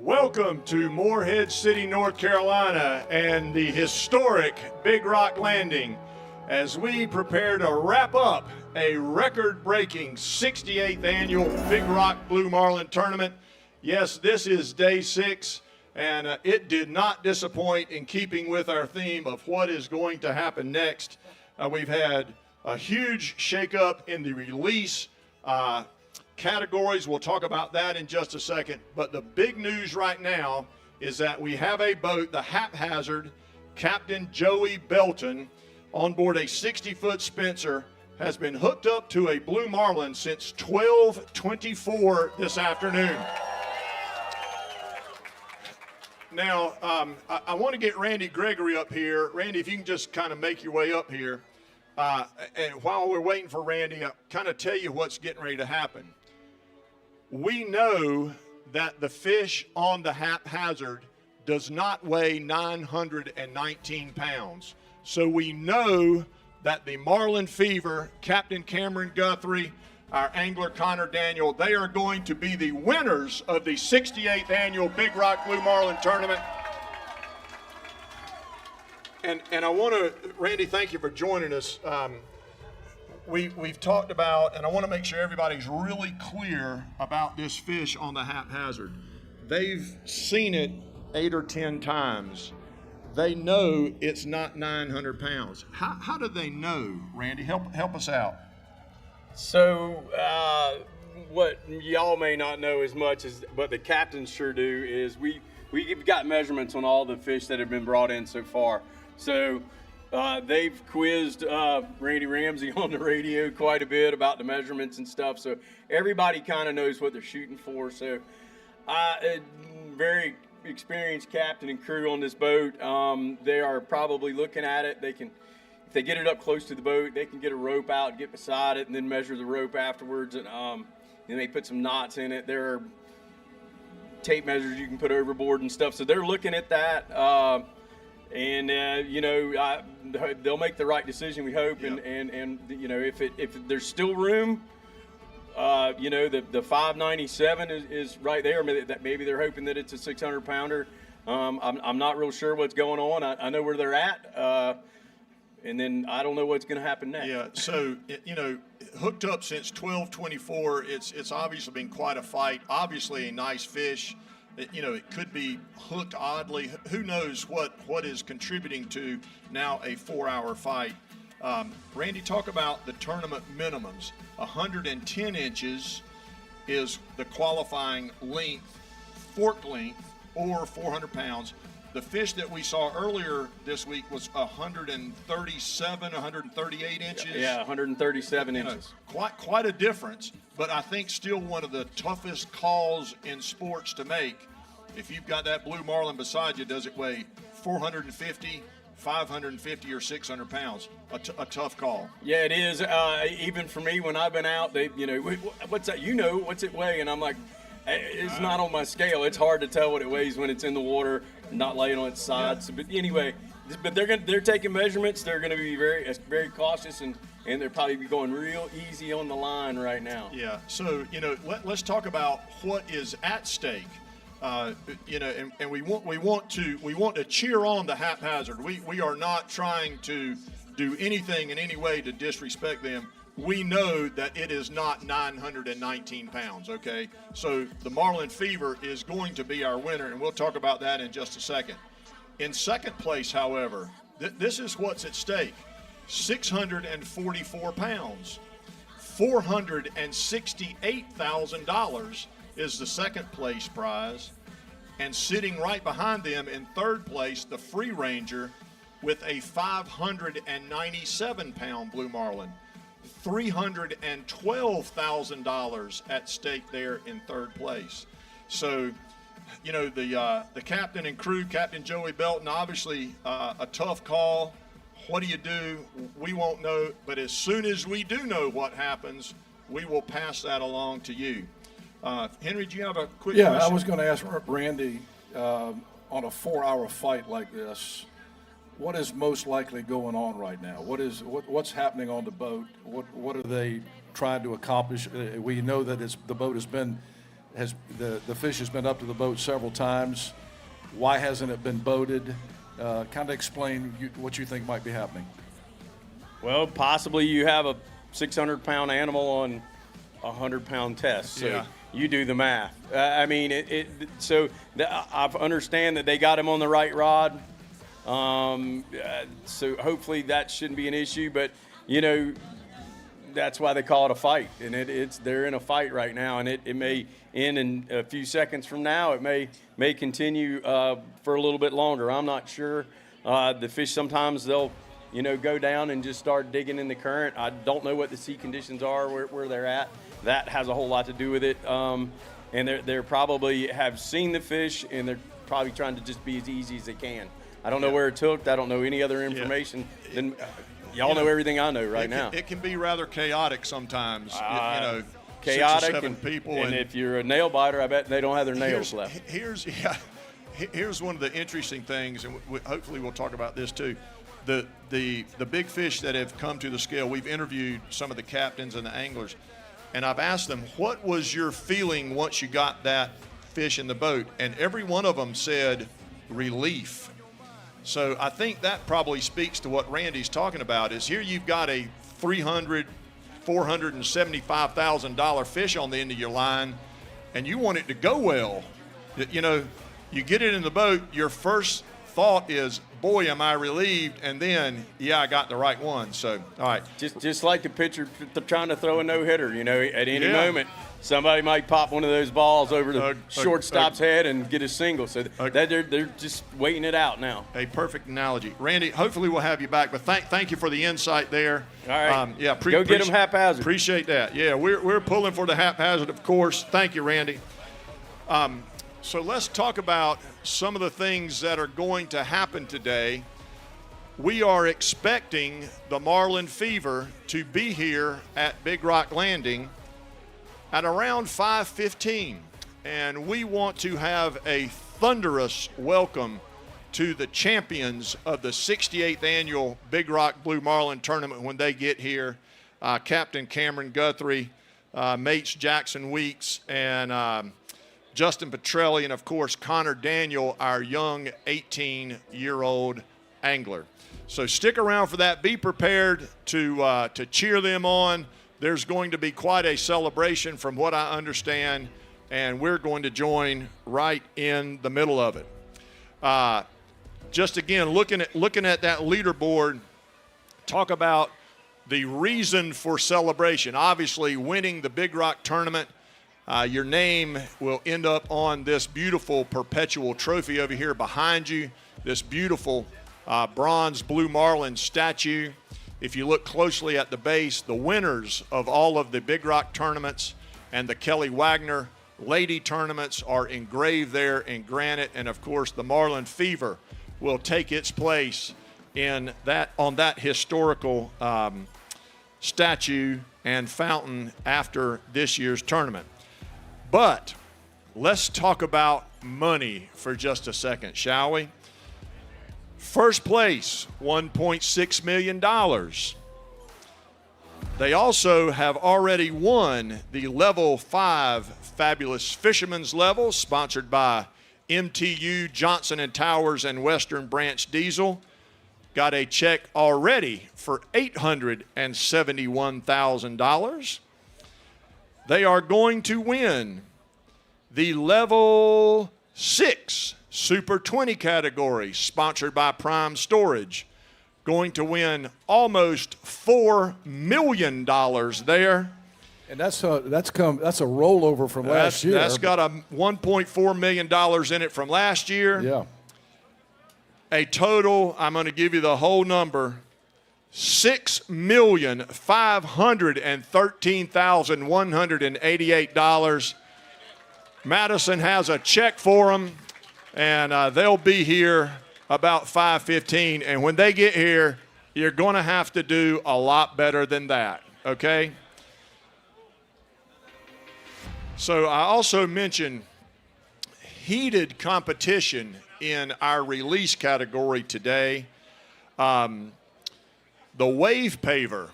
Welcome to Morehead City, North Carolina, and the historic Big Rock Landing as we prepare to wrap up a record-breaking 68th annual Big Rock Blue Marlin tournament. Yes, this is day 6, and it did not disappoint in keeping with our theme of what is going to happen next. We've had a huge shakeup in the release categories. We'll talk about that in just a second. But the big news right now is that we have a boat, the Haphazard, Captain Joey Belton, on board a 60-foot Spencer, has been hooked up to a Blue Marlin since 12:24 this afternoon. Now, I want to get Randy Gregory up here. Randy, if you can just kind of make your way up here. And while we're waiting for Randy, I'll kind of tell you what's getting ready to happen. We know that the fish on the Haphazard does not weigh 919 pounds. So we know that the Marlin Fever, Captain Cameron Guthrie, our angler Connor Daniel, they are going to be the winners of the 68th annual Big Rock Blue Marlin tournament. And I want to, Randy, thank you for joining us. We've talked about, and I want to make sure everybody's really clear about this fish on the Haphazard. They've seen it 8 or 10 times. They know it's not 900 pounds. How do they know, Randy? Help us out. So what y'all may not know as much as, but the captains sure do, is we've got measurements on all the fish that have been brought in so far. So they've quizzed Randy Ramsey on the radio quite a bit about the measurements and stuff. So everybody kind of knows what they're shooting for. So very experienced captain and crew on this boat. They are probably looking at it. They can, if they get it up close to the boat, they can get a rope out, get beside it, and then measure the rope afterwards. And then they put some knots in it. There are tape measures you can put overboard and stuff. So they're looking at that. They'll make the right decision, we hope. Yep. And if there's still room, the 597 is right there. Maybe they're hoping that it's a 600 pounder. I'm not real sure what's going on. I know where they're at. And then I don't know what's going to happen next. Yeah. So, hooked up since 12:24. It's obviously been quite a fight. Obviously a nice fish. It could be hooked oddly. Who knows what is contributing to now a 4-hour fight. Randy, talk about the tournament minimums. 110 inches is the qualifying length, fork length, or 400 pounds. The fish that we saw earlier this week was 137, 138 inches. Yeah, 137 inches. Quite a difference, but I think still one of the toughest calls in sports to make. If you've got that Blue Marlin beside you, does it weigh 450, 550, or 600 pounds? A tough call. Yeah, it is. Even for me, when I've been out, what's that? What's it weigh? And I'm like, it's not on my scale. It's hard to tell what it weighs when it's in the water, not laying on its side. Yeah. So, but anyway, they're taking measurements. They're going to be very cautious, and they're probably going real easy on the line right now. Yeah. So let's talk about what is at stake. And we want to cheer on the Haphazard. We are not trying to do anything in any way to disrespect them. We know that it is not 919 pounds, okay? So the Marlin Fever is going to be our winner, and we'll talk about that in just a second. In second place, however, this is what's at stake. 644 pounds. $468,000 is the second place prize. And sitting right behind them in third place, the Free Ranger with a 597-pound Blue Marlin. $312,000 at stake there in third place. So, the captain and crew, Captain Joey Belton, obviously a tough call. What do you do? We won't know, but as soon as we do know what happens, we will pass that along to you. Henry, do you have a quick question? Yeah, I was going to ask Randy, on a 4-hour fight like this, what is most likely going on right now? What's happening on the boat? What are they trying to accomplish? We know that the boat has been the fish has been up to the boat several times. Why hasn't it been boated? Kind of explain what you think might be happening. Well, possibly you have a 600-pound animal on a 100-pound test. So Yeah. you do the math. I mean, I understand that they got him on the right rod. So hopefully that shouldn't be an issue. But, you know, that's why they call it a fight. And they're in a fight right now. And it may end in a few seconds from now. It may continue for a little bit longer. I'm not sure. The fish, sometimes they'll, go down and just start digging in the current. I don't know what the sea conditions are where they're at. That has a whole lot to do with it. And they're probably have seen the fish, and they're probably trying to just be as easy as they can. I don't know where it's hooked. I don't know any other information. Then y'all know everything I know right now. It can be rather chaotic sometimes. Chaotic 6 or 7 and people. And if you're a nail biter, I bet they don't have their nails left. Here's one of the interesting things, and hopefully we'll talk about this too. The big fish that have come to the scale, we've interviewed some of the captains and the anglers, and I've asked them, what was your feeling once you got that fish in the boat? And every one of them said relief. So I think that probably speaks to what Randy's talking about, is here you've got a $475,000 fish on the end of your line, and you want it to go well. You get it in the boat, your first thought is, boy, am I relieved, and then, I got the right one. So, all right. Just like the pitcher trying to throw a no-hitter, at any moment, somebody might pop one of those balls over the shortstop's head and get a single. So they're just waiting it out now. A perfect analogy. Randy, hopefully we'll have you back, but thank you for the insight there. All right. Go get them haphazard. Appreciate that. Yeah, we're pulling for the haphazard, of course. Thank you, Randy. So let's talk about some of the things that are going to happen today. We are expecting the Marlin Fever to be here at Big Rock Landing at around 5:15, and we want to have a thunderous welcome to the champions of the 68th annual Big Rock Blue Marlin Tournament when they get here. Captain Cameron Guthrie, mates Jackson Weeks, and Justin Petrelli, and of course Connor Daniel, our young 18-year-old angler. So stick around for that. Be prepared to cheer them on. There's going to be quite a celebration from what I understand, and we're going to join right in the middle of it. Just again, looking at that leaderboard, talk about the reason for celebration. Obviously, winning the Big Rock tournament. Your name will end up on this beautiful perpetual trophy over here behind you, this beautiful bronze blue marlin statue. If you look closely at the base, the winners of all of the Big Rock tournaments and the Kelly Wagner Lady tournaments are engraved there in granite, and of course the Marlin Fever will take its place on that historical statue and fountain after this year's tournament. But let's talk about money for just a second, shall we? First place, $1.6 million. They also have already won the Level 5 Fabulous Fisherman's Level, sponsored by MTU, Johnson & Towers, and Western Branch Diesel. Got a check already for $871,000. They are going to win the Level 6 Super 20 category, sponsored by Prime Storage. Going to win almost $4 million there. And that's a rollover from last year. That's got a $1.4 million in it from last year. Yeah. A total, I'm going to give you the whole number, $6,513,188. Madison has a check for them, and they'll be here about 5:15. And when they get here, you're going to have to do a lot better than that, okay? So I also mentioned heated competition in our release category today. The Wave Paver,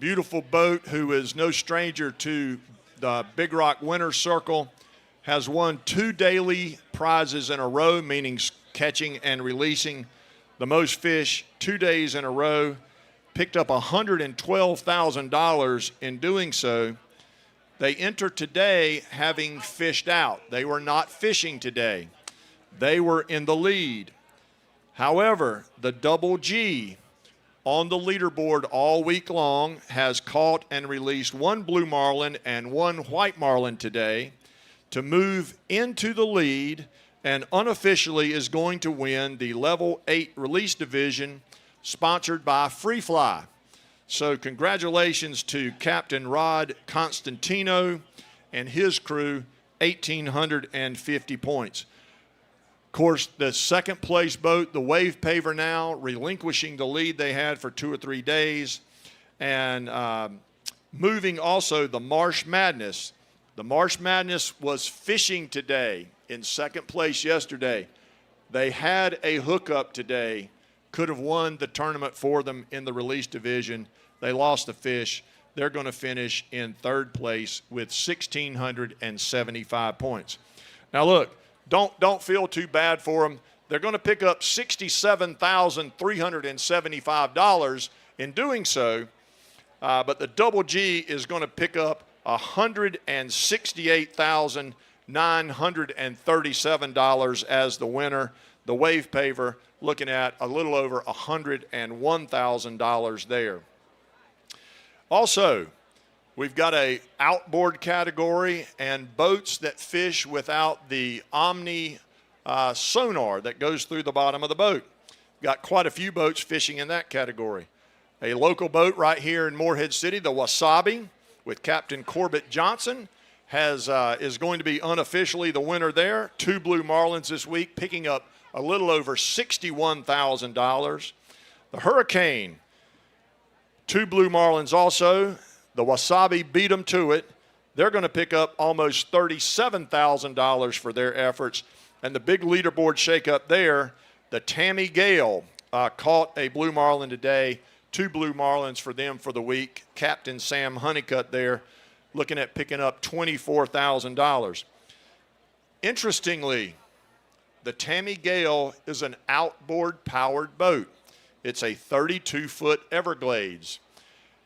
beautiful boat who is no stranger to the Big Rock Winner's Circle, has won 2 daily prizes in a row, meaning catching and releasing the most fish 2 days in a row. Picked up $112,000 in doing so. They enter today having fished out. They were not fishing today. They were in the lead. However, the Double G on the leaderboard all week long has caught and released 1 blue marlin and 1 white marlin today to move into the lead, and unofficially is going to win the Level 8 Release Division sponsored by Free Fly. So congratulations to Captain Rod Constantino and his crew, 1,850 points. Of course, the second place boat, the Wave Paver, now relinquishing the lead they had for 2 or 3 days, and moving also the Marsh Madness. The Marsh Madness was fishing today in second place yesterday. They had a hookup today, could have won the tournament for them in the release division. They lost the fish. They're going to finish in third place with 1,675 points. Now look, don't feel too bad for them. They're going to pick up $67,375 in doing so, but the Double G is going to pick up $168,937 as the winner. The Wave Paver looking at a little over $101,000 there. Also, we've got a outboard category and boats that fish without the Omni sonar that goes through the bottom of the boat. Got quite a few boats fishing in that category. A local boat right here in Morehead City, the Wasabi, with Captain Corbett Johnson, is going to be unofficially the winner there. 2 blue marlins this week, picking up a little over $61,000. The Hurricane, 2 blue marlins also. The Wasabi beat them to it. They're going to pick up almost $37,000 for their efforts. And the big leaderboard shakeup there, the Tammy Gale caught a blue marlin today. 2 blue marlins for them for the week. Captain Sam Honeycutt there looking at picking up $24,000. Interestingly, the Tammy Gale is an outboard powered boat. It's a 32-foot Everglades,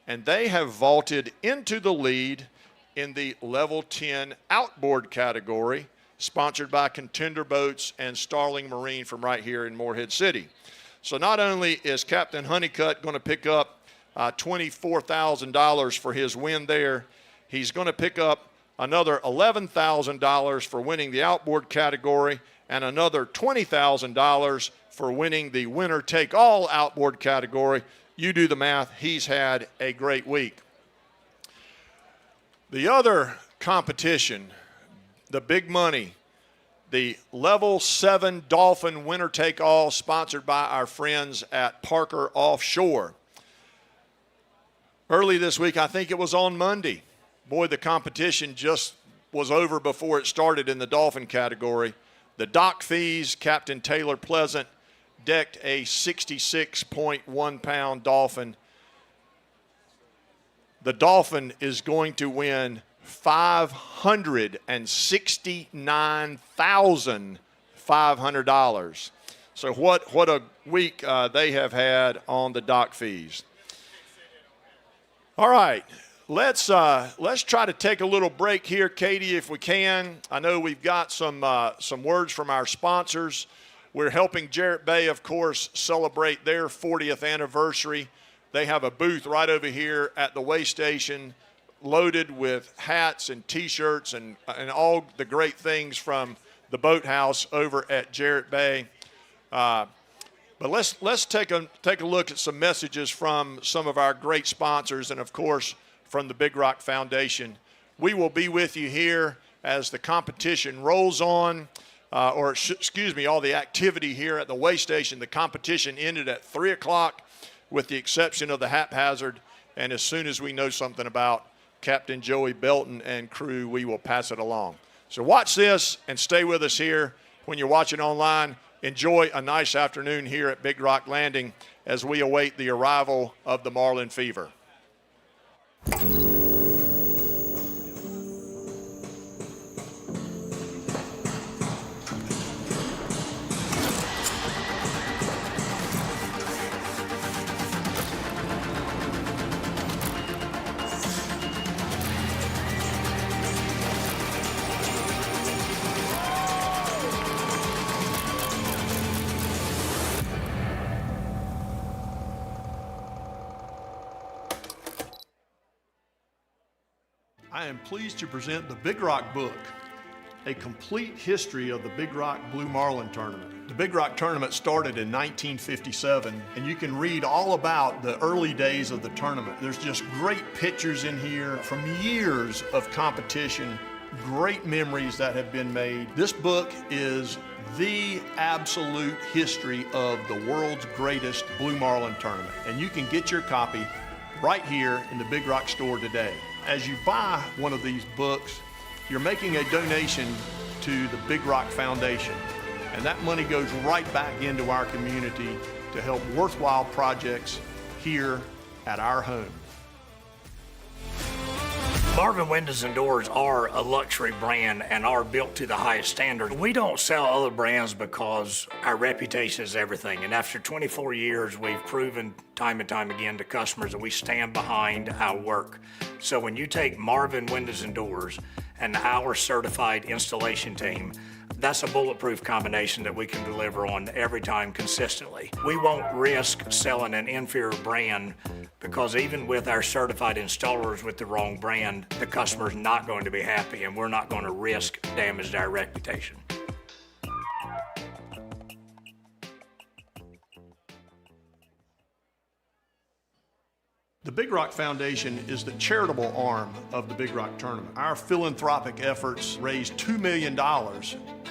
and they have vaulted into the lead in the Level 10 outboard category, sponsored by Contender Boats and Starling Marine from right here in Morehead City. So not only is Captain Honeycutt going to pick up $24,000 for his win there, he's going to pick up another $11,000 for winning the outboard category and another $20,000 for winning the winner-take-all outboard category. You do the math. He's had a great week. The other competition, the big money, the Level 7 Dolphin winner-take-all, sponsored by our friends at Parker Offshore. Early this week, I think it was on Monday. Boy, the competition just was over before it started in the Dolphin category. The dock fees, Captain Taylor Pleasant decked a 66.1-pound Dolphin. The Dolphin is going to win $569,500. So what a week they have had on the dock fees. All right, let's try to take a little break here, Katie, if we can. I know we've got some words from our sponsors. We're helping Jarrett Bay, of course, celebrate their 40th anniversary. They have a booth right over here at the weigh station, loaded with hats and T-shirts and all the great things from the boathouse over at Jarrett Bay. But let's take a look at some messages from some of our great sponsors and, of course, from the Big Rock Foundation. We will be with you here as the competition rolls on, all the activity here at the weigh station. The competition ended at 3 o'clock with the exception of the haphazard, and as soon as we know something about Captain Joey Belton and crew, we will pass it along. So watch this and stay with us here. When you're watching online, enjoy a nice afternoon here at Big Rock Landing as we await the arrival of the Marlin Fever. I am pleased to present the Big Rock book, a complete history of the Big Rock Blue Marlin Tournament. The Big Rock Tournament started in 1957, and you can read all about the early days of the tournament. There's just great pictures in here from years of competition, great memories that have been made. This book is the absolute history of the world's greatest Blue Marlin Tournament, and you can get your copy right here in the Big Rock store today. As you buy one of these books, you're making a donation to the Big Rock Foundation, and that money goes right back into our community to help worthwhile projects here at our home. Marlin Windows and Doors are a luxury brand and are built to the highest standard. We don't sell other brands because our reputation is everything. And after 24 years, we've proven time and time again to customers that we stand behind our work. So when you take Marlin Windows and Doors and our certified installation team, that's a bulletproof combination that we can deliver on every time consistently. We won't risk selling an inferior brand because even with our certified installers with the wrong brand, the customer's not going to be happy, and we're not going to risk damage to our reputation. The Big Rock Foundation is the charitable arm of the Big Rock Tournament. Our philanthropic efforts raised $2 million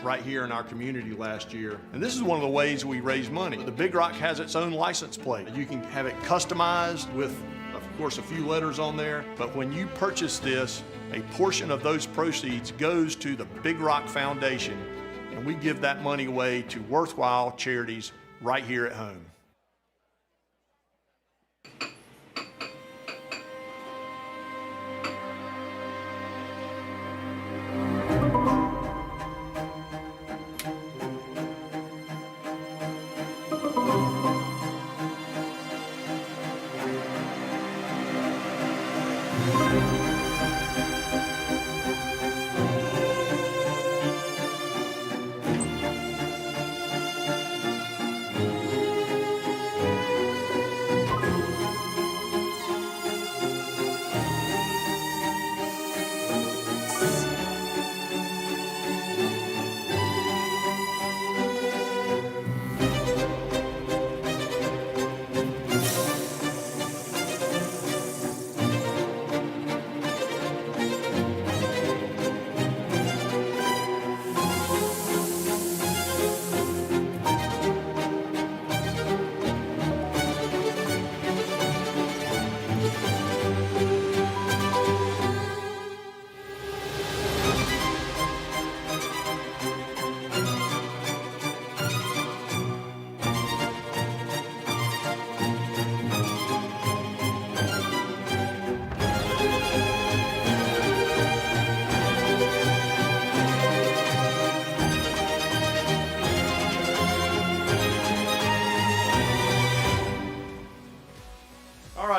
right here in our community last year. And this is one of the ways we raise money. The Big Rock has its own license plate. You can have it customized with, of course, a few letters on there. But when you purchase this, a portion of those proceeds goes to the Big Rock Foundation, and we give that money away to worthwhile charities right here at home.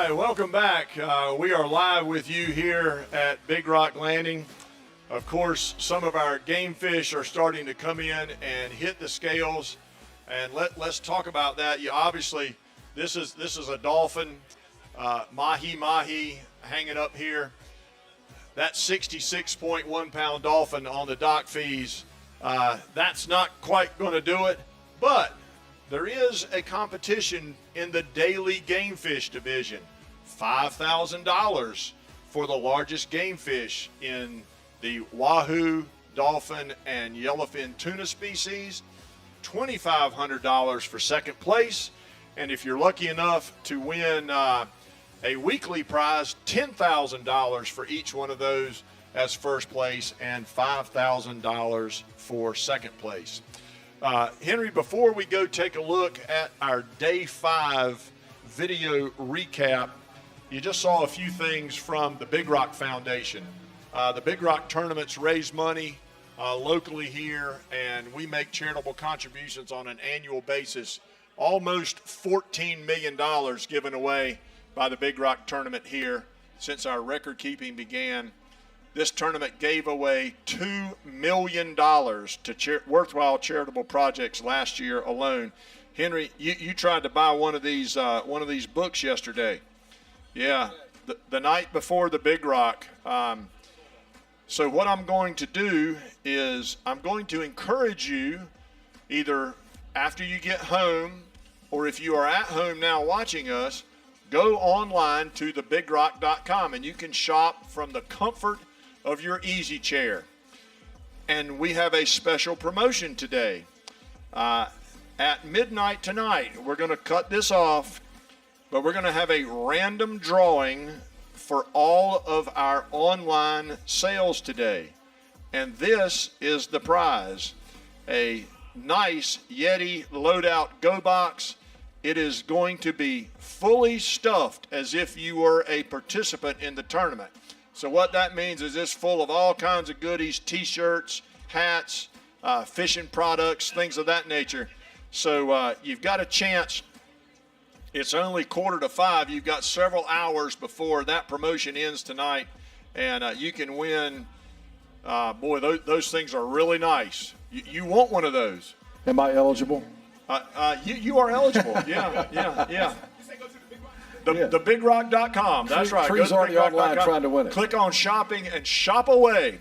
Welcome back. We are live with you here at Big Rock Landing. Of course, some of our game fish are starting to come in and hit the scales, and let's talk about that. You obviously, this is a dolphin, mahi hanging up here. That 66.1 pound dolphin on the dock fees, that's not quite going to do it, but there is a competition in the daily game fish division. $5,000 for the largest game fish in the wahoo, dolphin, and yellowfin tuna species. $2,500 for second place. And if you're lucky enough to win a weekly prize, $10,000 for each one of those as first place, and $5,000 for second place. Henry, before we go take a look at our Day 5 video recap, you just saw a few things from the Big Rock Foundation. The Big Rock tournaments raise money locally here, and we make charitable contributions on an annual basis. Almost $14 million given away by the Big Rock tournament here since our record keeping began. This tournament gave away $2 million to worthwhile charitable projects last year alone. Henry, you tried to buy one of these books yesterday. Yeah, the night before the Big Rock. So what I'm going to do is I'm going to encourage you, either after you get home or if you are at home now watching us, go online to thebigrock.com and you can shop from the comfort of your easy chair. And we have a special promotion today. At midnight tonight, we're going to cut this off, but we're going to have a random drawing for all of our online sales today. And this is the prize, a nice Yeti Loadout Go Box. It is going to be fully stuffed as if you were a participant in the tournament. So what that means is it's full of all kinds of goodies, t-shirts, hats, fishing products, things of that nature. So you've got a chance. It's only 4:45. You've got several hours before that promotion ends tonight, and you can win. Boy, those things are really nice. You want one of those. Am I eligible? You are eligible. Yeah. Thebigrock.com. That's right. Tree's already online trying to win it. Click on shopping and shop away.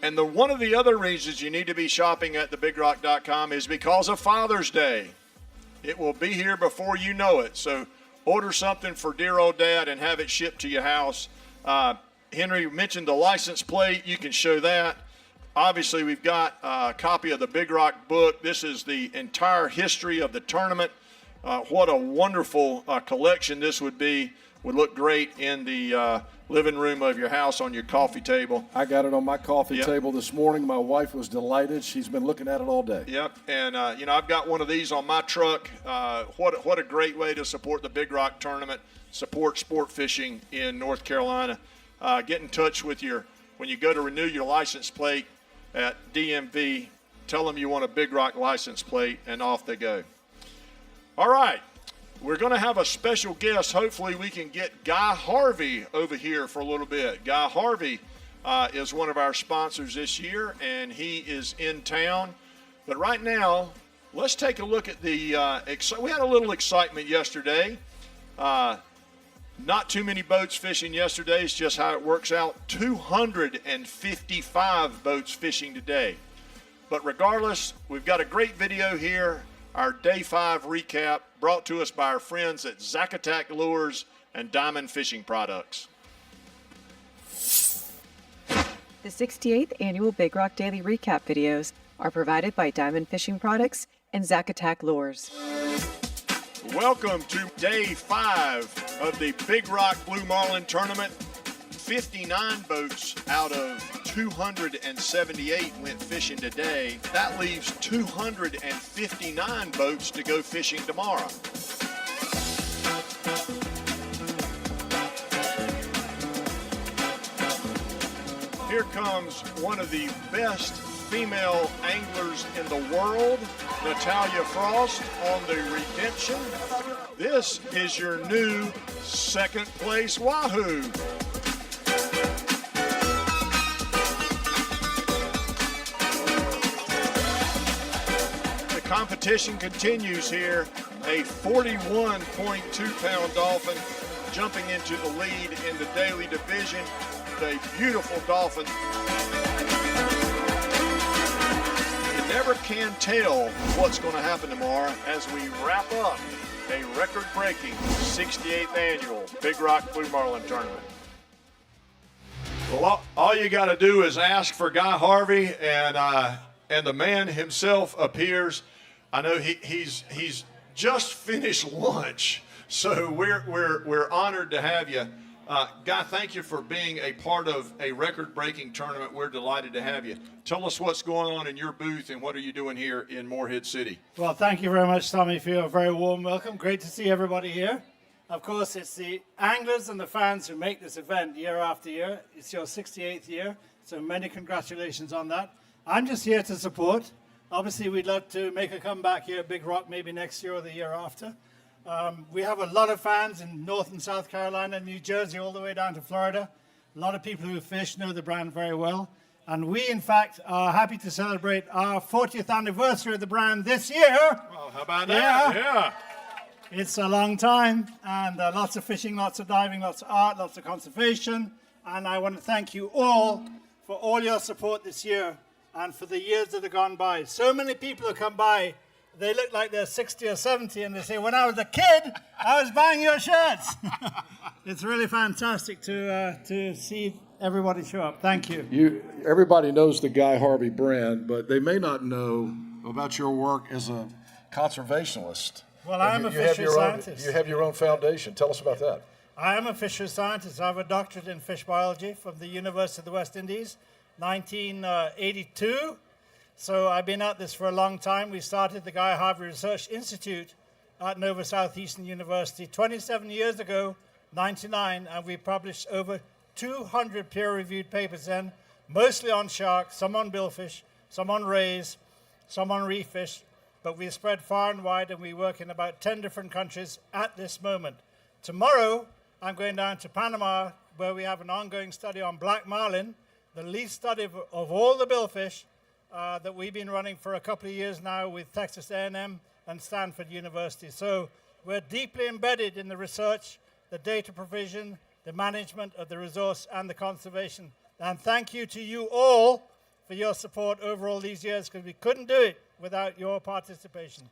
And one of the other reasons you need to be shopping at thebigrock.com is because of Father's Day. It will be here before you know it. So order something for dear old dad and have it shipped to your house. Henry mentioned the license plate. You can show that. Obviously, we've got a copy of the Big Rock book. This is the entire history of the tournament. What a wonderful collection this would be. Would look great in the living room of your house on your coffee table. I got it on my coffee table this morning. My wife was delighted. She's been looking at it all day. Yep, and I've got one of these on my truck. What a great way to support the Big Rock tournament, support sport fishing in North Carolina. Get in touch with when you go to renew your license plate at DMV, tell them you want a Big Rock license plate, and off they go. All right. We're going to have a special guest. Hopefully we can get Guy Harvey over here for a little bit. Guy Harvey is one of our sponsors this year, and he is in town. But right now, let's take a look at the we had a little excitement yesterday. Not too many boats fishing yesterday. It's just how it works out. 255 boats fishing today. But regardless, we've got a great video here. Our Day 5 recap brought to us by our friends at Zacatec Lures and Diamond Fishing Products. The 68th Annual Big Rock Daily Recap videos are provided by Diamond Fishing Products and Zacatec Lures. Welcome to Day 5 of the Big Rock Blue Marlin Tournament. 59 boats out of 278 went fishing today. That leaves 259 boats to go fishing tomorrow. Here comes one of the best female anglers in the world, Natalia Frost on the Redemption. This is your new second place Wahoo. Competition continues here. A 41.2-pound dolphin jumping into the lead in the daily division. The beautiful dolphin. You never can tell what's going to happen tomorrow as we wrap up a record-breaking 68th annual Big Rock Blue Marlin Tournament. Well, all you got to do is ask for Guy Harvey, and the man himself appears. I know he's just finished lunch, so we're honored to have you. Guy, thank you for being a part of a record-breaking tournament. We're delighted to have you. Tell us what's going on in your booth and what are you doing here in Morehead City? Well, thank you very much, Tommy, for your very warm welcome. Great to see everybody here. Of course, it's the anglers and the fans who make this event year after year. It's your 68th year, so many congratulations on that. I'm just here to support. Obviously, we'd love to make a comeback here at Big Rock maybe next year or the year after. We have a lot of fans in North and South Carolina, New Jersey, all the way down to Florida. A lot of people who fish know the brand very well. And we, in fact, are happy to celebrate our 40th anniversary of the brand this year. Well, how about that? Yeah. It's a long time, and lots of fishing, lots of diving, lots of art, lots of conservation. And I want to thank you all for all your support this year and for the years that have gone by. So many people have come by, they look like they're 60 or 70, and they say, when I was a kid, I was buying your shirts. It's really fantastic to see everybody show up. Thank you. Everybody knows the Guy Harvey brand, but they may not know about your work as a conservationist. Well, I'm a fishery scientist. You have your own foundation. Tell us about that. I am a fishery scientist. I have a doctorate in fish biology from the University of the West Indies, 1982. So I've been at this for a long time. We started the Guy Harvey Research Institute at Nova Southeastern University 27 years ago, 99, and we published over 200 peer-reviewed papers then, mostly on sharks, some on billfish, some on rays, some on reef fish, but we spread far and wide, and we work in about 10 different countries at this moment. Tomorrow, I'm going down to Panama, where we have an ongoing study on black marlin, the lead study of all the billfish that we've been running for a couple of years now with Texas A&M and Stanford University. So we're deeply embedded in the research, the data provision, the management of the resource, and the conservation. And thank you to you all for your support over all these years, because we couldn't do it without your participation.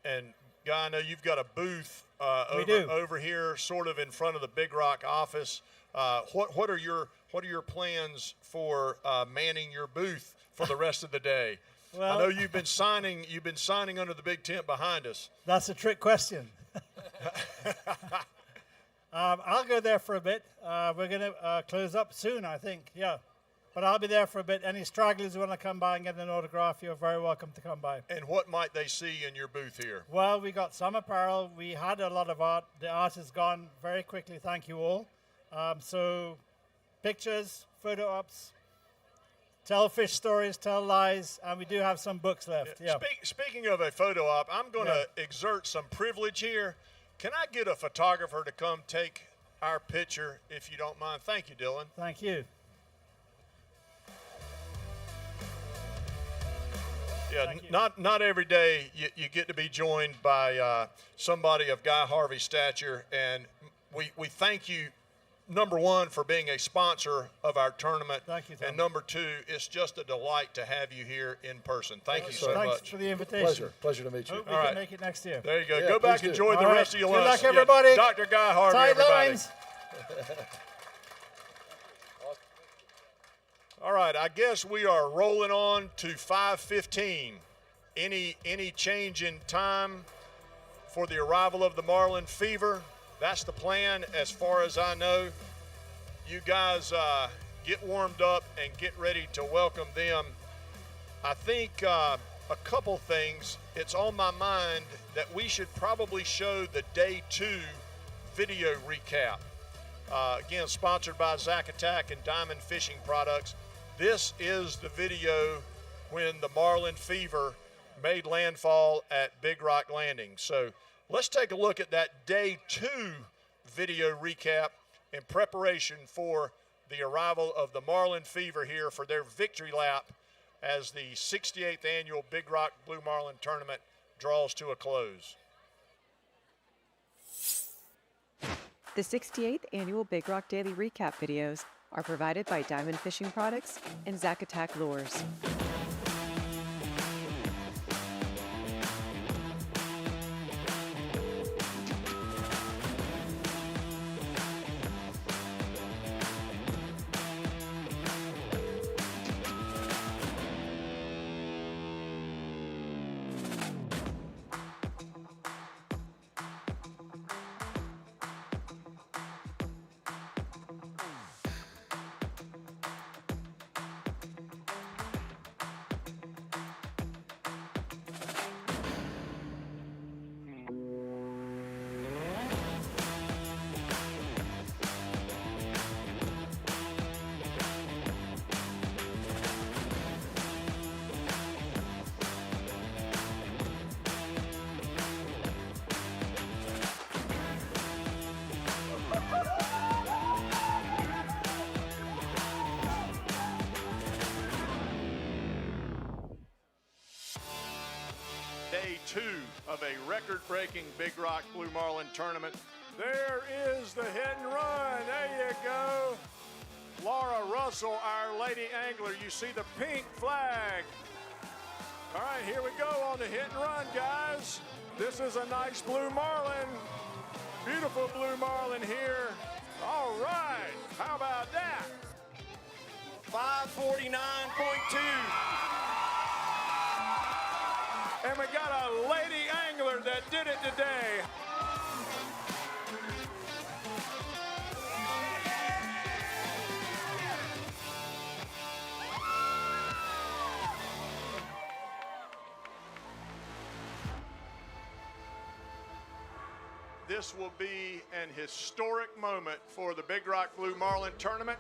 And Guy, I know you've got a booth over here, sort of in front of the Big Rock office. What are your plans for manning your booth for the rest of the day? Well, I know you've been signing under the big tent behind us. That's a trick question. I'll go there for a bit. We're going to close up soon, I think. Yeah. But I'll be there for a bit. Any stragglers who want to come by and get an autograph, you're very welcome to come by. And what might they see in your booth here? Well, we got some apparel. We had a lot of art. The art is gone very quickly, thank you all. So pictures, photo ops, tell fish stories, tell lies, and we do have some books left. Yeah. Speaking of a photo op, I'm going to exert some privilege here. Can I get a photographer to come take our picture, if you don't mind? Thank you, Dylan. Thank you. Yeah, not every day you get to be joined by somebody of Guy Harvey's stature, and we thank you, number one, for being a sponsor of our tournament. Thank you, Tom. And number two, it's just a delight to have you here in person. Thank you so much. Thanks for the invitation. Pleasure to meet you. Hope we can make it next year. There you go. Yeah, go back and enjoy the rest of your lunch. Good luck, everybody. Yeah, Dr. Guy Harvey, Tight everybody. lines. All right, I guess we are rolling on to 5:15. Any change in time for the arrival of the Marlin fever? That's the plan as far as I know. You guys get warmed up and get ready to welcome them. I think a couple things. It's on my mind that we should probably show the day 2 video recap. Again, sponsored by Zacatec and Diamond Fishing Products. This is the video when the Marlin fever made landfall at Big Rock Landing. So let's take a look at that day 2 video recap in preparation for the arrival of the Marlin fever here for their victory lap as the 68th annual Big Rock Blue Marlin tournament draws to a close. The 68th annual Big Rock Daily Recap videos are provided by Diamond Fishing Products and Zacatec Lures. Day 2 of a record-breaking Big Rock Blue Marlin tournament. There is the hit and run. There you go. Laura Russell, our lady angler. You see the pink flag. All right, here we go on the hit and run, guys. This is a nice blue marlin. Beautiful blue marlin here. All right, how about that? 549.2. And we got a lady angler that did it today. This will be an historic moment for the Big Rock Blue Marlin tournament.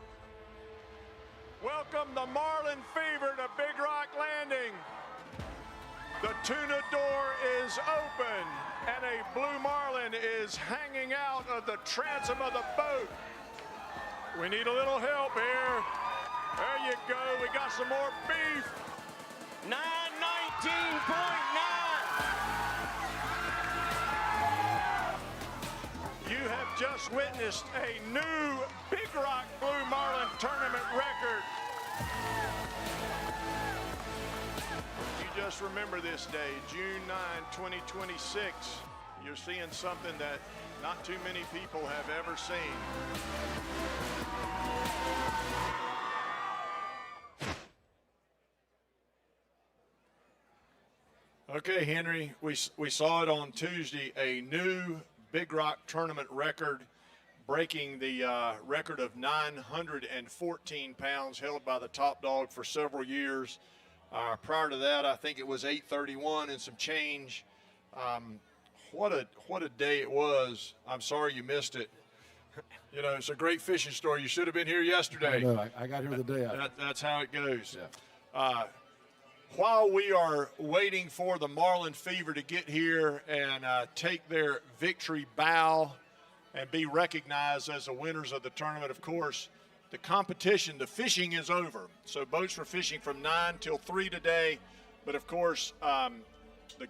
Welcome the Marlin Fever to Big Rock Landing. The tuna door is open and a blue marlin is hanging out of the transom of the boat. We need a little help here. There you go, we got some more beef. 919.9. You have just witnessed a new Big Rock Blue Marlin tournament record. You just remember this day, June 9, 2026. You're seeing something that not too many people have ever seen. Okay, Henry, we saw it on Tuesday, a new Big Rock tournament record, breaking the record of 914 pounds held by the top dog for several years. Prior to that, I think it was 831 and some change. What a day it was. I'm sorry you missed it. You know, it's a great fishing story. You should have been here yesterday. I know. I got here the day after. That's how it goes. Yeah. While we are waiting for the Marlin Fever to get here and take their victory bow and be recognized as the winners of the tournament, of course, the competition, the fishing is over. So boats were fishing from 9 till 3 today. But, of course, the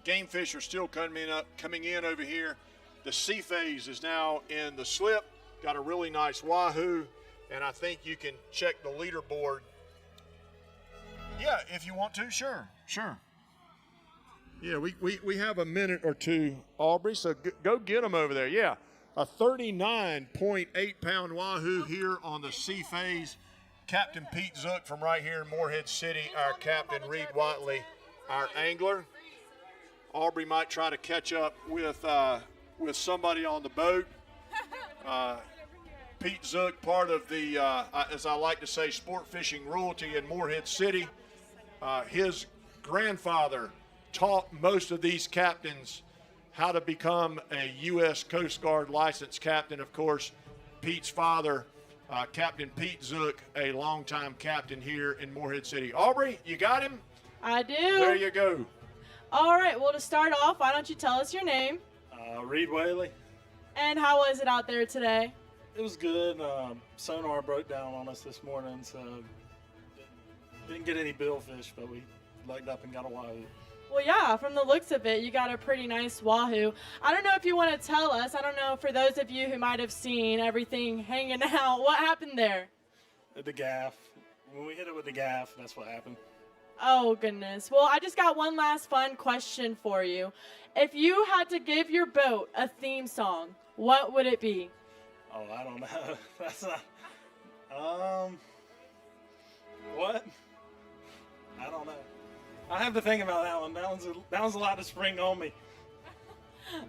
game fish are still coming in over here. The sea phase is now in the slip. Got a really nice wahoo. And I think you can check the leaderboard. Yeah, if you want to, sure. Yeah, we have a minute or two, Aubrey, so go get them over there. Yeah, a 39.8-pound wahoo here on the sea phase. Captain Pete Zook from right here in Morehead City, our captain Reed Watley, our angler. Aubrey might try to catch up with somebody on the boat. Pete Zook, part of the, as I like to say, sport fishing royalty in Morehead City. His grandfather taught most of these captains how to become a U.S. Coast Guard licensed captain. Of course, Pete's father, Captain Pete Zook, a longtime captain here in Morehead City. Aubrey, you got him? I do. There you go. All right, well, to start off, why don't you tell us your name? Reed Whaley. And how was it out there today? It was good. Sonar broke down on us this morning, so didn't get any billfish, but we legged up and got a wahoo. Well, yeah, from the looks of it, you got a pretty nice wahoo. I don't know if you want to tell us. I don't know, for those of you who might have seen everything hanging out, what happened there? The gaff. When we hit it with the gaff, that's what happened. Oh, goodness. Well, I just got one last fun question for you. If you had to give your boat a theme song, what would it be? Oh, I don't know. That's not. What? I don't know. I have to think about that one. That one's a lot to spring on me.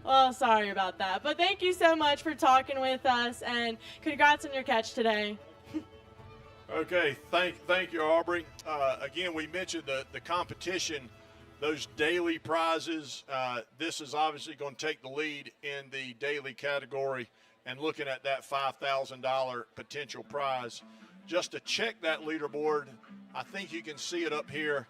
Well, sorry about that. But thank you so much for talking with us, and congrats on your catch today. Okay, thank you, Aubrey. Again, we mentioned the competition, those daily prizes. This is obviously going to take the lead in the daily category, and looking at that $5,000 potential prize. Just to check that leaderboard, I think you can see it up here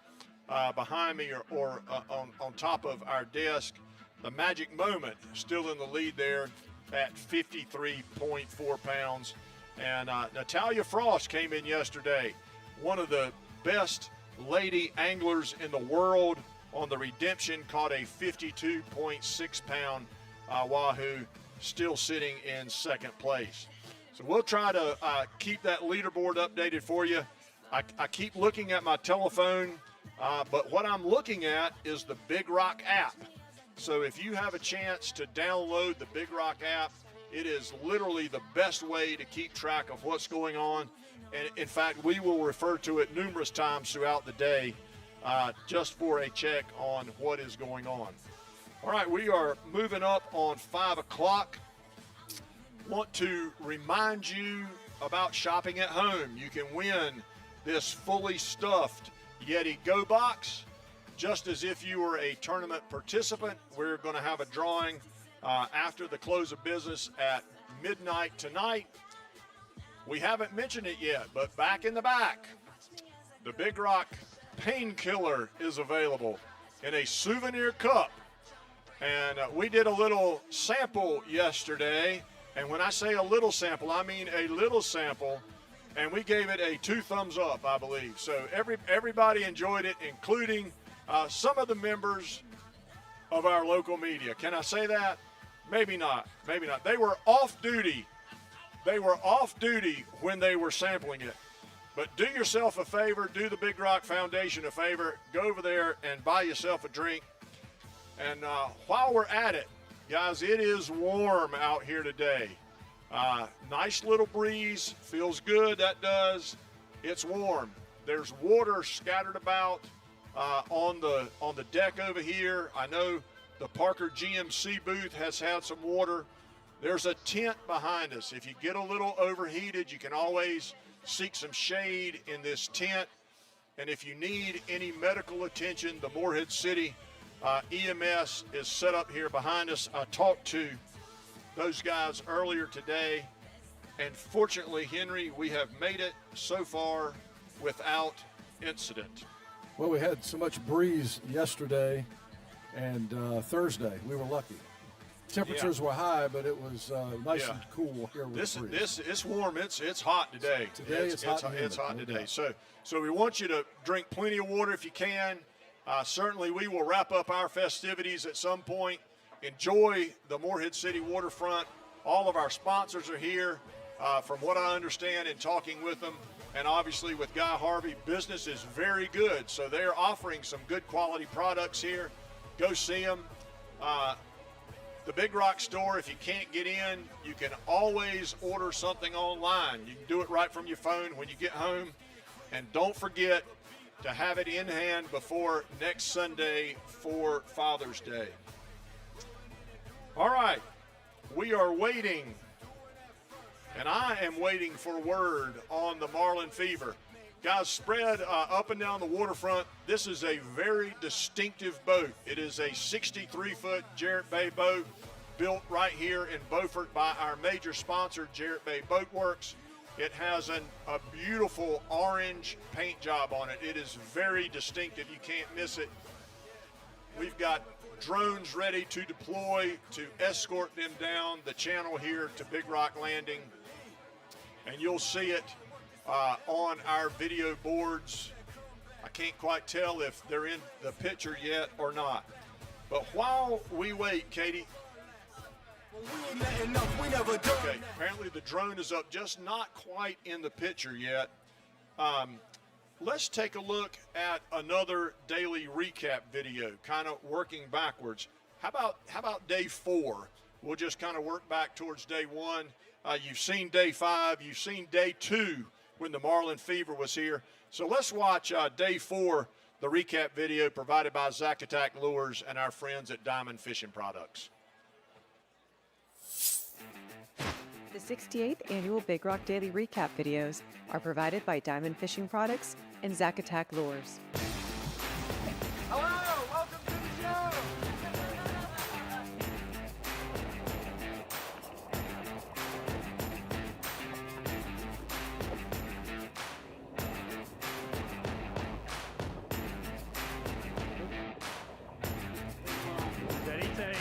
behind me or on top of our desk. The Magic Moment still in the lead there at 53.4 pounds. And Natalia Frost came in yesterday, one of the best lady anglers in the world on the Redemption, caught a 52.6 pound wahoo, still sitting in second place. So we'll try to keep that leaderboard updated for you. I keep looking at my telephone, but what I'm looking at is the Big Rock app. So if you have a chance to download the Big Rock app, it is literally the best way to keep track of what's going on. And in fact, we will refer to it numerous times throughout the day just for a check on what is going on. All right, we are moving up on 5 o'clock. Want to remind you about shopping at home. You can win this fully stuffed Yeti Go Box. Just as if you were a tournament participant, we're going to have a drawing after the close of business at midnight tonight. We haven't mentioned it yet, but back in the back, the Big Rock Painkiller is available in a souvenir cup. And we did a little sample yesterday. And when I say a little sample, I mean a little sample. And we gave it a 2 thumbs up, I believe. So everybody enjoyed it, including some of the members of our local media. Can I say that? Maybe not. Maybe not. They were off duty. They were off duty when they were sampling it. But do yourself a favor. Do the Big Rock Foundation a favor. Go over there and buy yourself a drink. And while we're at it, guys, it is warm out here today. Nice little breeze. Feels good, that does. It's warm. There's water scattered about on the deck over here. I know the Parker GMC booth has had some water. There's a tent behind us. If you get a little overheated, you can always seek some shade in this tent. And if you need any medical attention, the Morehead City EMS is set up here behind us. I talked to those guys earlier today, and fortunately, Henry, we have made it so far without incident. Well, we had so much breeze yesterday and Thursday. We were lucky. Temperatures were high, but it was nice and cool here with the breeze. It's warm. It's hot today. It's hot today. So we want you to drink plenty of water if you can. Certainly, we will wrap up our festivities at some point. Enjoy the Morehead City waterfront. All of our sponsors are here. From what I understand in talking with them, and obviously with Guy Harvey, business is very good. So they're offering some good quality products here. Go see them. The Big Rock store, if you can't get in, you can always order something online. You can do it right from your phone when you get home. And don't forget to have it in hand before next Sunday for Father's Day. All right, we are waiting, and I am waiting for word on the Marlin Fever. Guys, spread up and down the waterfront. This is a very distinctive boat. It is a 63-foot Jarrett Bay boat built right here in Beaufort by our major sponsor, Jarrett Bay Boat Works. It has a beautiful orange paint job on it. It is very distinctive. You can't miss it. We've got drones ready to deploy to escort them down the channel here to Big Rock Landing. And you'll see it on our video boards. I can't quite tell if they're in the picture yet or not. But while we wait, Katie. Okay, apparently the drone is up, just not quite in the picture yet. Let's take a look at another daily recap video, kind of working backwards. How about day 4? We'll just kind of work back towards day 1. You've seen day 5. You've seen day 2 when the Marlin Fever was here. So let's watch day 4, the recap video provided by Zacatec Lures and our friends at Diamond Fishing Products. The 68th Annual Big Rock Daily Recap videos are provided by Diamond Fishing Products and Zacatec Lures. Hello, welcome to the show. Steady take.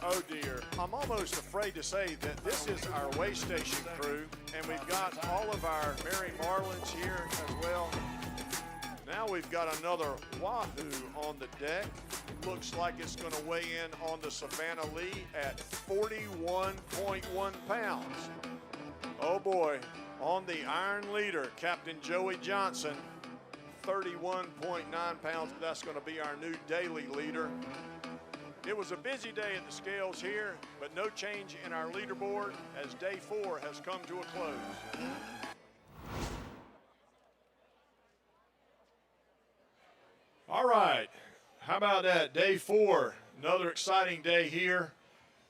Oh dear, I'm almost afraid to say that this is our way station crew, and we've got all of our Merry Marlins here as well. Now we've got another Wahoo on the deck. Looks like it's going to weigh in on the Savannah Lee at 41.1 pounds. Oh boy, on the Iron Leader, Captain Joey Johnson, 31.9 pounds. That's going to be our new daily leader. It was a busy day at the scales here, but no change in our leaderboard as day 4 has come to a close. All right, how about that? Day 4, another exciting day here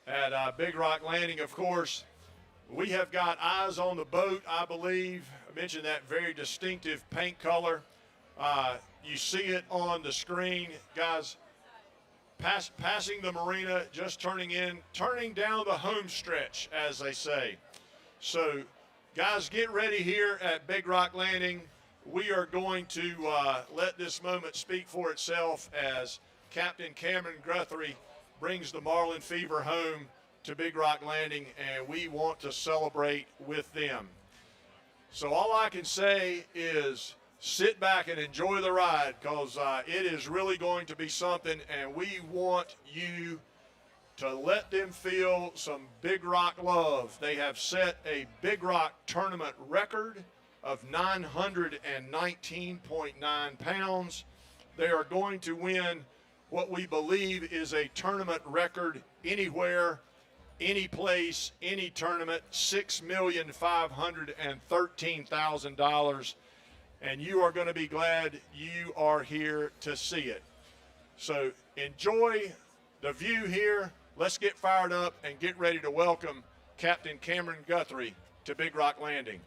at Big Rock Landing, of course. We have got eyes on the boat, I believe. I mentioned that very distinctive paint color. You see it on the screen, guys. Passing the marina, just turning down the home stretch, as they say. So, guys, get ready here at Big Rock Landing. We are going to let this moment speak for itself as Captain Cameron Guthrie brings the Marlin Fever home to Big Rock Landing, and we want to celebrate with them. So all I can say is sit back and enjoy the ride, because it is really going to be something, and we want you to let them feel some Big Rock love. They have set a Big Rock tournament record of 919.9 pounds. They are going to win what we believe is a tournament record anywhere, any place, any tournament, $6,513,000. And you are going to be glad you are here to see it. So enjoy the view here. Let's get fired up and get ready to welcome Captain Cameron Guthrie to Big Rock Landing.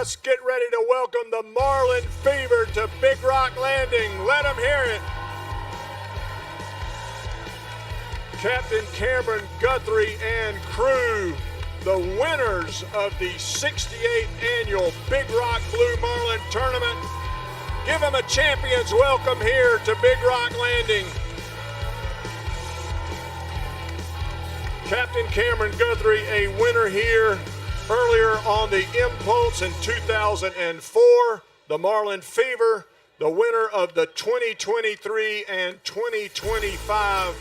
let's get ready to welcome the Marlin Fever to Big Rock Landing. Let them hear it. Captain Cameron Guthrie and crew, the winners of the 68th annual Big Rock Blue Marlin Tournament. Give them a champion's welcome here to Big Rock Landing. Captain Cameron Guthrie, a winner here earlier on the Impulse in 2004. The Marlin Fever, the winner of the 2023 and 2025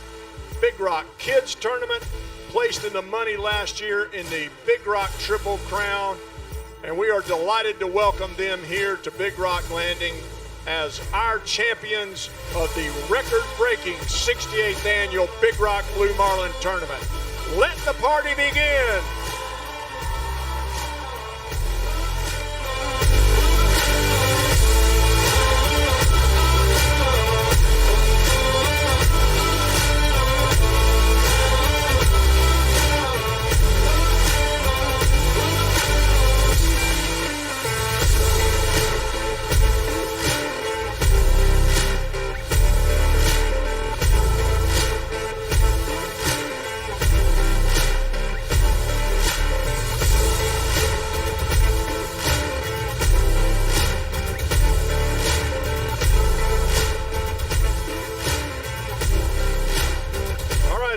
Big Rock Kids Tournament, placed in the money last year in the Big Rock Triple Crown. And we are delighted to welcome them here to Big Rock Landing as our champions of the record-breaking 68th annual Big Rock Blue Marlin Tournament. Let the party begin.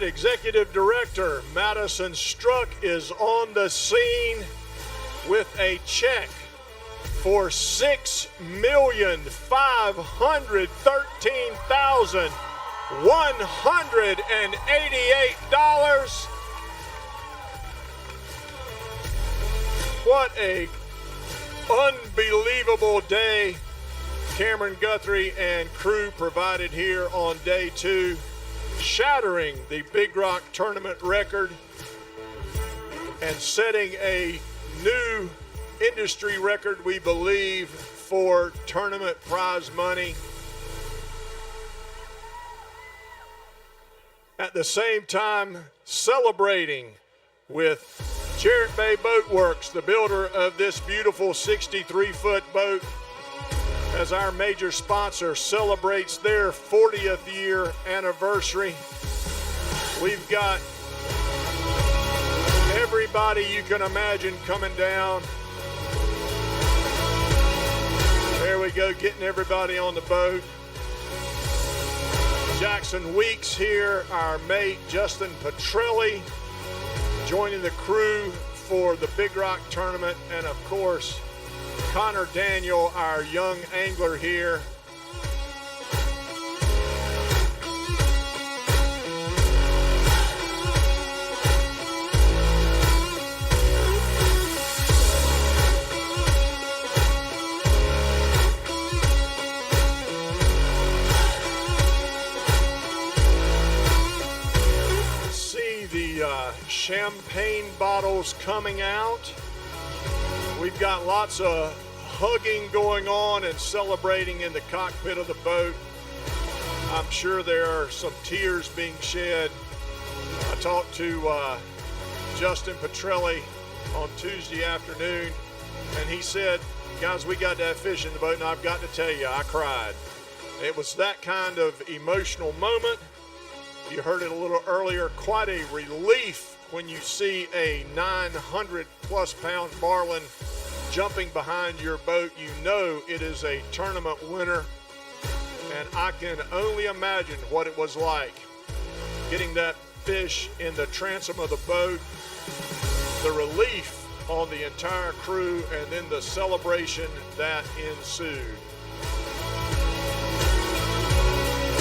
Executive Director Madison Struck is on the scene with a check for $6,513,188. What a unbelievable day Cameron Guthrie and crew provided here on day two, shattering the Big Rock tournament record and setting a new industry record, we believe, for tournament prize money. At the same time, celebrating with Jarrett Bay Boat Works, the builder of this beautiful 63-foot boat, as our major sponsor celebrates their 40th year anniversary. We've got everybody you can imagine coming down. There we go, getting everybody on the boat. Jackson Weeks here, our mate Justin Petrelli, joining the crew for the Big Rock tournament, and of course, Connor Daniel, our young angler here. See the champagne bottles coming out. We've got lots of hugging going on and celebrating in the cockpit of the boat. I'm sure there are some tears being shed. I talked to Justin Petrelli on Tuesday afternoon, and he said, guys, we got to have fish in the boat, and I've got to tell you, I cried. It was that kind of emotional moment. You heard it a little earlier, quite a relief when you see a 900-plus pound marlin jumping behind your boat. You know it is a tournament winner, and I can only imagine what it was like getting that fish in the transom of the boat, the relief on the entire crew, and then the celebration that ensued.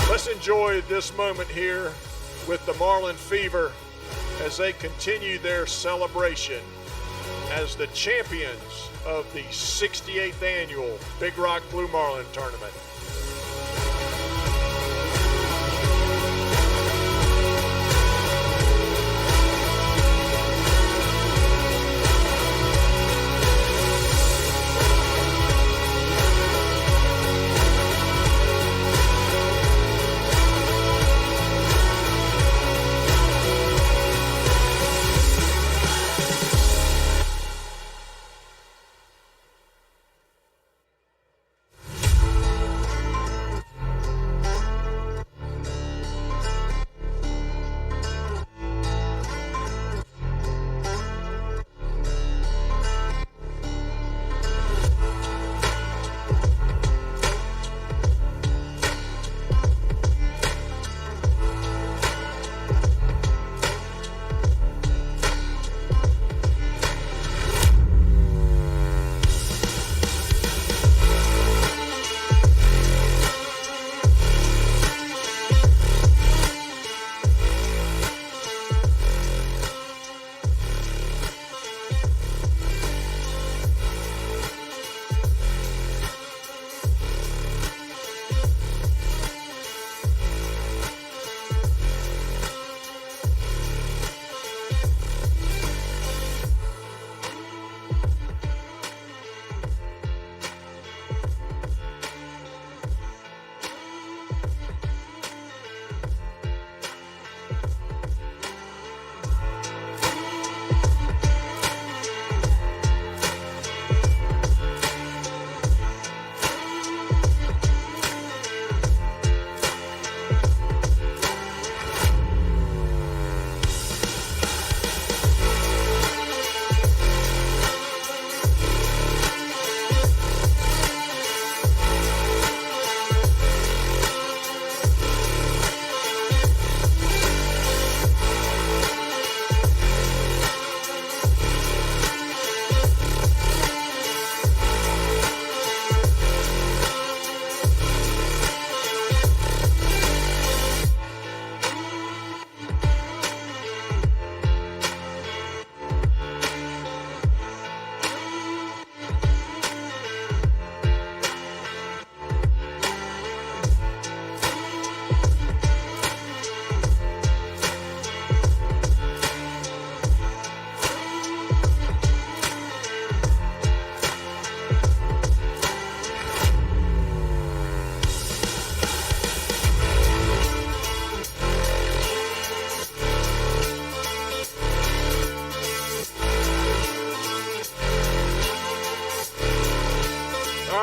Let's enjoy this moment here with the Marlin Fever as they continue their celebration as the champions of the 68th annual Big Rock Blue Marlin Tournament.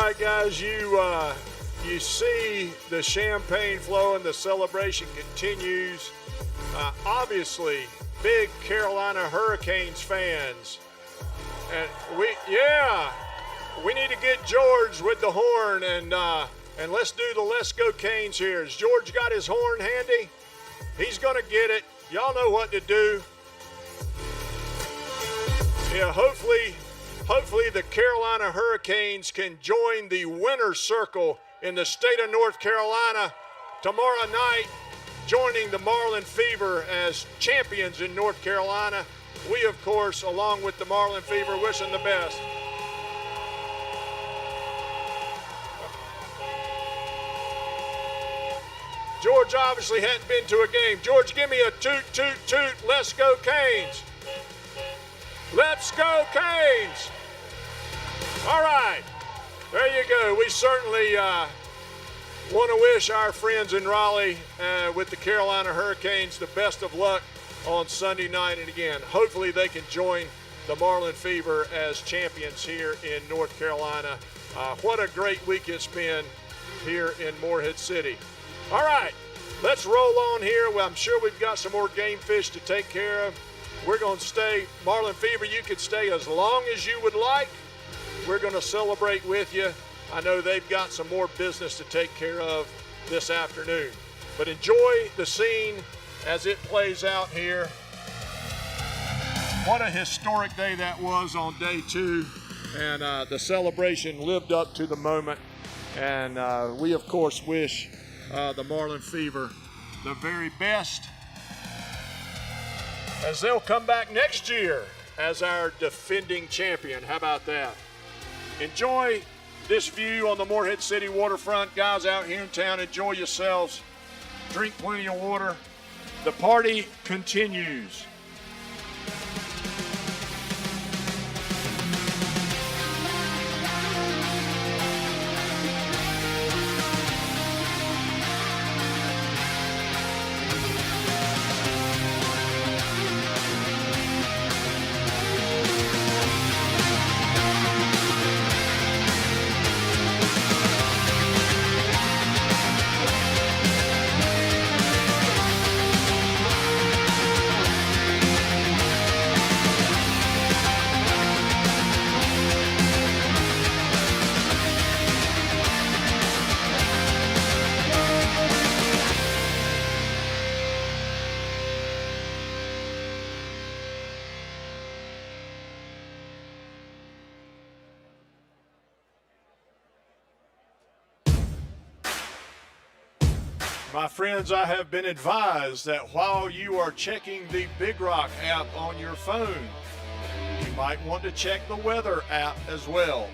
All right, guys, you see the champagne flowing, the celebration continues. Obviously, big Carolina Hurricanes fans. And we need to get George with the horn and let's do the Let's Go Canes here. Has George got his horn handy? He's gonna get it. Y'all know what to do. Yeah, hopefully the Carolina Hurricanes can join the winner's circle in the state of North Carolina tomorrow night, joining the Marlin Fever as champions in North Carolina. We, of course, along with the Marlin Fever, wish them the best. George obviously hadn't been to a game. George, give me a toot, toot, toot. Let's go Canes. Let's go Canes. All right, there you go. We certainly want to wish our friends in Raleigh with the Carolina Hurricanes the best of luck on Sunday night. And again, hopefully they can join the Marlin Fever as champions here in North Carolina. What a great week it's been here in Morehead City. All right, let's roll on here. Well, I'm sure we've got some more game fish to take care of. We're going to stay. Marlin Fever, you can stay as long as you would like. We're going to celebrate with you. I know they've got some more business to take care of this afternoon. But enjoy the scene as it plays out here. What a historic day that was on day 2. And the celebration lived up to the moment. And we, of course, wish the Marlin Fever the very best as they'll come back next year as our defending champion. How about that? Enjoy this view on the Morehead City waterfront. Guys out here in town, enjoy yourselves. Drink plenty of water. The party continues. My friends, I have been advised that while you are checking the Big Rock app on your phone, you might want to check the weather app as well.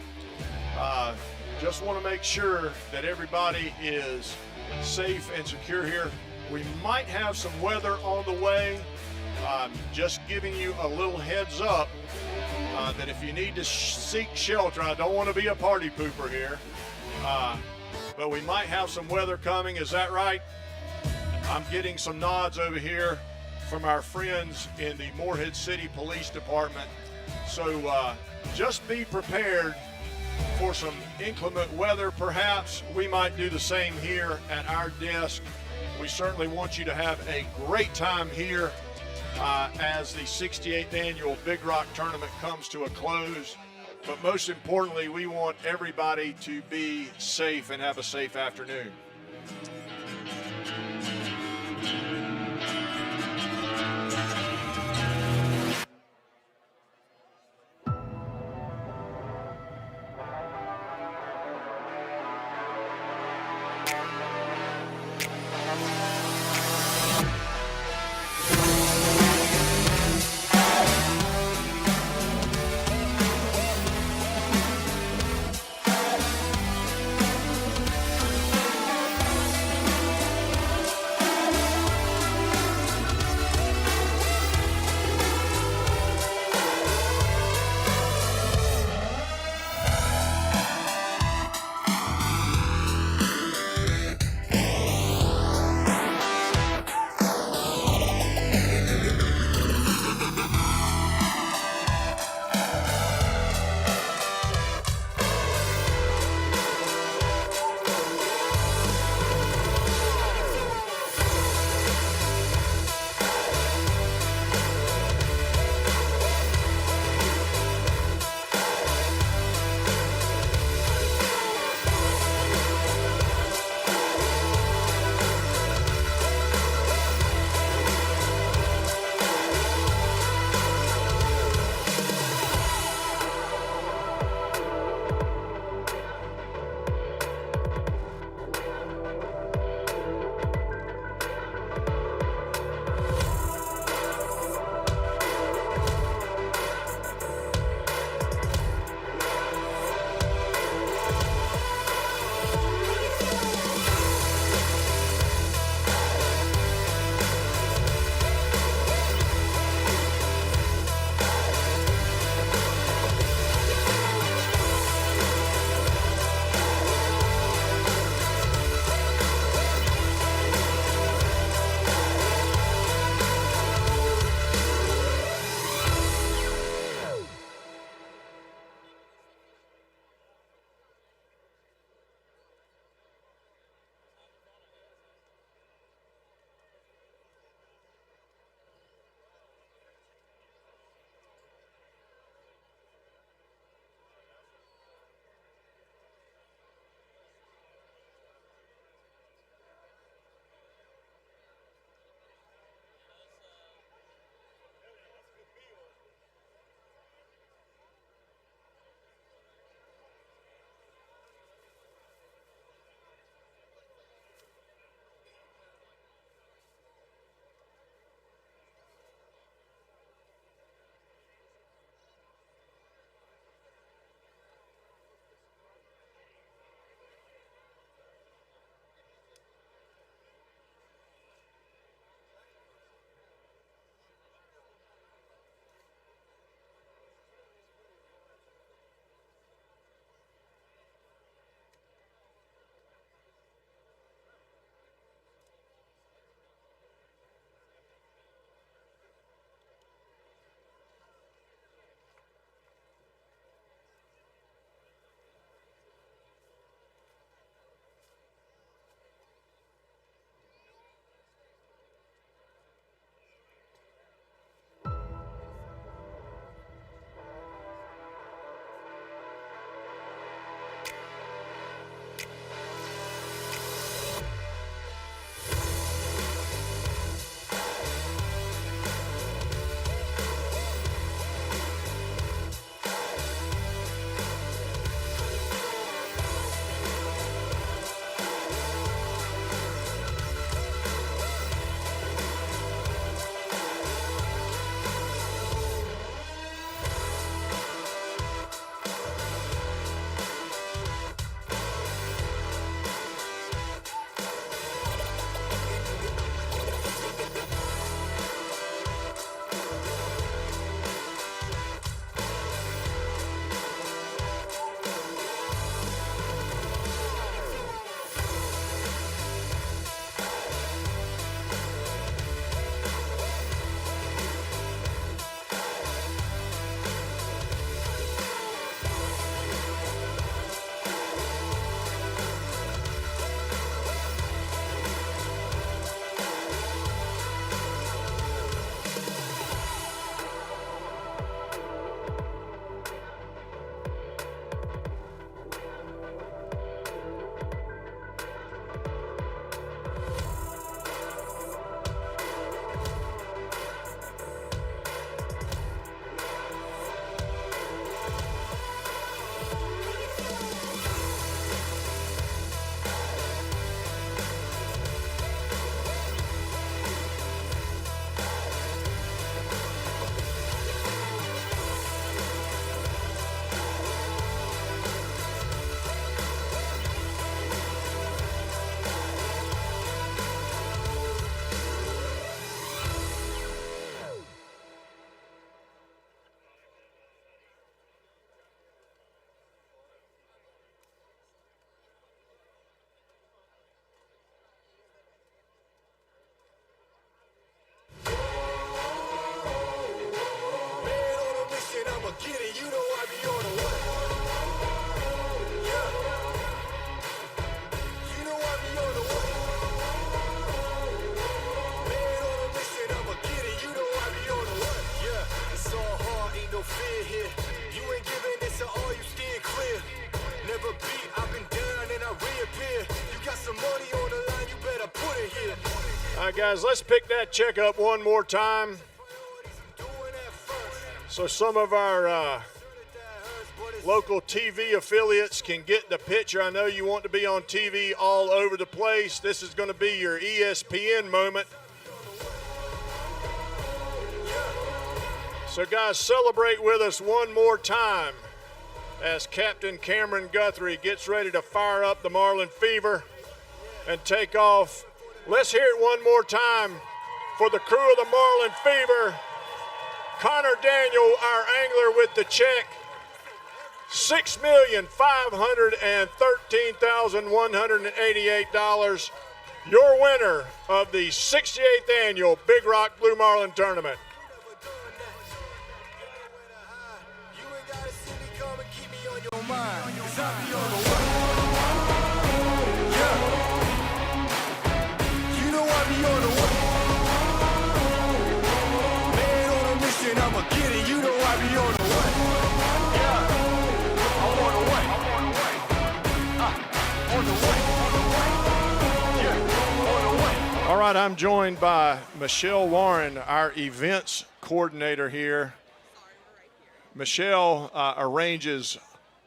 Just want to make sure that everybody is safe and secure here. We might have some weather on the way. Just giving you a little heads up that if you need to seek shelter, I don't want to be a party pooper here. But we might have some weather coming, is that right? I'm getting some nods over here from our friends in the Morehead City Police Department. So just be prepared for some inclement weather. Perhaps we might do the same here at our desk. We certainly want you to have a great time here as the 68th annual Big Rock Tournament comes to a close. But most importantly, we want everybody to be safe and have a safe afternoon. All right, guys, let's pick that check up one more time. So some of our local TV affiliates can get the picture. I know you want to be on TV all over the place. This is going to be your ESPN moment. So guys, celebrate with us one more time as Captain Cameron Guthrie gets ready to fire up the Marlin Fever and take off. Let's hear it one more time for the crew of the Marlin Fever. Connor Daniel, our angler, with the check. $6,513,188. Your winner of the 68th annual Big Rock Blue Marlin Tournament. All right, I'm joined by Michelle Warren, our events coordinator here. Michelle arranges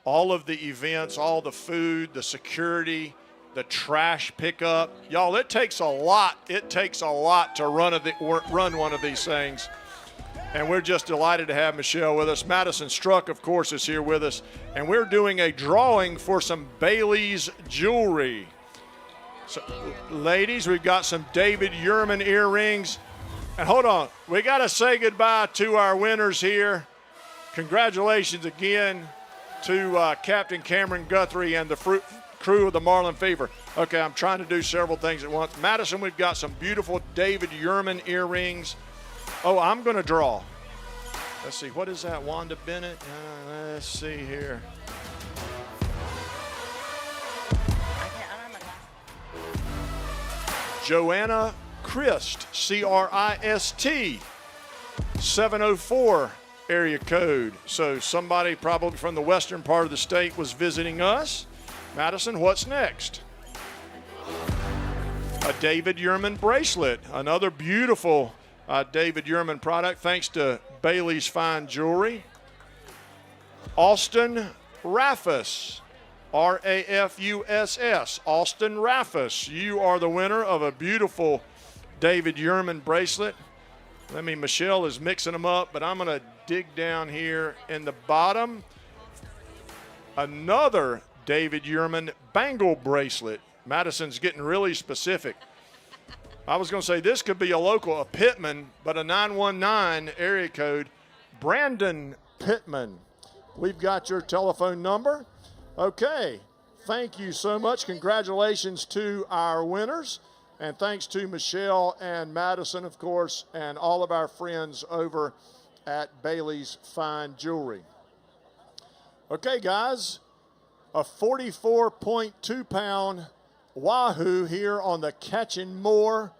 all of the events, all the food, the security, the trash pickup. Y'all, it takes a lot. It takes a lot to run one of these things. And we're just delighted to have Michelle with us. Madison Struck, of course, is here with us. And we're doing a drawing for some Bailey's jewelry. So, ladies, we've got some David Yurman earrings. And hold on, we got to say goodbye to our winners here. Congratulations again to Captain Cameron Guthrie and the crew of the Marlin Fever. Okay, I'm trying to do several things at once. Madison, we've got some beautiful David Yurman earrings. Oh, I'm going to draw. Let's see, what is that, Wanda Bennett? Let's see here. Joanna Christ, C-R-I-S-T, 704 area code. So somebody probably from the western part of the state was visiting us. Madison, what's next? A David Yurman bracelet, another beautiful David Yurman product, thanks to Bailey's Fine Jewelry. Austin Raffus, R-A-F-U-S-S, Austin Raffus. You are the winner of a beautiful David Yurman bracelet. Michelle is mixing them up, but I'm going to dig down here in the bottom. Another David Yurman bangle bracelet. Madison's getting really specific. I was going to say this could be a local, a Pittman, but a 919 area code. Brandon Pittman. We've got your telephone number. Okay, thank you so much. Congratulations to our winners. And thanks to Michelle and Madison, of course, and all of our friends over at Bailey's Fine Jewelry. Okay, guys, a 44.2 pound wahoo here on the Catchin' More.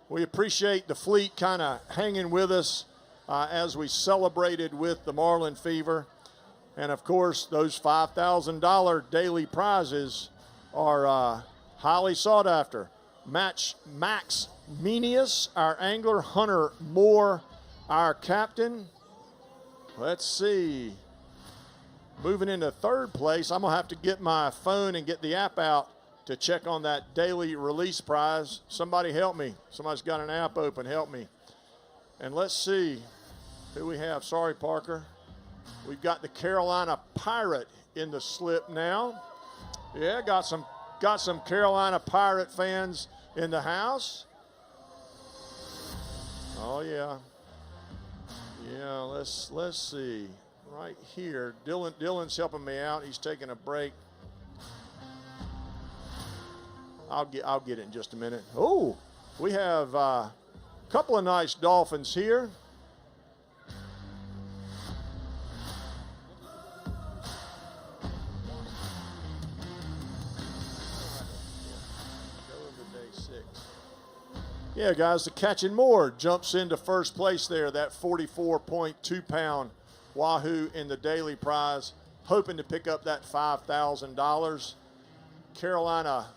We appreciate the fleet kind of hanging with us as we celebrated with the Marlin Fever. And of course, those $5,000 daily prizes are highly sought after. Max Menius, our angler. Hunter Moore, our captain. Let's see. Moving into third place, I'm going to have to get my phone and get the app out to check on that daily release prize. Somebody help me. Somebody's got an app open. Help me. And let's see who we have. Sorry, Parker. We've got the Carolina Pirate in the slip now. Yeah, got some Carolina Pirate fans in the house. Oh yeah. Yeah, let's see. Right here. Dylan's helping me out. He's taking a break. I'll get it in just a minute. Oh, we have a couple of nice dolphins here. Yeah, guys, the Catchin' More jumps into first place there, that 44.2 pound wahoo in the daily prize, hoping to pick up that $5,000. Carolina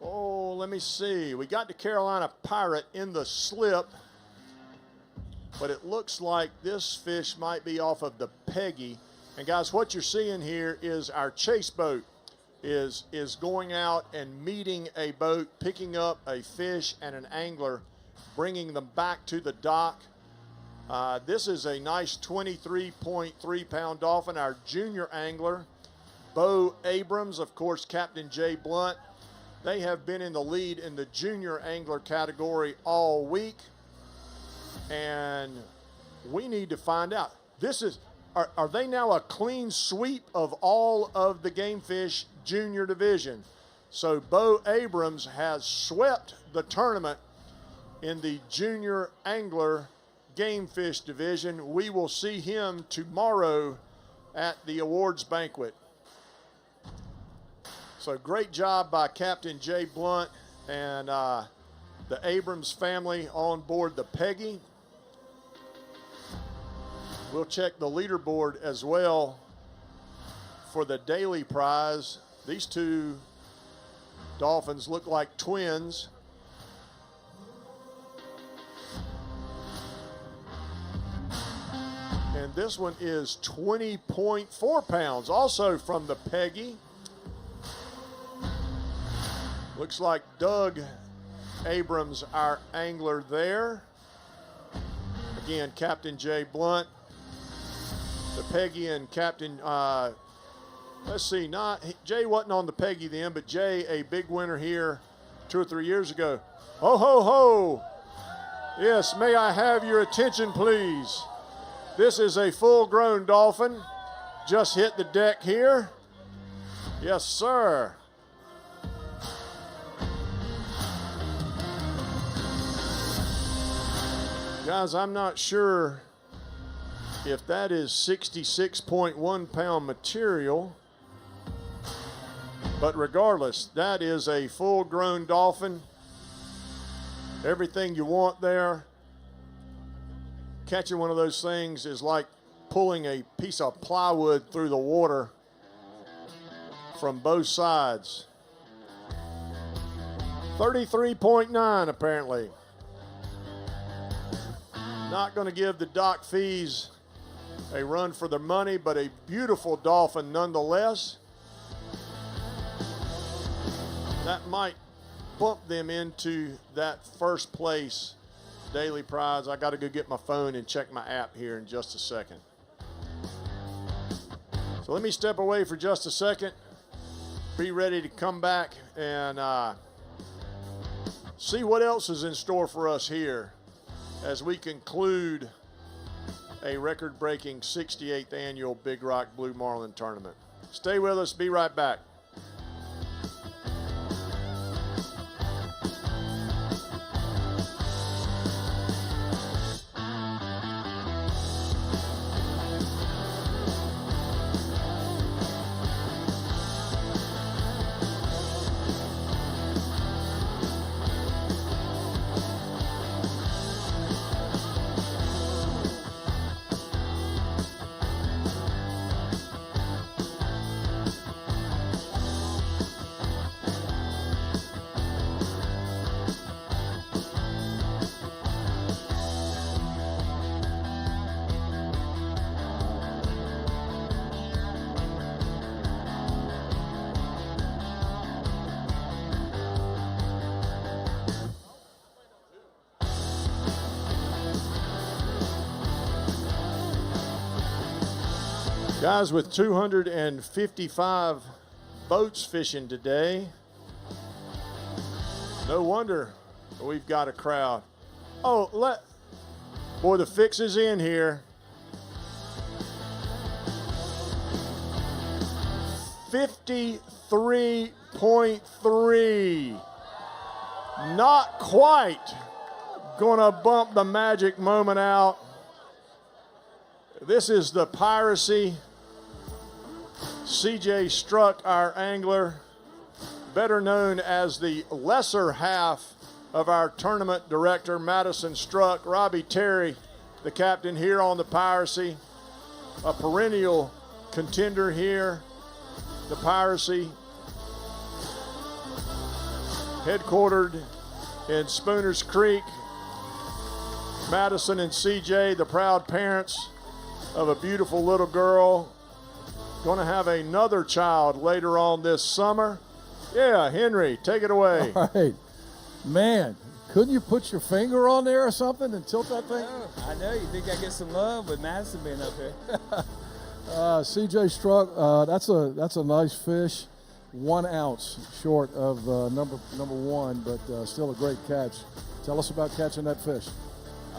Oh, let me see. We got the Carolina Pirate in the slip, but it looks like this fish might be off of the Peggy. And guys, what you're seeing here is our chase boat is going out and meeting a boat, picking up a fish and an angler, bringing them back to the dock. This is a nice 23.3 pound dolphin, our junior angler, Bo Abrams, of course, Captain Jay Blunt. They have been in the lead in the junior angler category all week. And we need to find out. Are they now a clean sweep of all of the game fish junior division? So Bo Abrams has swept the tournament in the junior angler game fish division. We will see him tomorrow at the awards banquet. So great job by Captain Jay Blunt and the Abrams family on board the Peggy. We'll check the leaderboard as well for the daily prize. These two dolphins look like twins. And this one is 20.4 pounds, also from the Peggy. Looks like Doug Abrams, our angler there. Again, Captain Jay Blunt. The Peggy and Captain, let's see, Jay wasn't on the Peggy then, but Jay, a big winner here 2 or 3 years ago. Ho, ho, ho. Yes, may I have your attention, please? This is a full-grown dolphin. Just hit the deck here. Yes, sir. Guys, I'm not sure if that is 66.1 pound material, but regardless, that is a full-grown dolphin. Everything you want there. Catching one of those things is like pulling a piece of plywood through the water from both sides. 33.9 apparently. Not going to give the dock fees a run for their money, but a beautiful dolphin nonetheless. That might bump them into that first place daily prize. I got to go get my phone and check my app here in just a second. So let me step away for just a second. Be ready to come back and see what else is in store for us here as we conclude a record-breaking 68th annual Big Rock Blue Marlin tournament. Stay with us. Be right back. Guys, with 255 boats fishing today, no wonder we've got a crowd. Oh, boy, the fix is in here. 53.3. Not quite gonna bump the magic moment out. This is the Piracy. CJ Struck, our angler, better known as the lesser half of our tournament director, Madison Struck. Robbie Terry, the captain here on the Piracy, a perennial contender here, the Piracy. headquartered in Spooners Creek. Madison and CJ, the proud parents of a beautiful little girl, going to have another child later on this summer. Yeah, Henry, take it away. All right. Man, couldn't you put your finger on there or something and tilt that thing? I know. You think I get some love with Madison being up here? CJ struck. That's a nice fish. 1 ounce short of number one, but still a great catch. Tell us about catching that fish.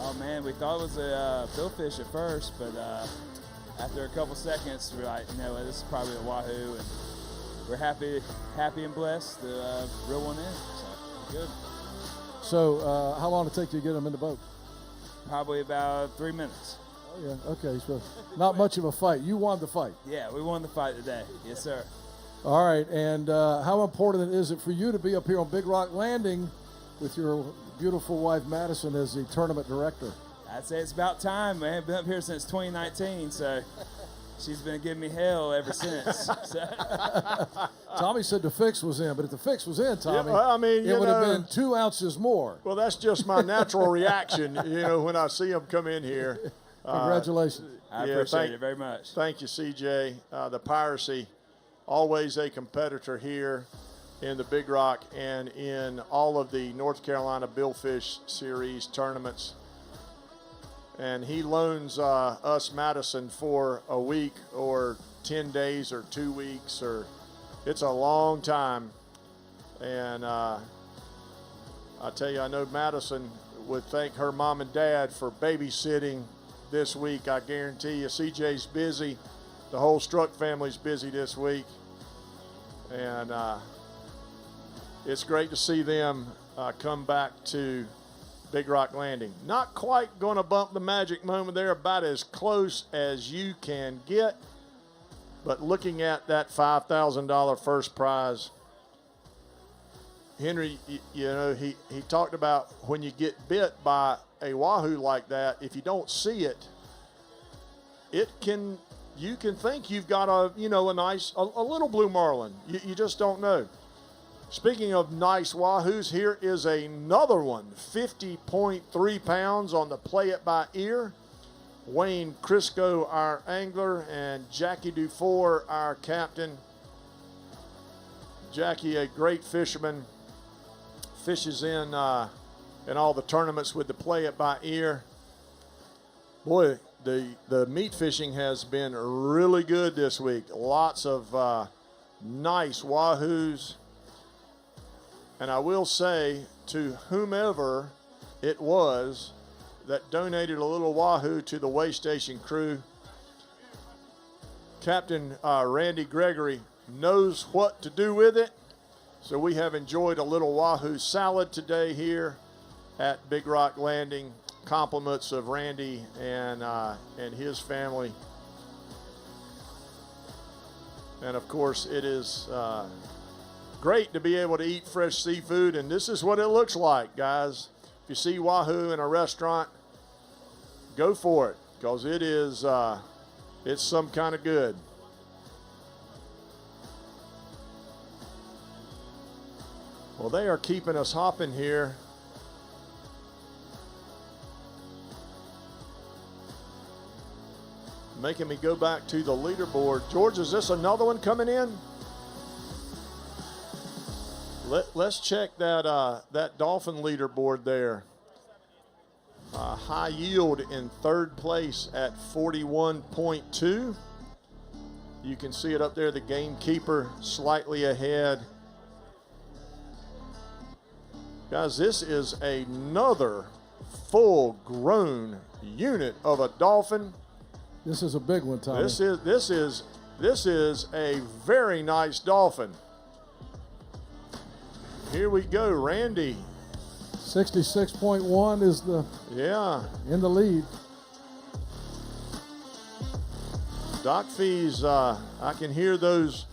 Oh man, we thought it was a billfish at first, but after a couple seconds, we're like, you know, this is probably a wahoo, and we're happy and blessed to reel one in. So good. So how long did it take you to get them in the boat? Probably about 3 minutes. Oh yeah. Okay. So not much of a fight. You won the fight. Yeah, we won the fight today. Yes, sir. All right. And how important is it for you to be up here on Big Rock Landing with your beautiful wife Madison as the tournament director? I'd say it's about time, man. Been up here since 2019, so she's been giving me hell ever since. Tommy said the fix was in, but if the fix was in, Tommy, Yeah, well, I mean, it would have been 2 ounces more. Well, that's just my natural reaction, when I see them come in here. Congratulations. I appreciate it very much. Thank you, CJ. The Piracy, always a competitor here in the Big Rock and in all of the North Carolina Billfish Series tournaments. And he loans us Madison for a week or 10 days or 2 weeks, or it's a long time. And I tell you, I know Madison would thank her mom and dad for babysitting this week. I guarantee you, CJ's busy. The whole Struck family's busy this week. And it's great to see them come back to Big Rock Landing. Not quite going to bump the magic moment there, about as close as you can get. But looking at that $5,000 first prize, Henry, he talked about when you get bit by a wahoo like that, if you don't see it, you can think you've got a little blue marlin. You just don't know. Speaking of nice wahoos, here is another one, 50.3 pounds on the Play It By Ear. Wayne Crisco, our angler, and Jackie Dufour, our captain. Jackie, a great fisherman, fishes in all the tournaments with the Play It By Ear. Boy, the meat fishing has been really good this week. Lots of nice wahoos. And I will say to whomever it was that donated a little wahoo to the way station crew, Captain Randy Gregory knows what to do with it. So we have enjoyed a little wahoo salad today here at Big Rock Landing. Compliments of Randy and his family. And of course, it is great to be able to eat fresh seafood, and this is what it looks like, guys. If you see wahoo in a restaurant, go for it, because it is it's some kind of good. Well, they are keeping us hopping here. Making me go back to the leaderboard. George, is this another one coming in? Let's check that dolphin leaderboard there. High yield in third place at 41.2. You can see it up there, the gamekeeper slightly ahead. Guys, this is another full-grown unit of a dolphin. This is a big one, Tommy. This is a very nice dolphin. Here we go, Randy. 66.1 is in the lead. Doc Fees, I can hear those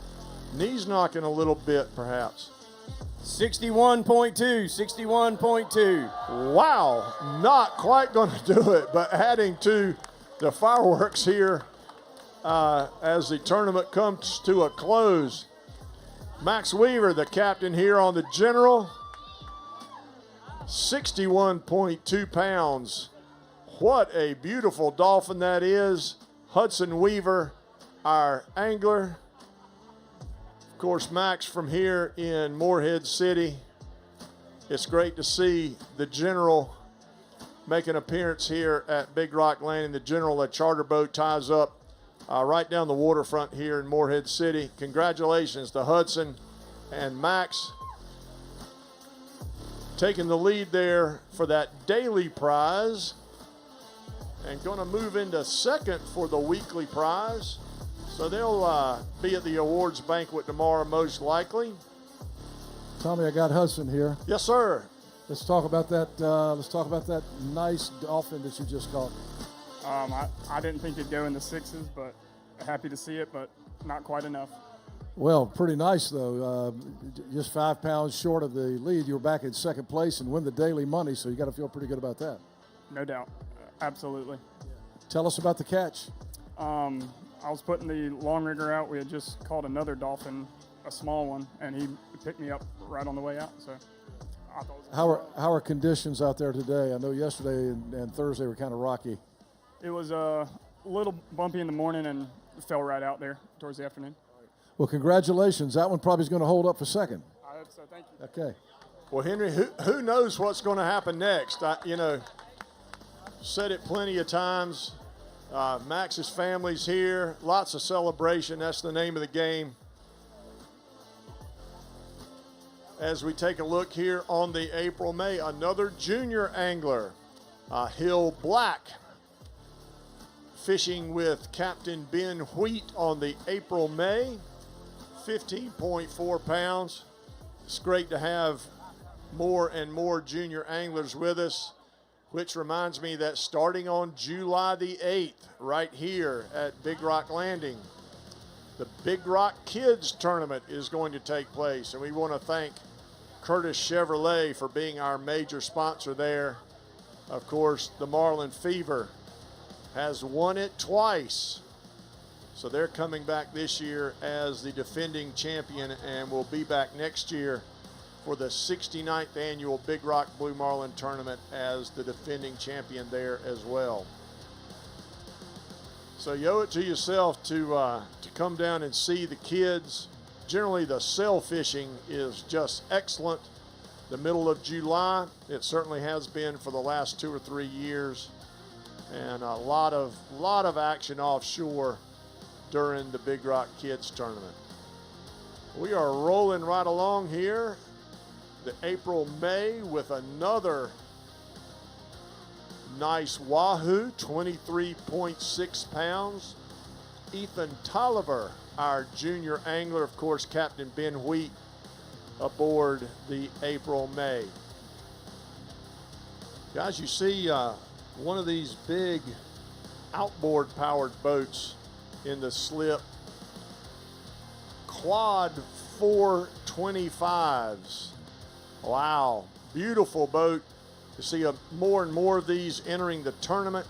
knees knocking a little bit, perhaps. 61.2, 61.2. Wow, not quite going to do it, but adding to the fireworks here as the tournament comes to a close. Max Weaver, the captain here on the General. 61.2 pounds. What a beautiful dolphin that is. Hudson Weaver, our angler. Of course, Max from here in Morehead City. It's great to see the General make an appearance here at Big Rock Landing. The General, a charter boat, ties up right down the waterfront here in Morehead City. Congratulations to Hudson and Max taking the lead there for that daily prize, and going to move into second for the weekly prize. So they'll be at the awards banquet tomorrow, most likely. Tommy, I got Hudson here. Yes, sir. Let's talk about that. Let's talk about that nice dolphin that you just caught. I didn't think it'd go in the sixes, but happy to see it, but not quite enough. Well, pretty nice though. Just 5 pounds short of the lead. You were back in second place and win the daily money, so you got to feel pretty good about that. No doubt, absolutely. Tell us about the catch. I was putting the long rigger out. We had just caught another dolphin, a small one, and he picked me up right on the way out. So I thought it was How are conditions out there today? I know yesterday and Thursday were kind of rocky. It was a little bumpy in the morning and fell right out there towards the afternoon. Well, congratulations. That one probably is going to hold up for second. I hope so. Thank you. Okay. Well, Henry, who knows what's going to happen next? Said it plenty of times. Max's family's here. Lots of celebration. That's the name of the game. As we take a look here on the April May, another junior angler, Hill Black, fishing with Captain Ben Wheat on the April May, 15.4 pounds. It's great to have more and more junior anglers with us, which reminds me that starting on July the 8th, right here at Big Rock Landing, the Big Rock Kids Tournament is going to take place, and we want to thank Curtis Chevrolet for being our major sponsor there. Of course, the Marlin Fever has won it twice, so they're coming back this year as the defending champion, and will be back next year for the 69th annual Big Rock Blue Marlin Tournament as the defending champion there as well. So you owe it to yourself to come down and see the kids. Generally, the sail fishing is just excellent. The middle of July, it certainly has been for the last 2 or 3 years, and a lot of action offshore during the Big Rock Kids Tournament. We are rolling right along here, the April May, with another nice wahoo, 23.6 pounds. Ethan Tolliver, our junior angler, of course, Captain Ben Wheat, aboard the April May. Guys, you see one of these big outboard powered boats in the slip, quad 425s. Wow, beautiful boat. You see more and more of these entering the tournament,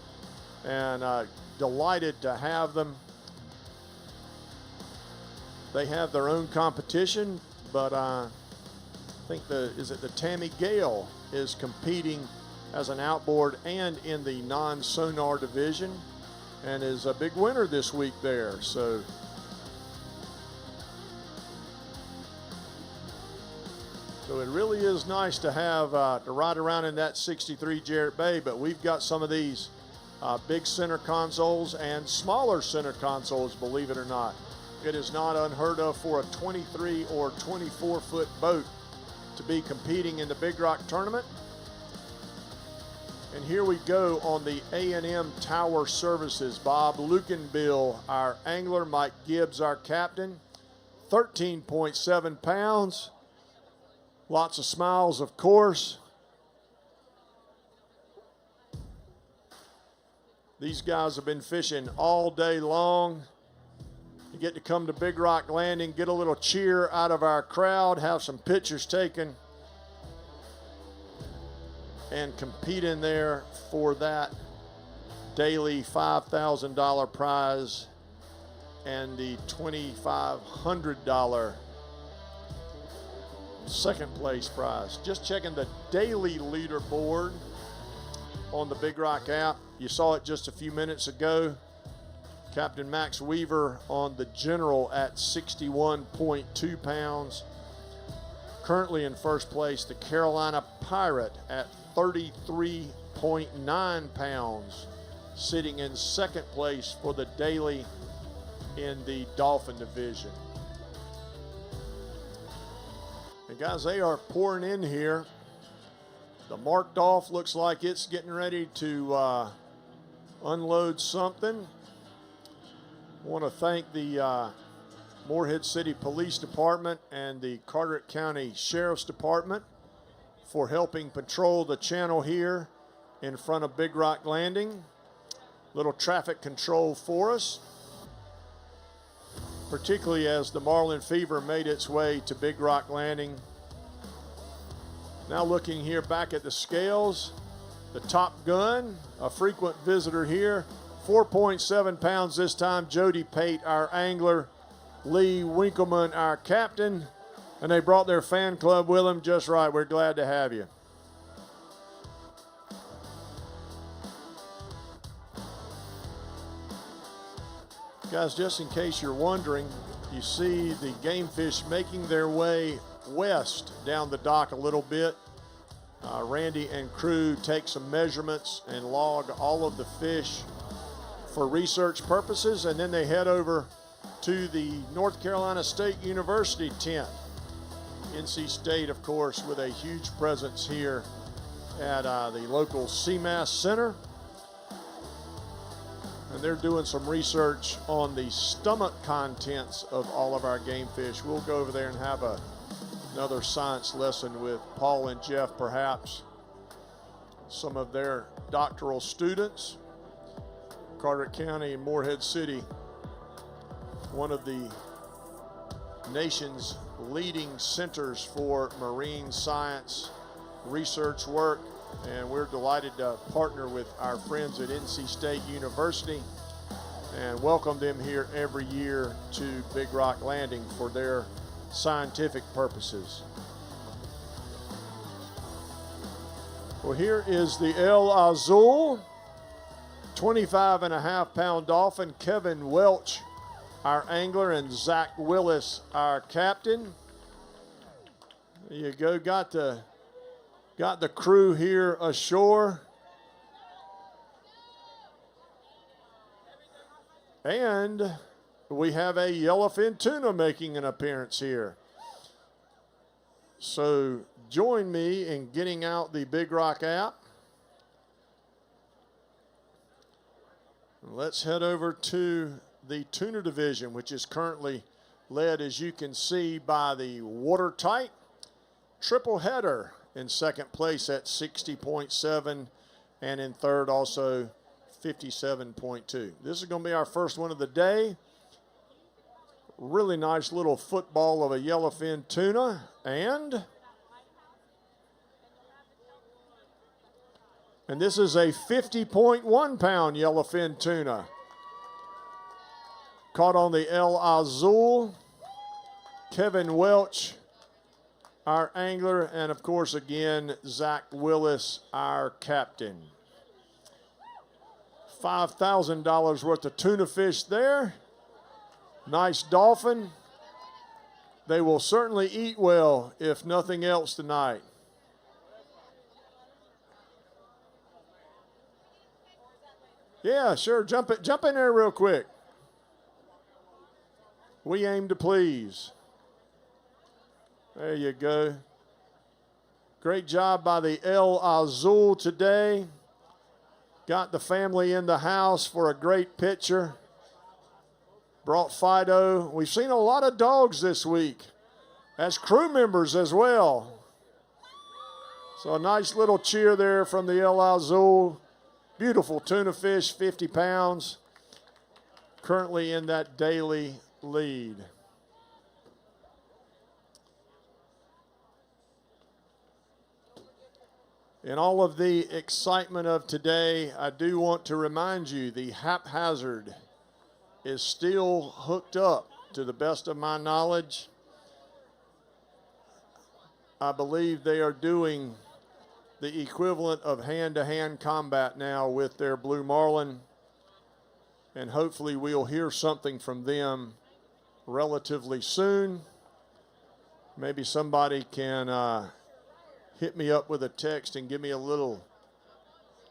and delighted to have them. They have their own competition, but I think the Tammy Gale is competing as an outboard and in the non-sonar division, and is a big winner this week there. So it really is nice to have to ride around in that 63 Jarrett Bay, but we've got some of these big center consoles and smaller center consoles, believe it or not. It is not unheard of for a 23 or 24 foot boat to be competing in the Big Rock tournament. And here we go on the A&M Tower Services. Bob Lukenbill, our angler. Mike Gibbs, our captain. 13.7 pounds. Lots of smiles, of course. These guys have been fishing all day long. You get to come to Big Rock Landing, get a little cheer out of our crowd, have some pictures taken, and compete in there for that daily $5,000 prize and the $2,500 second place prize. Just checking the daily leaderboard on the Big Rock app. You saw it just a few minutes ago. Captain Max Weaver on the general at 61.2 pounds. Currently in first place, the Carolina Pirate at 33.9 pounds, sitting in second place for the daily in the Dolphin division. And guys, they are pouring in here. The marked off looks like it's getting ready to unload something. I want to thank the Morehead City Police Department and the Carteret County Sheriff's Department for helping patrol the channel here in front of Big Rock Landing. Little traffic control for us, particularly as the Marlin Fever made its way to Big Rock Landing. Now looking here back at the scales, the Top Gun, a frequent visitor here, 4.7 pounds this time. Jody Pate, our angler. Lee Winkleman, our captain. And they brought their fan club with them just right. We're glad to have you. Guys, just in case you're wondering, you see the game fish making their way west down the dock a little bit. Randy and crew take some measurements and log all of the fish for research purposes, and then they head over to the North Carolina State University tent. NC State, of course, with a huge presence here at the local CMAS Center. And they're doing some research on the stomach contents of all of our game fish. We'll go over there and have another science lesson with Paul and Jeff, perhaps. Some of their doctoral students. Carteret County and Morehead City, one of the nation's leading centers for marine science research work, and we're delighted to partner with our friends at NC State University and welcome them here every year to Big Rock Landing for their scientific purposes. Well, here is the El Azul, 25.5 pound dolphin. Kevin Welch, our angler, and Zach Willis, our captain. There you go. Got the crew here ashore. And we have a yellowfin tuna making an appearance here. So join me in getting out the Big Rock app. Let's head over to the tuna division, which is currently led, as you can see, by the watertight triple header in second place at 60.7, and in third also 57.2. This is going to be our first one of the day. Really nice little football of a yellowfin tuna, and this is a 50.1 pound yellowfin tuna. Caught on the El Azul. Kevin Welch, our angler, and of course again, Zach Willis, our captain. $5,000 worth of tuna fish there. Nice dolphin. They will certainly eat well, if nothing else, tonight. Yeah, sure. Jump in there real quick. We aim to please. There you go. Great job by the El Azul today. Got the family in the house for a great picture. Brought Fido. We've seen a lot of dogs this week as crew members as well. So a nice little cheer there from the El Azul. Beautiful tuna fish, 50 pounds. Currently in that daily lead. In all of the excitement of today, I do want to remind you the Haphazard is still hooked up, to the best of my knowledge. I believe they are doing the equivalent of hand-to-hand combat now with their Blue Marlin, and hopefully we'll hear something from them relatively soon. Maybe somebody can hit me up with a text and give me a little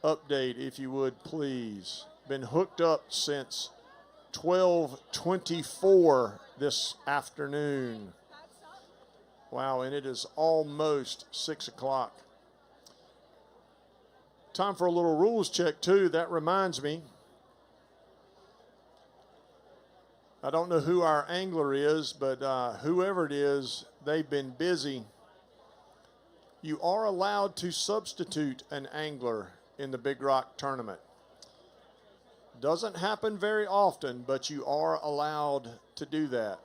update, if you would, please. Been hooked up since 12:24 this afternoon. Wow, and it is almost 6 o'clock. Time for a little rules check, too. That reminds me. I don't know who our angler is, but whoever it is, they've been busy. You are allowed to substitute an angler in the Big Rock tournament. Doesn't happen very often, but you are allowed to do that.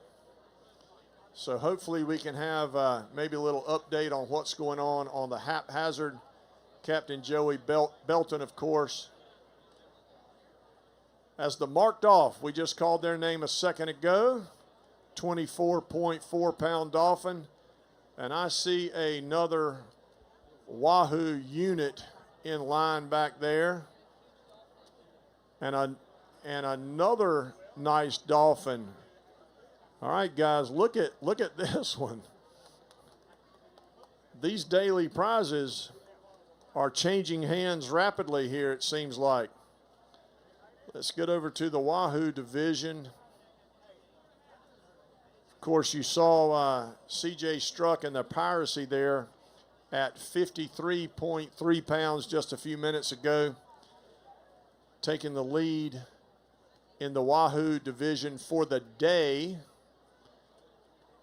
So hopefully we can have maybe a little update on what's going on the haphazard. Captain Joey Belton, of course. As the marked off, we just called their name a second ago, 24.4 pound dolphin. And I see another Wahoo unit in line back there. And another nice dolphin. All right, guys, look at this one. These daily prizes are changing hands rapidly here, it seems like. Let's get over to the Wahoo division. Of course, you saw CJ Struck in the Piracy there at 53.3 pounds just a few minutes ago, taking the lead in the Wahoo division for the day.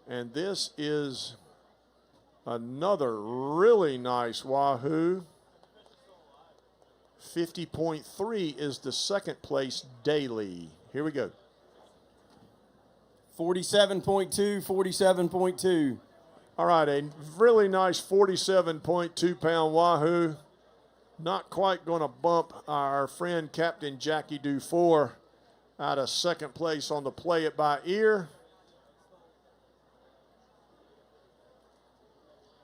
And this is another really nice Wahoo. 50.3 is the second place daily. Here we go. 47.2, 47.2. All right, a really nice 47.2 pound Wahoo. Not quite going to bump our friend Captain Jackie Dufour out of second place on the play it by ear.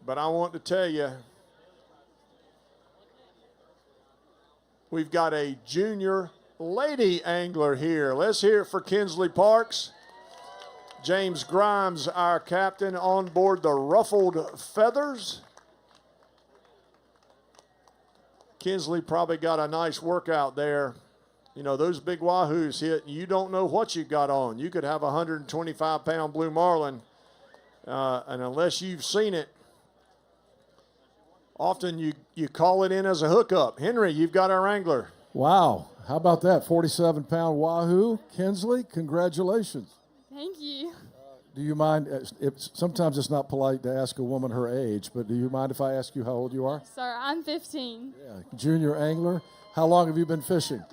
But I want to tell you, we've got a junior lady angler here. Let's hear it for Kinsley Parks. James Grimes, our captain, on board the Ruffled Feathers. Kinsley probably got a nice workout there. You know, those big Wahoos hit, you don't know what you got on. You could have a 125-pound Blue Marlin, and unless you've seen it, often you call it in as a hookup. Henry, you've got our angler. Wow. How about that? 47-pound Wahoo. Kinsley, congratulations. Thank you. Do you mind, sometimes it's not polite to ask a woman her age, but do you mind if I ask you how old you are? Sir, I'm 15. Yeah, junior angler. How long have you been fishing?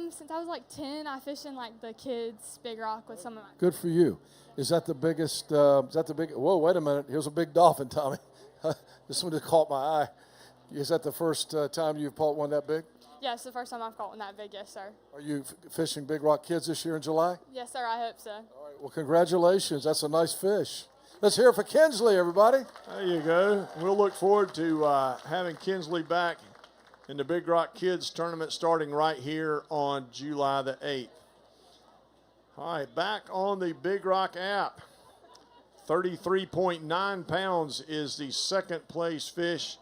Since I was like 10, I fished in like the kids' Big Rock with some of my. Good for you. Is that the biggest, whoa, wait a minute. Here's a big dolphin, Tommy. This one just caught my eye. Is that the first time you've caught one that big? Yeah, it's the first time I've caught one that big, yes, sir. Are you fishing Big Rock Kids this year in July? Yes, sir, I hope so. All right, well, congratulations. That's a nice fish. Let's hear it for Kinsley, everybody. There you go. We'll look forward to having Kinsley back in the Big Rock Kids tournament starting right here on July the 8th. All right, back on the Big Rock app. 33.9 pounds is the second place fish.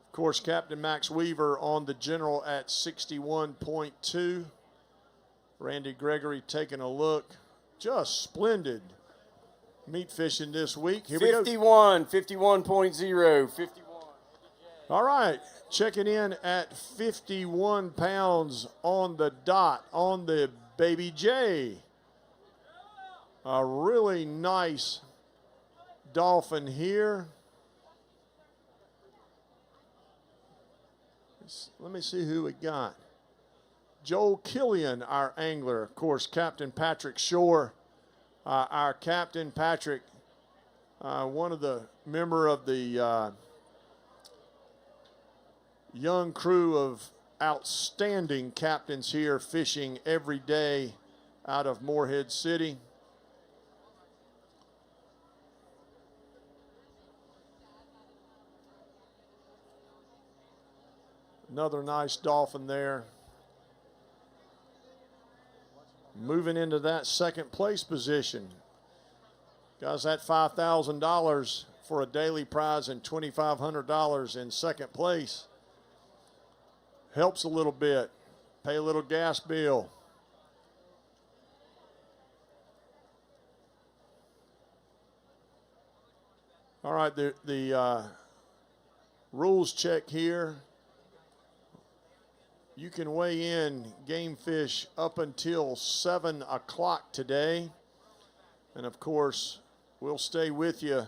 Of course, Captain Max Weaver on the general at 61.2. Randy Gregory taking a look. Just splendid meat fishing this week. Here 51, 51.0, 51. All right, checking in at 51 pounds on the dot on the Baby J. A really nice dolphin here. Let me see who we got. Joel Killian, our angler. Of course, Captain Patrick Shore. Our Captain Patrick, one of the member of the young crew of outstanding captains here fishing every day out of Morehead City. Another nice dolphin there. Moving into that second place position. Guys, that $5,000 for a daily prize and $2,500 in second place helps a little bit. Pay a little gas bill. All right, the rules check here. You can weigh in game fish up until 7 o'clock today. And of course, we'll stay with you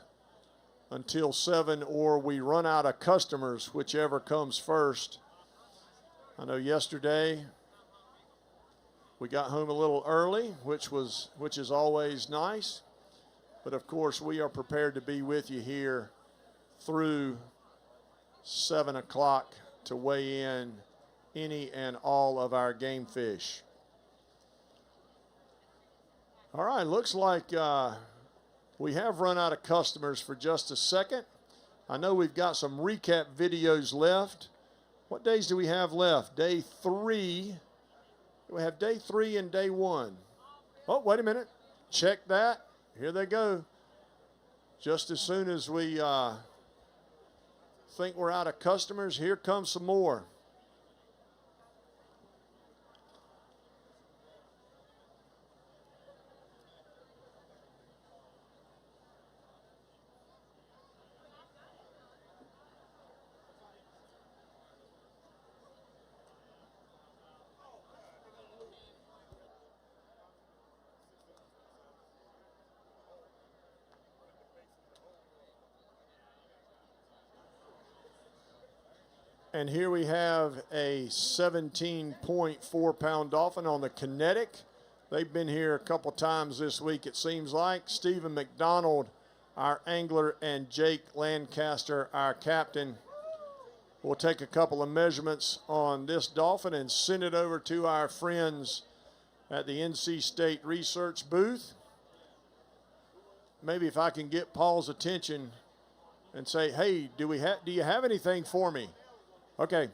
until 7 or we run out of customers, whichever comes first. I know yesterday we got home a little early, which is always nice. But of course, we are prepared to be with you here through 7 o'clock to weigh in any and all of our game fish. All right, looks like we have run out of customers for just a second. I know we've got some recap videos left. What days do we have left? Day 3. We have day 3 and day 1. Oh, wait a minute. Check that. Here they go. Just as soon as we think we're out of customers, here comes some more. And here we have a 17.4 pound dolphin on the Kinetic. They've been here a couple times this week, it seems like. Stephen McDonald, our angler, and Jake Lancaster, our captain. We'll take a couple of measurements on this dolphin and send it over to our friends at the NC State Research booth. Maybe if I can get Paul's attention and say, hey, do you have anything for me? Okay.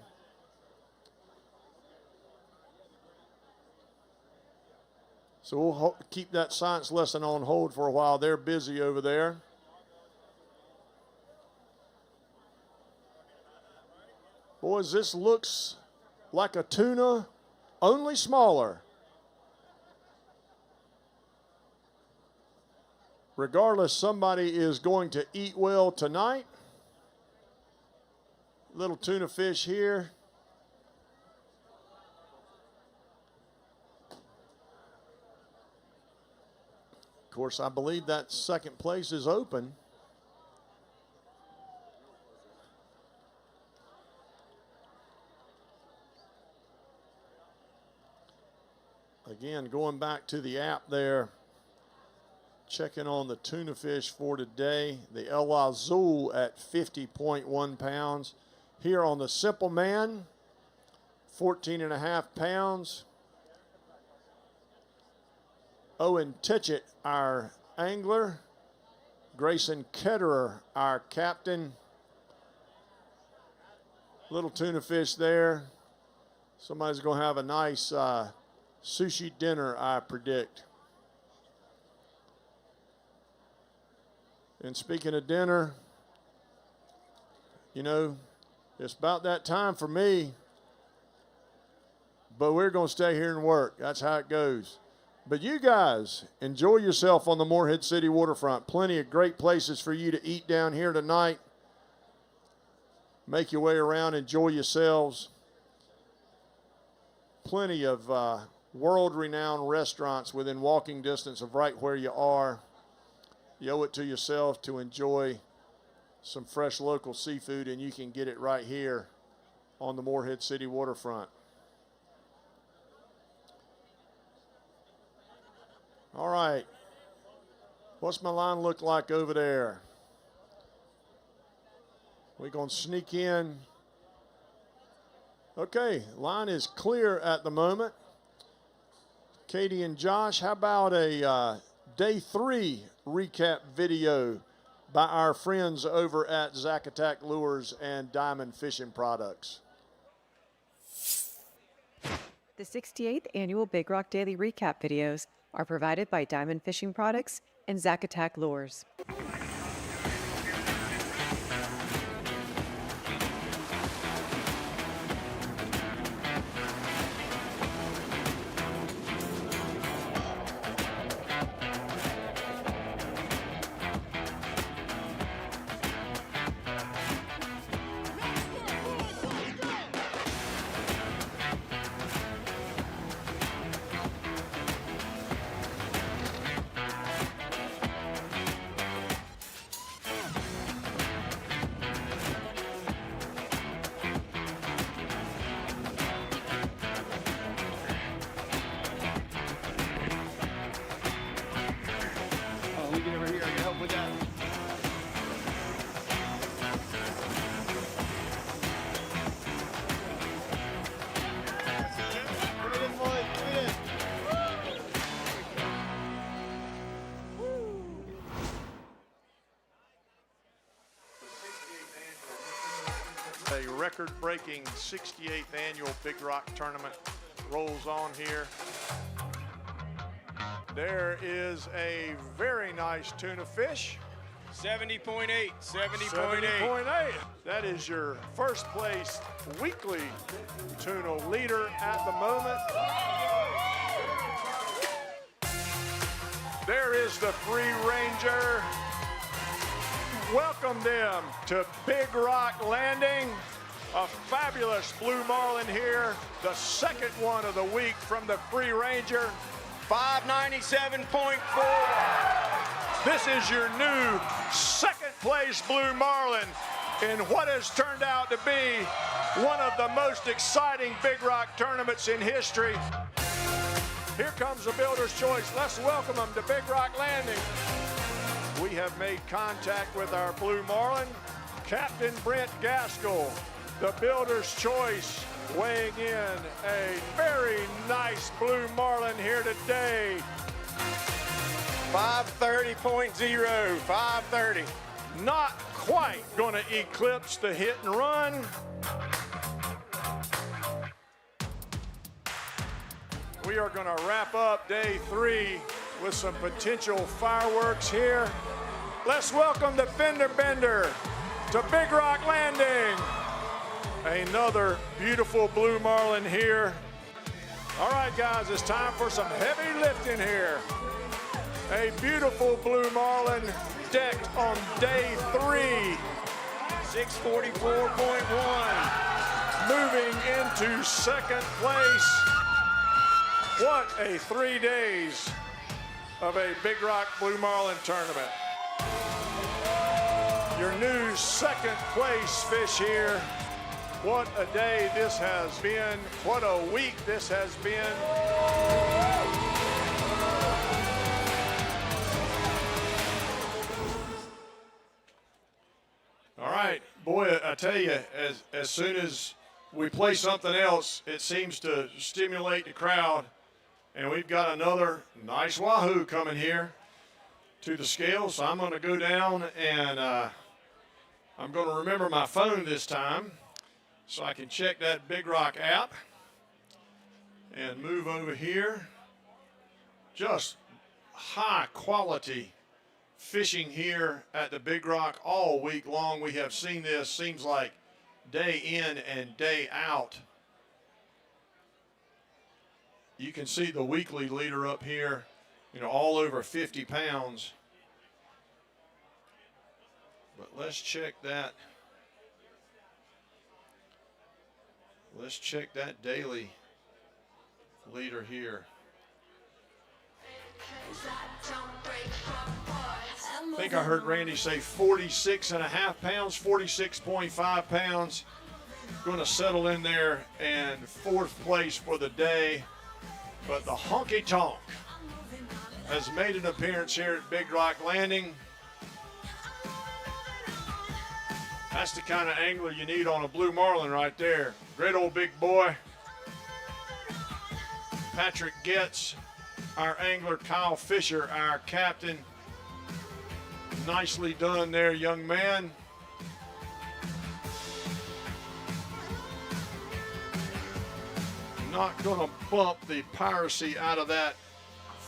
So we'll keep that science lesson on hold for a while. They're busy over there. Boys, this looks like a tuna, only smaller. Regardless, somebody is going to eat well tonight. Little tuna fish here. Of course, I believe that second place is open. Again, going back to the app there, checking on the tuna fish for today. The El Azul at 50.1 pounds. Here on the Simple Man, 14.5 pounds. Owen Titchett, our angler. Grayson Ketterer, our captain. Little tuna fish there. Somebody's going to have a nice sushi dinner, I predict. And speaking of dinner, you know, it's about that time for me, but we're going to stay here and work. That's how it goes. But you guys, enjoy yourself on the Morehead City waterfront. Plenty of great places for you to eat down here tonight. Make your way around, enjoy yourselves. Plenty of world-renowned restaurants within walking distance of right where you are. You owe it to yourself to enjoy some fresh local seafood, and you can get it right here on the Morehead City waterfront. All right. What's my line look like over there? We're going to sneak in. Okay, line is clear at the moment. Katie and Josh, how about a day 3 recap video by our friends over at Zacatec Lures and Diamond Fishing Products? The 68th Annual Big Rock Daily Recap videos are provided by Diamond Fishing Products and Zacatec Lures. A record-breaking 68th annual Big Rock tournament rolls on here. There is a very nice tuna fish. 70.8, 70.8. 70.8. That is your first place weekly tuna leader at the moment. There is the Free Ranger. Welcome them to Big Rock Landing. A fabulous blue marlin here. The second one of the week from the Free Ranger. 597.4. This is your new second place blue marlin in what has turned out to be one of the most exciting Big Rock tournaments in history. Here comes the Builder's Choice. Let's welcome them to Big Rock Landing. We have made contact with our blue marlin, Captain Brent Gaskell, the Builder's Choice, weighing in a very nice blue marlin here today. 530.0, 530. Not quite going to eclipse the hit and run. We are going to wrap up day 3 with some potential fireworks here. Let's welcome the Fender Bender to Big Rock Landing. Another beautiful blue marlin here. All right, guys, it's time for some heavy lifting here. A beautiful blue marlin decked on day 3. 644.1. Moving into second place. What a 3 days of a Big Rock Blue Marlin tournament. Your new second place fish here. What a day this has been. What a week this has been. All right, boy, I tell you, as soon as we play something else, it seems to stimulate the crowd. And we've got another nice wahoo coming here to the scale. So I'm going to go down and I'm going to remember my phone this time so I can check that Big Rock app and move over here. Just high quality fishing here at the Big Rock all week long. We have seen this, seems like day in and day out. You can see the weekly leader up here, you know, all over 50 pounds. But let's check that. Let's check that daily leader here. I think I heard Randy say 46.5 pounds, 46.5 pounds. Going to settle in there and 4th place for the day. But the Honky Tonk has made an appearance here at Big Rock Landing. That's the kind of angler you need on a blue marlin right there. Great old big boy. Patrick Getz, our angler, Kyle Fisher, our captain. Nicely done there, young man. not going to bump the piracy out of that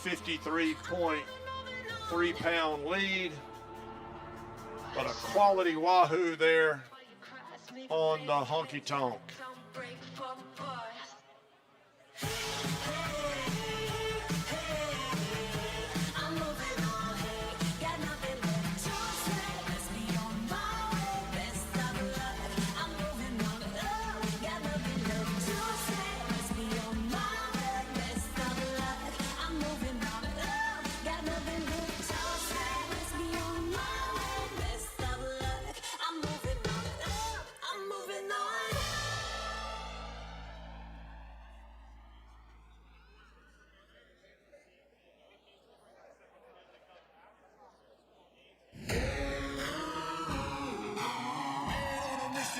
53.3 pound lead, but a quality wahoo there on the honky tonk.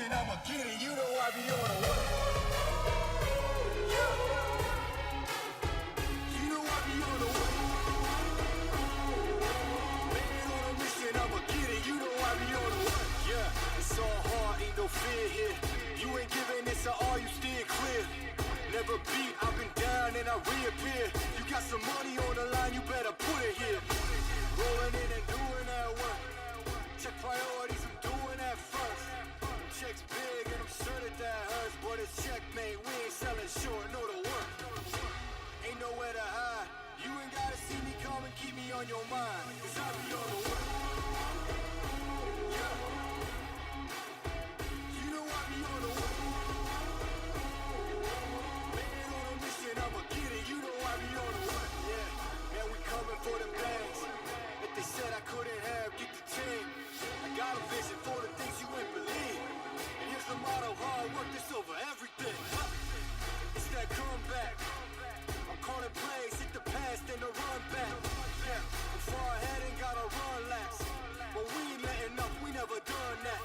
I'ma get it, you know I be on the way. Yeah. You know I be on the way. Man on a mission, I'ma get it, you know I be on the way. Yeah, it's all hard, ain't no fear here. You ain't giving this to all, you steer clear. Never beat, I've been down and I reappear. You got some money on the line, you better put it here. Rolling in and doing that work. Check priorities, I'm doing that first. Check's big and I'm sure that hurts, but it's checkmate. We ain't selling short, know the work. Ain't nowhere to hide. You ain't gotta see me come and keep me on your mind, cause I be on the way. Yeah. You know I be on the way. Man on a mission, I'ma get it. You know I be on the way. Yeah, man, we coming for the bags. If they said I couldn't have, get the team. I got a vision for the things you ain't believe. And here's the motto, hard work, this over everything. It's that comeback. I'm calling plays, hit the pass, then the run back. Yeah, I'm far ahead and gotta run laps. But we ain't letting up, we never done that.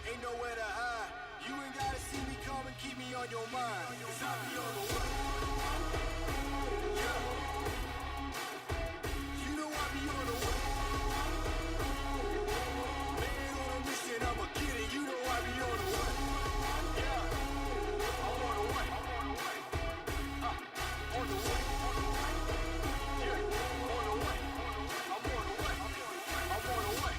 Ain't nowhere to hide. You ain't gotta see me come and keep me on your mind, cause I be on the way. Yeah. You know I be on the way. Man on a mission, I'ma get it. You know I be on the way. Yeah. I'm on the way. On the way. Yeah. On the way. I'm on the way. I'm on the way.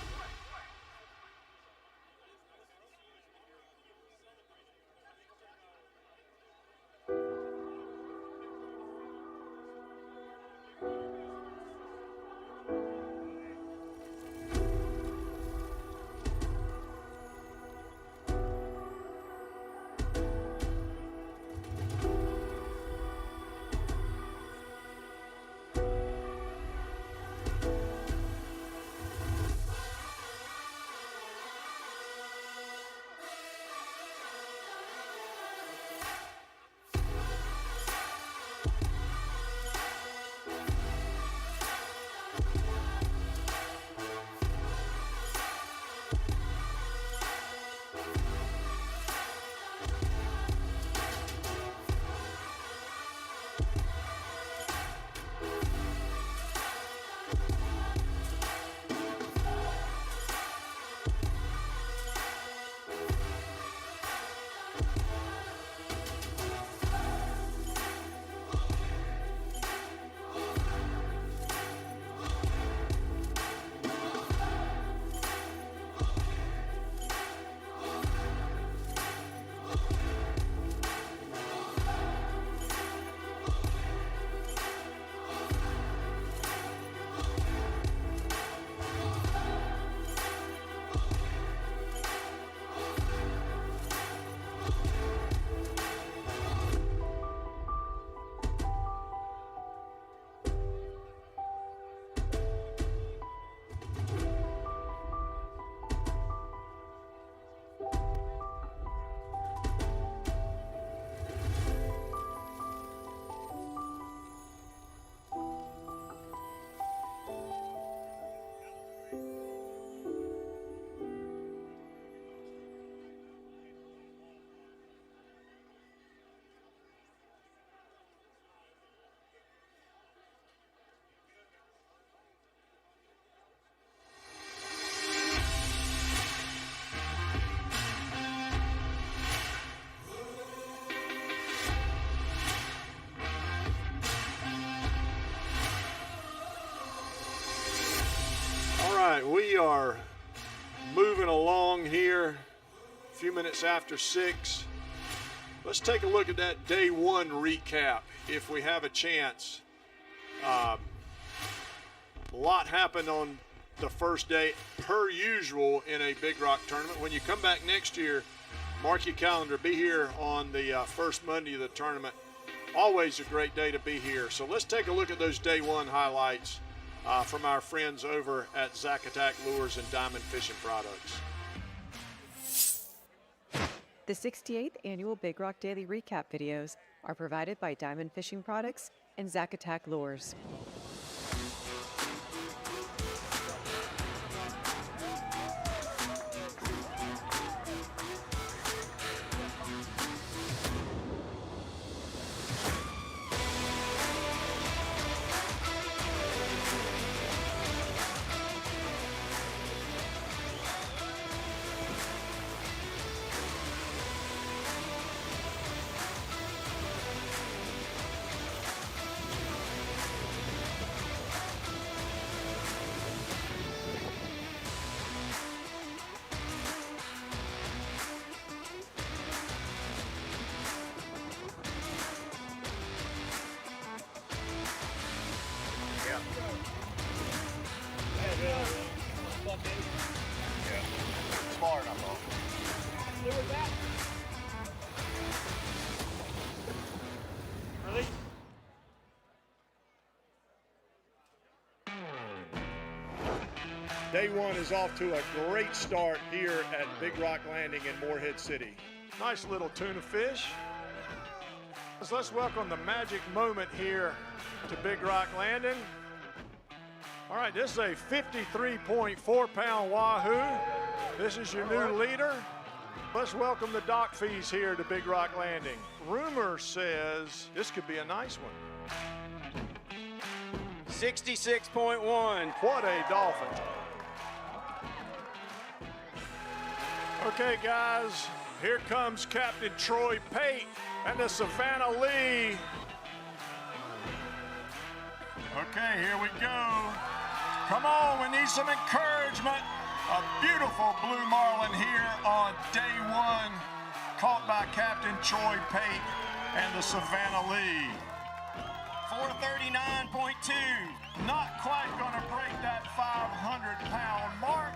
right, we are moving along here, a few minutes after 6. Let's take a look at that day one recap if we have a chance. A lot happened on the first day, per usual, in a Big Rock tournament. When you come back next year, mark your calendar, be here on the first Monday of the tournament. Always a great day to be here. So let's take a look at those day one highlights from our friends over at Zacatec Lures and Diamond Fishing Products. The 68th Annual Big Rock Daily Recap videos are provided by Diamond Fishing Products and Zacatec Lures. Smart, I thought. Ready? Day one is off to a great start here at Big Rock Landing in Morehead City. Nice little tuna fish. Let's welcome the magic moment here to Big Rock Landing. All right, this is a 53.4 pound wahoo. This is your new leader. Let's welcome the dock fees here to Big Rock Landing. Rumor says this could be a nice one. 66.1. What a dolphin. Okay, guys, here comes Captain Troy Pate and the Savannah Lee. Okay, here we go. Come on, we need some encouragement. A beautiful blue marlin here on day one, caught by Captain Troy Pate and the Savannah Lee. 439.2. Not quite gonna break that 500-pound mark.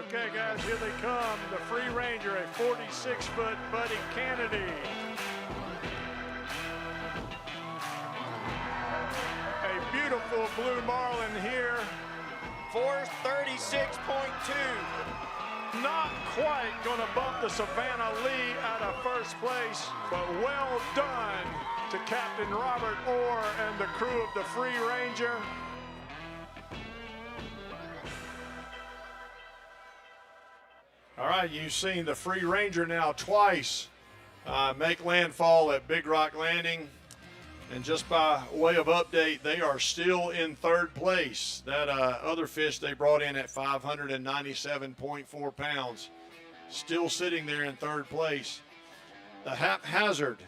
Okay, guys, here they come. The Free Ranger, a 46-foot Buddy Kennedy. A beautiful blue marlin here. 436.2. Not quite gonna bump the Savannah Lee out of first place, but well done to Captain Robert Orr and the crew of the Free Ranger. All right, you've seen the Free Ranger now twice make landfall at Big Rock Landing. And just by way of update, they are still in third place. That other fish they brought in at 597.4 pounds, still sitting there in third place. The Haphazard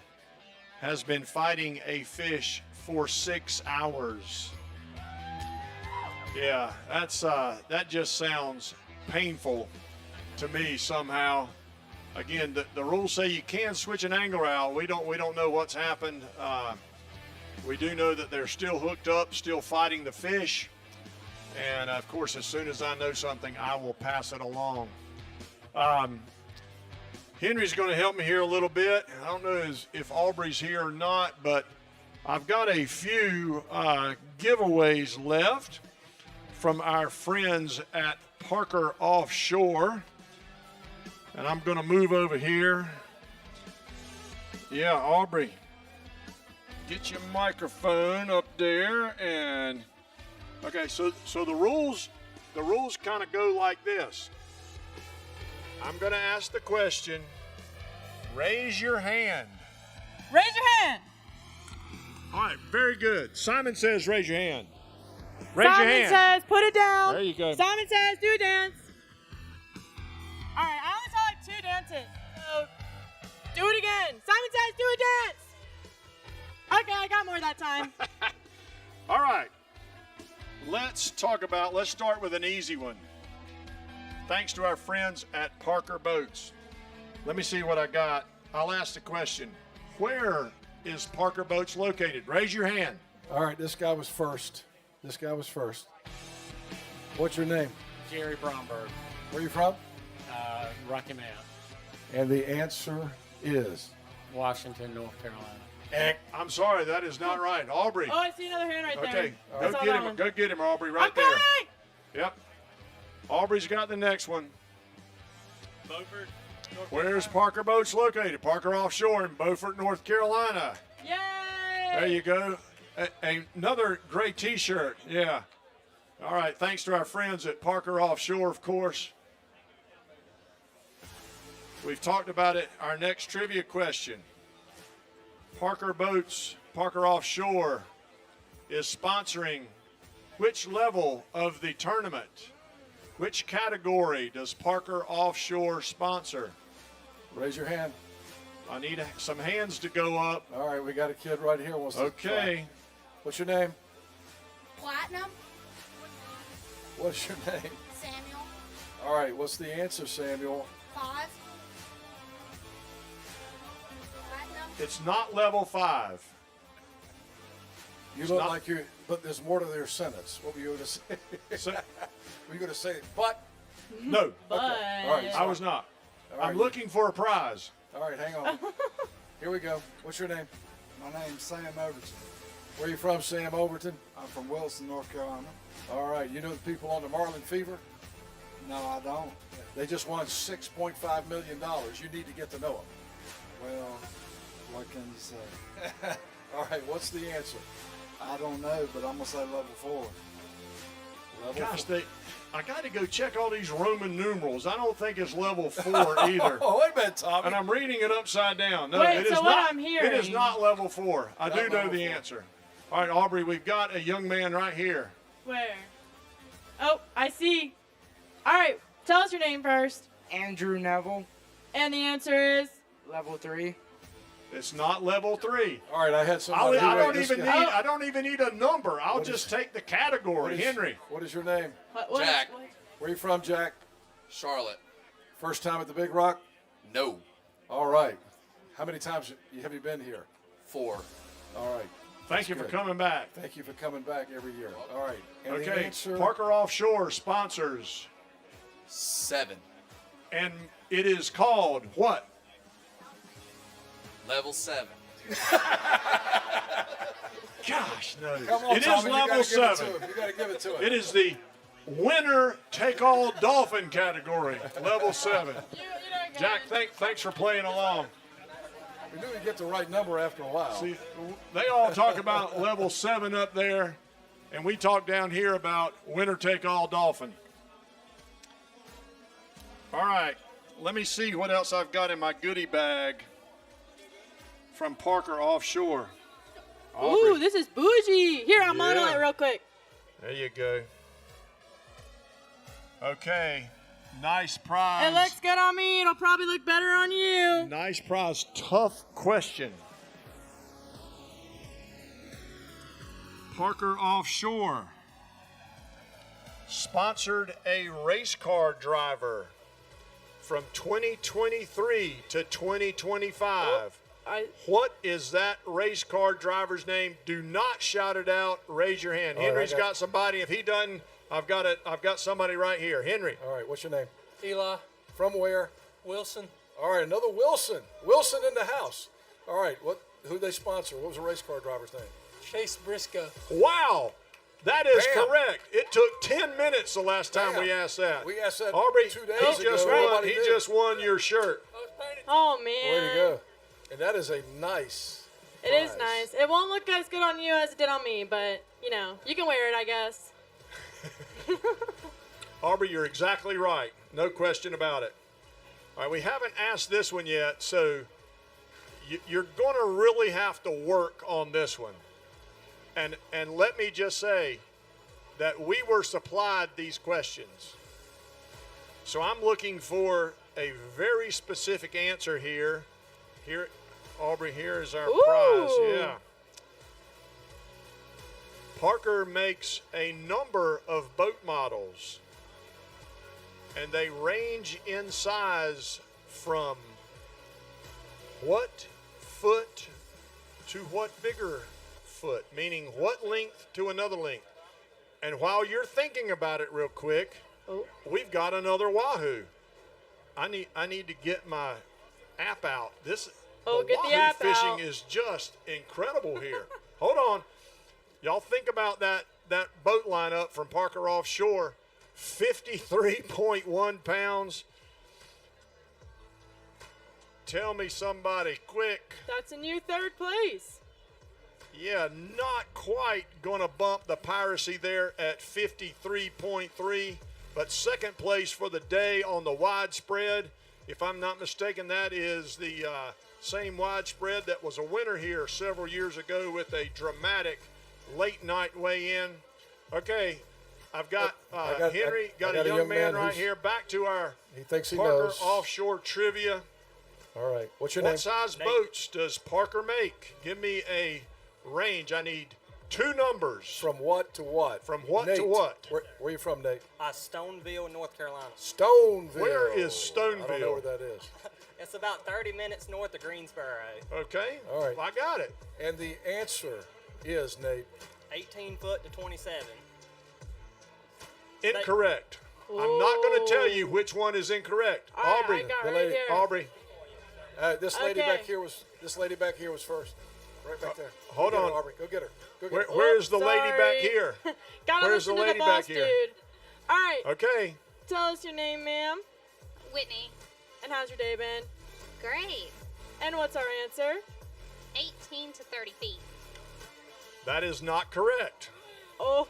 has been fighting a fish for 6 hours. Yeah, that just sounds painful to me somehow. Again, the rules say you can switch an angler out. We don't know what's happened. We do know that they're still hooked up, still fighting the fish. And of course, as soon as I know something, I will pass it along. Henry's going to help me here a little bit. I don't know if Aubrey's here or not, but I've got a few giveaways left from our friends at Parker Offshore. And I'm going to move over here. Yeah, Aubrey. Get your microphone up there, and okay, so the rules kind of go like this. I'm going to ask the question. Raise your hand. Raise your hand. All right, very good. Simon says raise your hand. Raise your Simon hand. says put it down. There you go. Simon says do a dance. All right, I only saw like 2 dances, so do it again. Simon says do a dance. Okay, I got more that time. All right. let's start with an easy one. Thanks to our friends at Parker Boats. Let me see what I got. I'll ask the question. Where is Parker Boats located? Raise your hand. All right, this guy was first. What's your name? Jerry Bromberg, Where are you from? Rocky Mount, And the answer is? Washington, North Carolina. I'm sorry, that is not right. Aubrey. Oh, I see another hand right there. Okay, I saw that one. go get him, Aubrey, right I'm there. coming! Yep. Aubrey's got the next one. Beaufort, North Where's Parker Boats located? Parker Offshore in Beaufort, North Carolina. Yay! There you go. Another great T-shirt. Yeah. All right. Thanks to our friends at Parker Offshore, of course. We've talked about it. Our next trivia question. Parker Boats, Parker Offshore is sponsoring which level of the tournament? Which category does Parker Offshore sponsor? Raise your hand. I need some hands to go up. All right, we got a kid right here. Wants to try. Okay. What's your name? Platinum. What's your name? Samuel. All right, what's the answer, Samuel? 5. Platinum. It's not level 5. You look like you, but there's more to their sentence. What were you going to say? Were you going to say, but? No. But. Okay. All right. I was not. All right. I'm looking for a prize. All right, hang on. Here we go. What's your name? My name's Sam Overton. Where are you from, Sam Overton? I'm from Wilson, North Carolina. All right. You know the people on the Marlin Fever? No, I don't. They just won $6.5 million. You need to get to know them. Well, what can you say? All right. What's the answer? I don't know, but I'm going to say level 4. Gosh, I got to go check all these Roman numerals. I don't think it's level 4 either. Oh, wait a minute, Tommy. And I'm reading it upside down. No, Wait, it is so what not. I'm hearing- It is not level 4. I Not do know level the 4. answer. All right, Aubrey, we've got a young man right here. Where? Oh, I see. All right, tell us your name first. Andrew Neville, And the answer is? level 3. It's not level 3. All right, I had somebody. I I don't even need a number. I'll What just is- take the category. Henry. What is your name? What, Jack. Where are you from, Jack? Charlotte. First time at the Big Rock? No. All right. How many times have you been here? 4. All right. Thank you for coming back. Thank you for coming back every year. All right. And the Okay, answer, Parker Offshore sponsors, 7. and it is called what? Level 7. Gosh, no. Come on, It is Tommy, level you 7. got to give it to him. It is the winner take all dolphin category, level 7. Jack, thanks for playing along. We knew we'd get the right number after a while. See, they all talk about level 7 up there, and we talk down here about winner take all dolphin. All right, let me see what else I've got in my goodie bag from Parker Offshore. Ooh, this is bougie. Here, I'll model Yeah. it real quick. There you go. Okay, nice prize. It looks good on me. It'll probably look better on you. Nice prize. Tough question. Parker Offshore sponsored a race car driver from 2023 to 2025. What is that race car driver's name? Do not shout it out. Raise your hand. All right, Henry's I got got somebody. If he doesn't, I've got somebody right here. Henry. All right, what's your name? Eli From where? Wilson. All right, another Wilson. Wilson in the house. All right, who they sponsor? What was the race car driver's name? Chase Briscoe. Wow. That is Bam. correct. It took 10 minutes the last time Bam. we asked that. We asked that Aubrey, 2 days he just ago. won. Nobody He did. just won your shirt. Oh, man. Way to go. And that is a nice It is nice. It won't look as good on you as it did on me, but, you know, you can wear it, I guess. Aubrey, you're exactly right. No question about it. All right, we haven't asked this one yet, so you're going to really have to work on this one. And let me just say that we were supplied these questions. So I'm looking for a very specific answer here. Here, Aubrey, here is our prize. Yeah. Parker makes a number of boat models, and they range in size from what foot to what bigger foot, meaning what length to another length. And while you're thinking about it real quick, we've got another Wahoo. I need to get my app out. Get the app fishing out. is just incredible here. Hold on. Y'all think about that boat lineup from Parker Offshore, 53.1 pounds. Tell me somebody quick. That's a new third place. Yeah, not quite going to bump the Piracy there at 53.3, but second place for the day on the widespread. If I'm not mistaken, that is the same widespread that was a winner here several years ago with a dramatic late night weigh-in. Okay, I've got Henry, got a young man right here. Back to our He thinks he Parker knows. Offshore trivia. All right. What's your name? What size boats does Parker make? Give me a range. I need two numbers. From what to what? From what Nate, to what? Where are you from, Nate? Stoneville, North Carolina. Stoneville. Where is Stoneville? I don't know where that is. It's about 30 minutes north of Greensboro. Okay. All right. Well, I got it. And the answer is, Nate? 18 foot to 27. Incorrect. I'm not going to tell you which one is incorrect. All right, Aubrey, I got the right lady, here. Aubrey. This lady Okay. back here was. This lady back here was first. Right back there. Hold Go get on. her, Aubrey. Go get her. Go get her. Where's the lady Sorry. back here? Gotta Where's the listen to lady the boss, back here? dude. All right. Okay. Tell us your name, ma'am. Whitney. And how's your day been? Great. And what's our answer? 18 to 30 feet. That is not correct. Oh.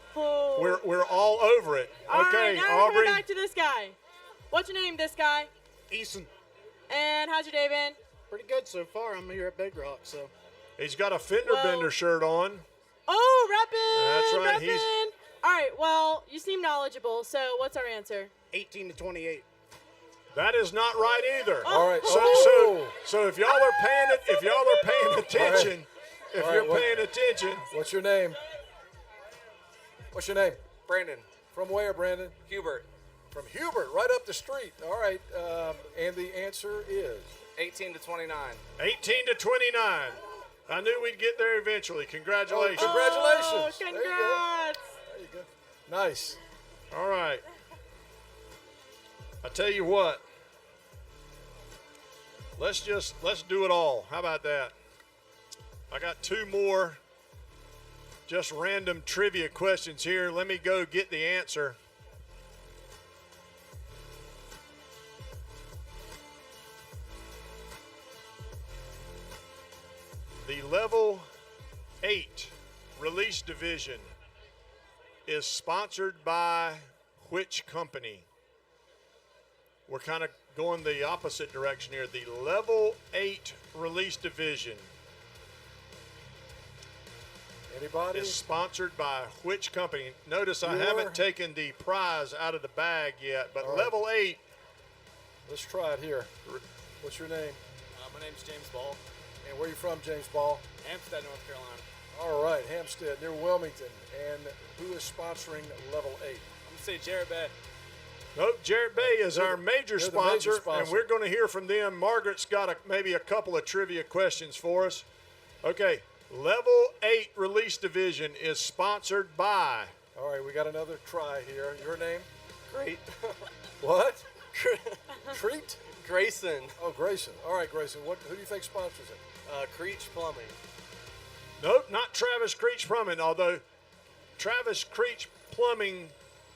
We're all over it. All Okay, right, now we're Aubrey. coming back to this guy. What's your name, this guy? Eason. And how's your day been? Pretty good so far. I'm here at Big Rock, so. He's got a fender bender shirt on. Oh, reppin'. That's right, he's- Reppin'. All right, well, you seem knowledgeable, so what's our answer? 18 to 28. That is not right either. All right. So if y'all are paying attention, if All you're right, paying attention, What's your name? What's your name? Brandon. From where, Brandon? Hubert. From Hubert, right up the street. All right. And the answer is 18 to 29. 18 to 29. I knew we'd get there eventually. Congratulations. Congratulations. Oh, There you go. congrats. There you go. Nice. All right. I tell you what. Let's do it all. How about that? I got two more just random trivia questions here. Let me go get the answer. The Level 8 Release Division is sponsored by which company? We're kind of going the opposite direction here. The Level 8 Release Division Anybody? is sponsored by which company? Notice I Your- haven't taken the prize out of the bag yet, but All right. Level 8. Let's try it here. What's your name? My name's James Ball. And where you from, James Ball? Hampstead, North Carolina. All right, Hampstead, near Wilmington. And who is sponsoring Level 8? I'm going to say Jarrett Bay. Nope, Jarrett Bay is our major they're the major sponsor, and sponsor. we're going to hear from them. Margaret's got maybe a couple of trivia questions for us. Okay, Level 8 Release Division is sponsored by. All right, we got another try here. Your name? Great. What? Treat? Grayson. Oh, Grayson. All right, Grayson. Who do you think sponsors it? Creech Plumbing. Nope, not Travis Creech Plumbing, although Travis Creech Plumbing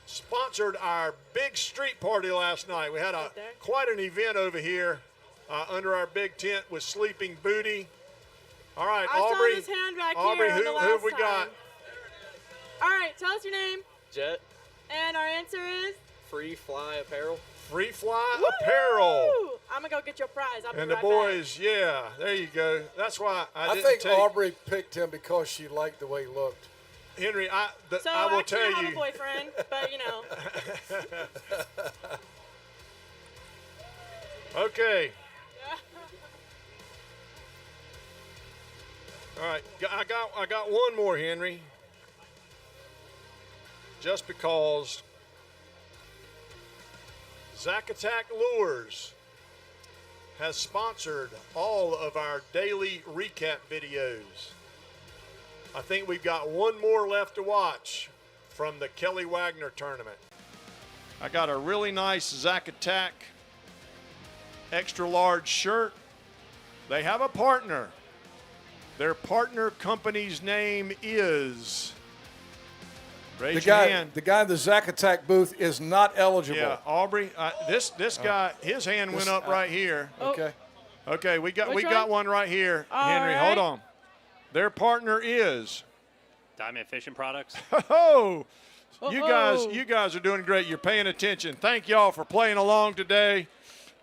sponsored our big street party last night. We had quite an event over here under our big tent with Sleeping Booty. All right, I Aubrey. saw his hand back Aubrey, here on the who last have we got? time. All right, tell us your name. Jet. And our answer is? Free Fly Apparel. Free Fly Apparel. Woo! I'm going to go get your prize. I'll be And the right boys, yeah, there you go. That's why I didn't think take Aubrey picked him because she liked the way he looked. Henry, back. So I will actually, tell I have you. a boyfriend, but you know. Okay. All right, I got one more, Henry. just because Zacatech Lures has sponsored all of our daily recap videos. I think we've got one more left to watch from the Kelly Wagner tournament. I got a really nice Zacatech extra large shirt. They have a partner. Their partner company's name is... Raise your hand. The guy in the Zacatech booth is not eligible. Yeah, Aubrey. This guy, his hand went up right here. Okay. Okay, we got Which got one? one right here, All Henry. right. Hold on. Their partner is. Diamond Fishing Products. Oh, you Uh-oh. guys are doing great. You're paying attention. Thank y'all for playing along today.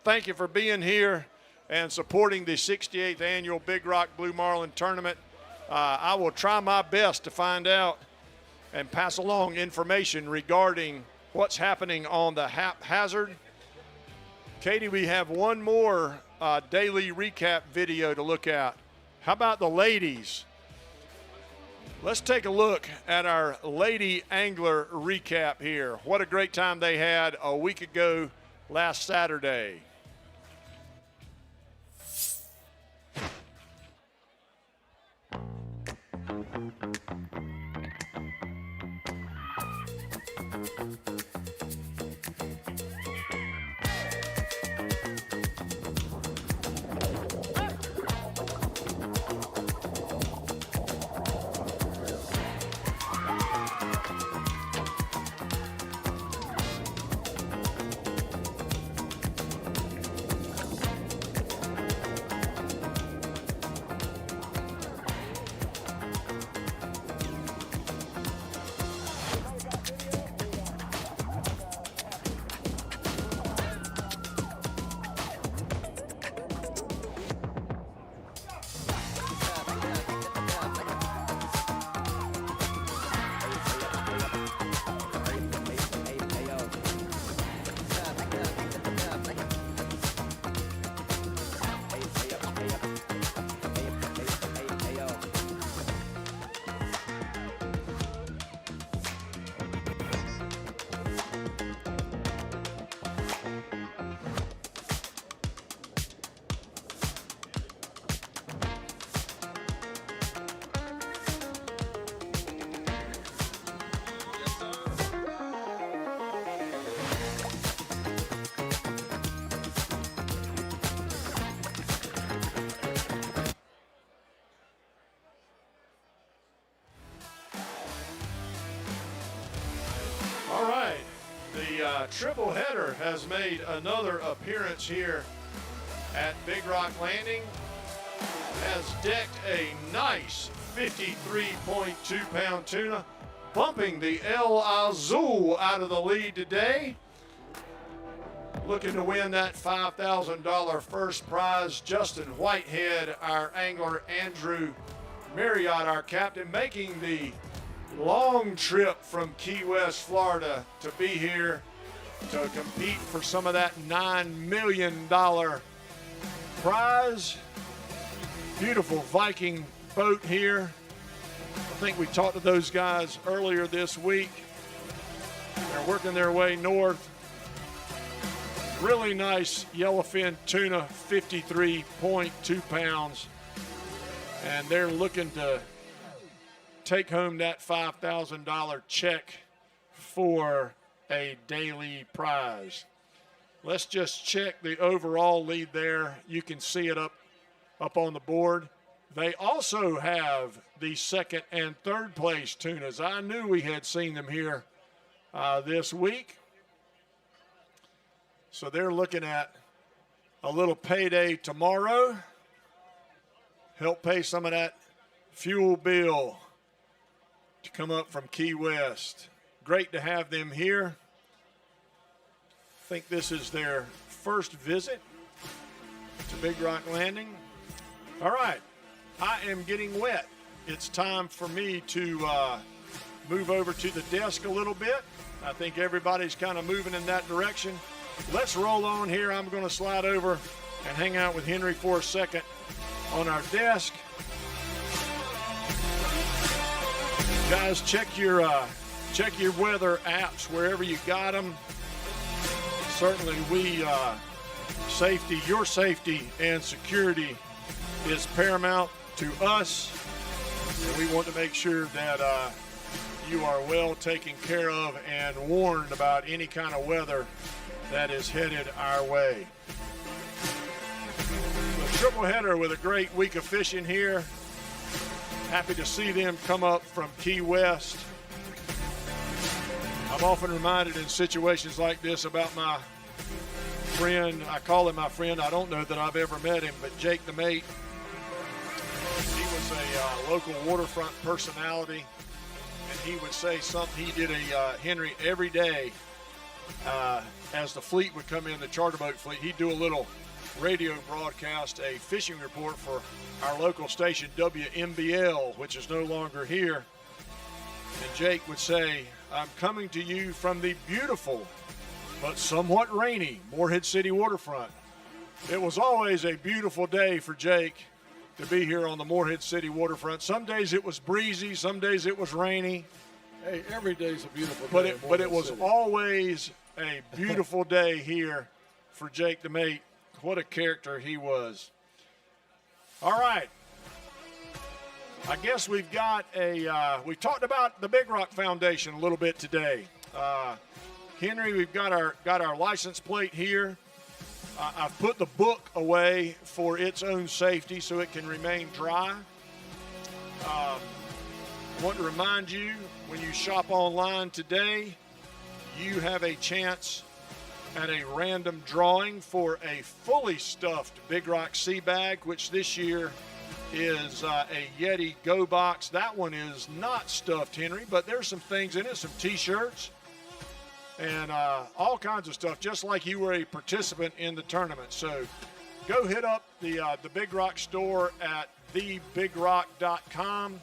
Thank you for being here and supporting the 68th annual Big Rock Blue Marlin tournament. I will try my best to find out and pass along information regarding what's happening on the haphazard. Katie, we have one more daily recap video to look at. How about the ladies? Let's take a look at our lady angler recap here. What a great time they had a week ago last Saturday. All right, the triple header has made another appearance here at Big Rock Landing. Has decked a nice 53.2 pound tuna, bumping the El Azul out of the lead today. Looking to win that $5,000 first prize. Justin Whitehead, our angler, Andrew Marriott, our captain, making the long trip from Key West, Florida to be here to compete for some of that $9 million prize. Beautiful Viking boat here. I think we talked to those guys earlier this week. They're working their way north. Really nice yellowfin tuna, 53.2 pounds. And they're looking to take home that $5,000 check for a daily prize. Let's just check the overall lead there. You can see it up on the board. They also have the second and third place tunas. I knew we had seen them here this week. So they're looking at a little payday tomorrow. Help pay some of that fuel bill to come up from Key West. Great to have them here. I think this is their first visit to Big Rock Landing. All right, I am getting wet. It's time for me to move over to the desk a little bit. I think everybody's kind of moving in that direction. Let's roll on here. I'm going to slide over and hang out with Henry for a second on our desk. Guys, check your check your weather apps wherever you got them. Certainly your safety and security is paramount to us. And we want to make sure that you are well taken care of and warned about any kind of weather that is headed our way. A triple header with a great week of fishing here. Happy to see them come up from Key West. I'm often reminded in situations like this about my friend. I call him my friend. I don't know that I've ever met him, but Jake the Mate. He was a local waterfront personality, and he would say something. He did a Henry every day as the fleet would come in, the charter boat fleet. He'd do a little radio broadcast, a fishing report for our local station WMBL, which is no longer here. And Jake would say, I'm coming to you from the beautiful but somewhat rainy Morehead City waterfront. It was always a beautiful day for Jake to be here on the Morehead City waterfront. Some days it was breezy, some days it was rainy. Hey, every day's a beautiful day. But it was always a beautiful day here for Jake the Mate. What a character he was. All right. I guess we've got we talked about the Big Rock Foundation a little bit today. Henry, we've got our license plate here. I've put the book away for its own safety so it can remain dry. I want to remind you, when you shop online today, you have a chance at a random drawing for a fully stuffed Big Rock Sea Bag, which this year is a Yeti Go Box. That one is not stuffed, Henry, but there's some things in it, some T-shirts, and all kinds of stuff, just like you were a participant in the tournament. So go hit up the Big Rock store at thebigrock.com,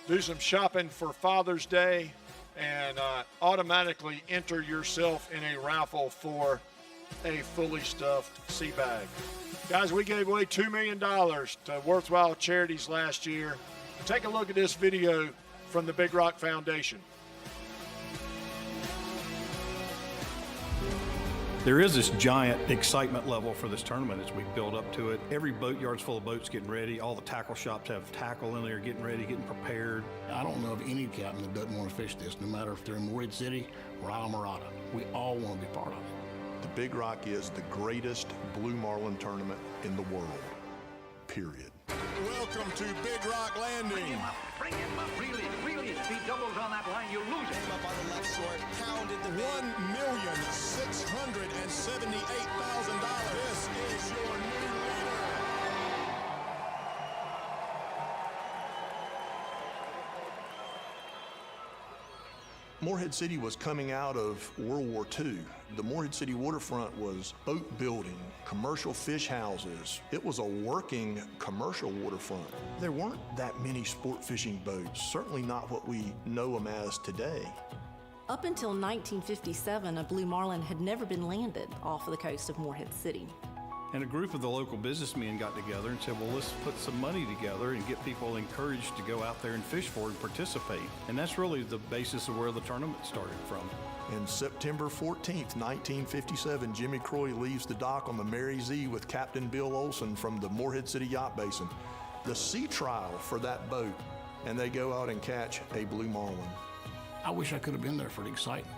do some shopping for Father's Day, and automatically enter yourself in a raffle for a fully stuffed sea bag. Guys, we gave away $2 million to worthwhile charities last year. Take a look at this video from the Big Rock Foundation. There is this giant excitement level for this tournament as we build up to it. Every boatyard's full of boats getting ready. All the tackle shops have tackle in there, getting ready, getting prepared. I don't know of any captain that doesn't want to fish this, no matter if they're in Morehead City or Islamorada. We all want to be part of it. The Big Rock is the greatest blue marlin tournament in the world, period. Welcome to Big Rock Landing. Bring him up, really. If he doubles on that line, you'll lose it. Came up on the left short, pounded the $1,678,000. This is your new leader. Morehead City was coming out of World War II. The Morehead City waterfront was boat building, commercial fish houses. It was a working commercial waterfront. There weren't that many sport fishing boats, certainly not what we know them as today. Up until 1957, a blue marlin had never been landed off of the coast of Morehead City. And a group of the local businessmen got together and said, well, let's put some money together and get people encouraged to go out there and fish for and participate. And that's really the basis of where the tournament started from. And September 14th, 1957, Jimmy Croy leaves the dock on the Mary Z with Captain Bill Olson from the Morehead City Yacht Basin. The sea trial for that boat, and they go out and catch a blue marlin. I wish I could have been there for the excitement.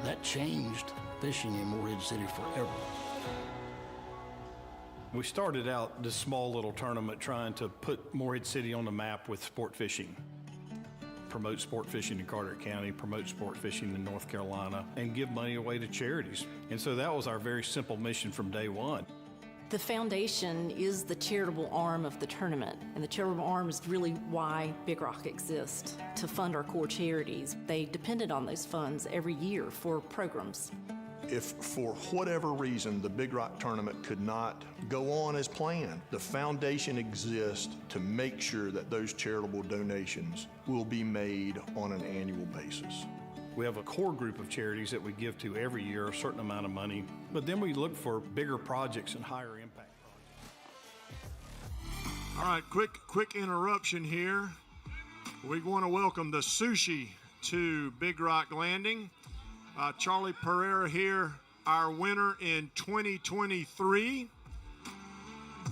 That changed fishing in Morehead City forever. We started out this small little tournament trying to put Morehead City on the map with sport fishing. Promote sport fishing in Carteret County, promote sport fishing in North Carolina, and give money away to charities. And so that was our very simple mission from day one. The foundation is the charitable arm of the tournament, and the charitable arm is really why Big Rock exists, to fund our core charities. They depended on those funds every year for programs. If for whatever reason the Big Rock tournament could not go on as planned, the foundation exists to make sure that those charitable donations will be made on an annual basis. We have a core group of charities that we give to every year, a certain amount of money, but then we look for bigger projects and higher impact projects. All right, quick interruption here. We want to welcome the sushi to Big Rock Landing. Charlie Pereira here, our winner in 2023.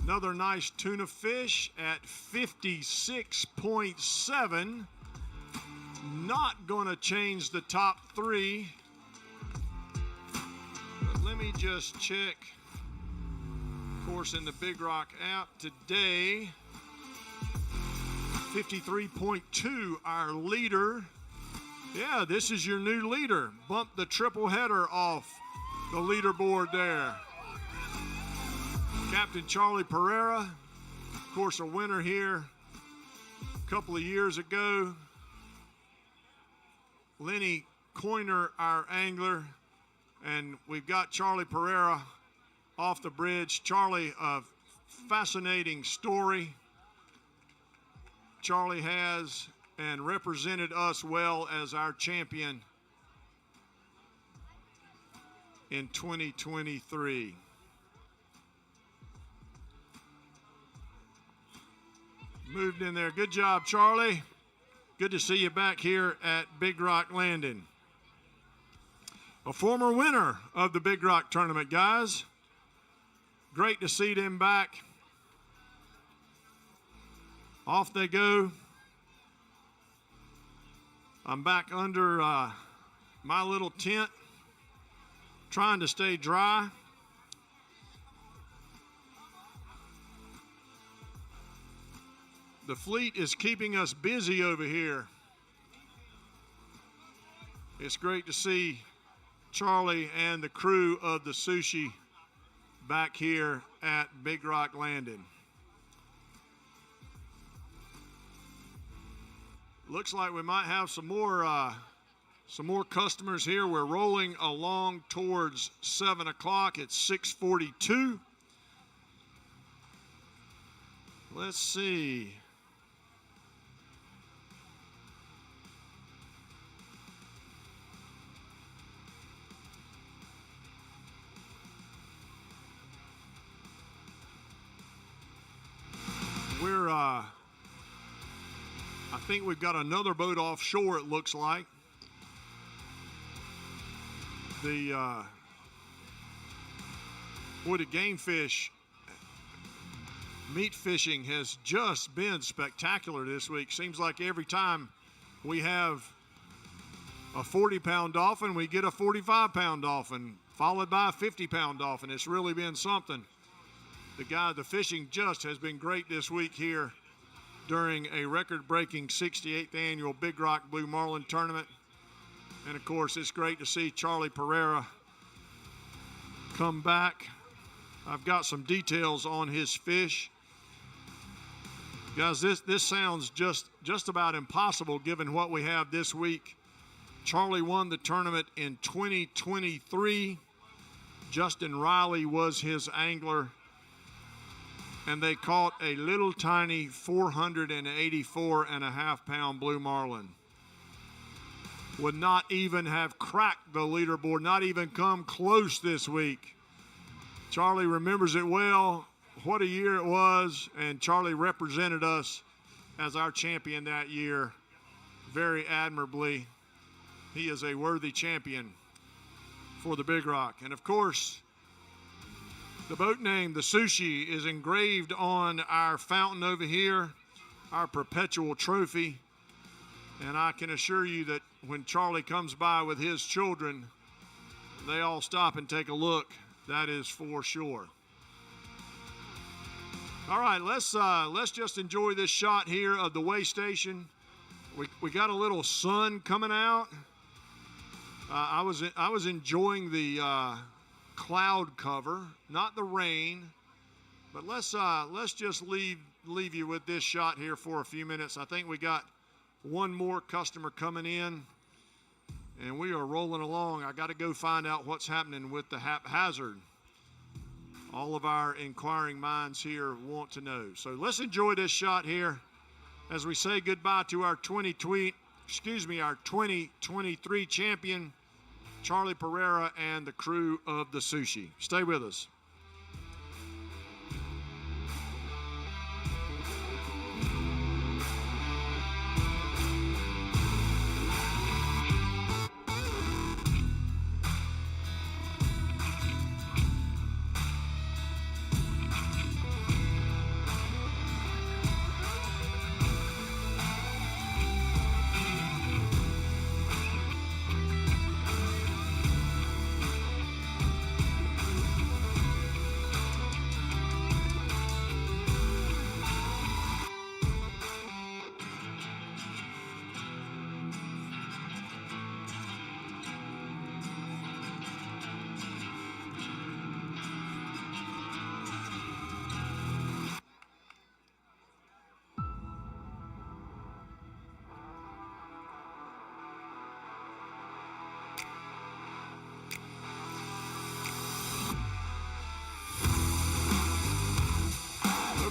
Another nice tuna fish at 56.7. Not going to change the top three. But let me just check. Of course, in the Big Rock app today, 53.2, our leader. Yeah, this is your new leader. Bump the triple header off the leaderboard there. Captain Charlie Pereira, of course, a winner here a couple of years ago. Lenny Coiner, our angler, and we've got Charlie Pereira off the bridge. Charlie, a fascinating story. Charlie has and represented us well as our champion in 2023. Moved in there. Good job, Charlie. Good to see you back here at Big Rock Landing. A former winner of the Big Rock tournament, guys. Great to see them back. Off they go. I'm back under my little tent, trying to stay dry. The fleet is keeping us busy over here. It's great to see Charlie and the crew of the Sushi back here at Big Rock Landing. Looks like we might have some more customers here. We're rolling along towards 7 o'clock. It's 6:42. Let's see. I think we've got another boat offshore, it looks like. The game fish, meat fishing has just been spectacular this week. Seems like every time we have a 40-pound dolphin, we get a 45-pound dolphin, followed by a 50-pound dolphin. It's really been something. The fishing just has been great this week here during a record-breaking 68th annual Big Rock Blue Marlin tournament. And of course, it's great to see Charlie Pereira come back. I've got some details on his fish. Guys, this sounds just about impossible given what we have this week. Charlie won the tournament in 2023. Justin Riley was his angler, and they caught a little tiny 484.5-pound blue marlin. Would not even have cracked the leaderboard, not even come close this week. Charlie remembers it well. What a year it was, and Charlie represented us as our champion that year very admirably. He is a worthy champion for the Big Rock. And of course, the boat name, the Sushi, is engraved on our fountain over here, our perpetual trophy. And I can assure you that when Charlie comes by with his children, they all stop and take a look. That is for sure. All right, let's just enjoy this shot here of the way station. We got a little sun coming out. I was enjoying the cloud cover, not the rain. But let's just leave you with this shot here for a few minutes. I think we got one more customer coming in, and we are rolling along. I got to go find out what's happening with the haphazard. All of our inquiring minds here want to know. So let's enjoy this shot here as we say goodbye to our 2023 champion, Charlie Pereira, and the crew of the Sushi. Stay with us.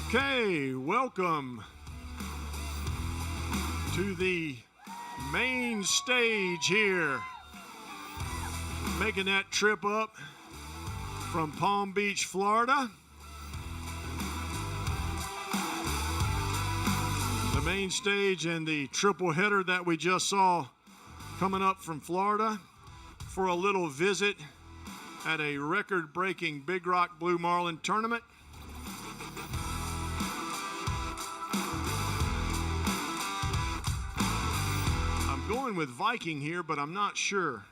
Okay, welcome to the main stage here. Making that trip up from Palm Beach, Florida. The main stage and the triple header that we just saw coming up from Florida for a little visit at a record-breaking Big Rock Blue Marlin tournament. I'm going with Viking here, but I'm not sure.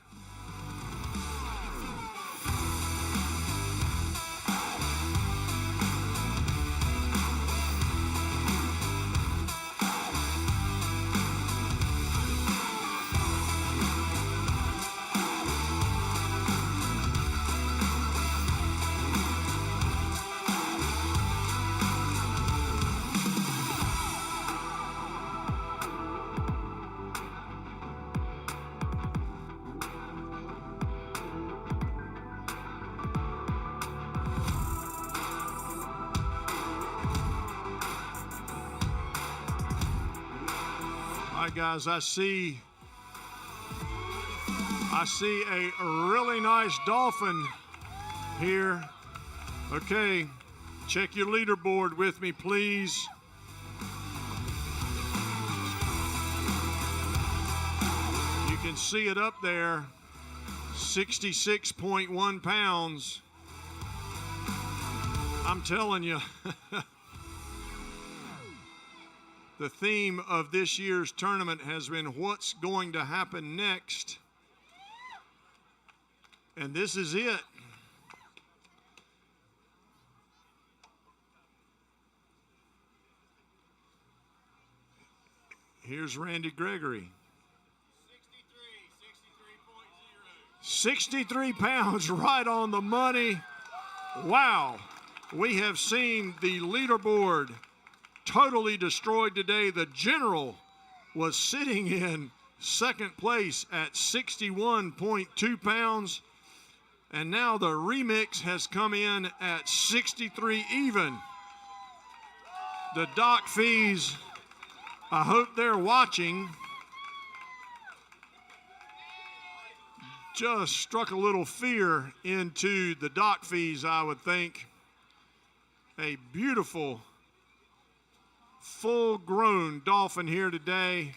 All right, guys, I see a really nice dolphin here. Okay, check your leaderboard with me, please. You can see it up there, 66.1 pounds. I'm telling you. The theme of this year's tournament has been what's going to happen next. And this is it. Here's Randy Gregory. 63 pounds, right on the money. Wow. We have seen the leaderboard totally destroyed today. The general was sitting in second place at 61.2 pounds. And now the remix has come in at 63 even. The dock fees, I hope they're watching, just struck a little fear into the dock fees, I would think. A beautiful full-grown dolphin here today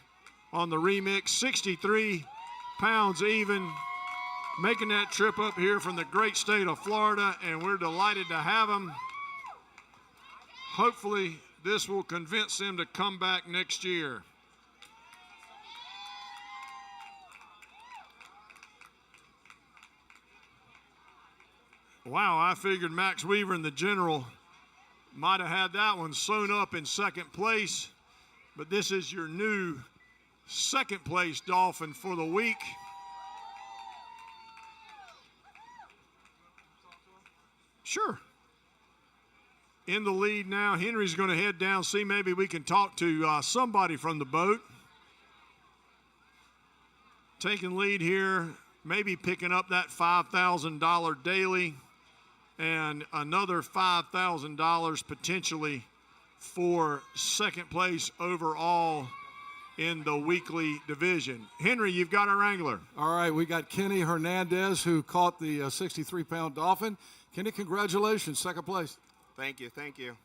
on the remix, 63 pounds even, making that trip up here from the great state of Florida, and we're delighted to have him. Hopefully this will convince him to come back next year. Wow, I figured Max Weaver and the general might have had that one sewn up in second place, but this is your new second place dolphin for the week. Sure. In the lead now. Henry's going to head down, see maybe we can talk to somebody from the boat. Taking lead here, maybe picking up that $5,000 daily and another $5,000 potentially for second place overall in the weekly division. Henry, you've got our angler. All right, we got Kenny Hernandez, who caught the 63-pound dolphin. Kenny, congratulations, second place. Thank you, thank you.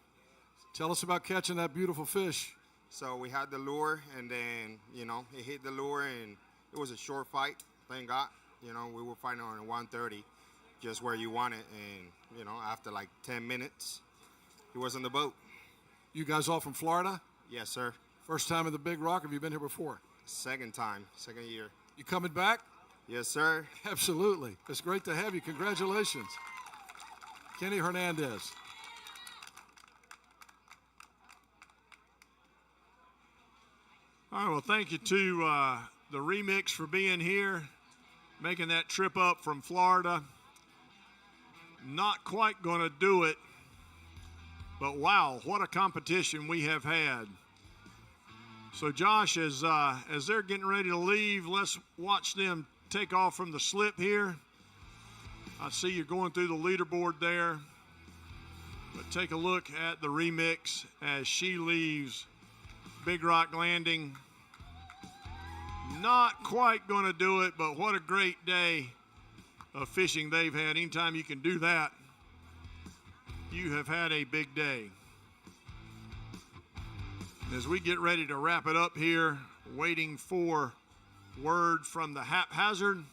Tell us about catching that beautiful fish. So we had the lure, and then, it hit the lure, and it was a short fight, thank God. We were fighting on 130, just where you want it, and, after like 10 minutes, he was on the boat. You guys all from Florida? Yes, sir. First time in the Big Rock? Have you been here before? Second time, second year. You coming back? Yes, sir. Absolutely. It's great to have you. Congratulations. Kenny Hernandez. All right, well, thank you to the Remix for being here, making that trip up from Florida. Not quite going to do it, but wow, what a competition we have had. So, Josh, as they're getting ready to leave, let's watch them take off from the slip here. I see you're going through the leaderboard there. But take a look at the remix as she leaves Big Rock Landing. Not quite going to do it, but what a great day of fishing they've had. Anytime you can do that, you have had a big day. As we get ready to wrap it up here, waiting for word from the haphazard,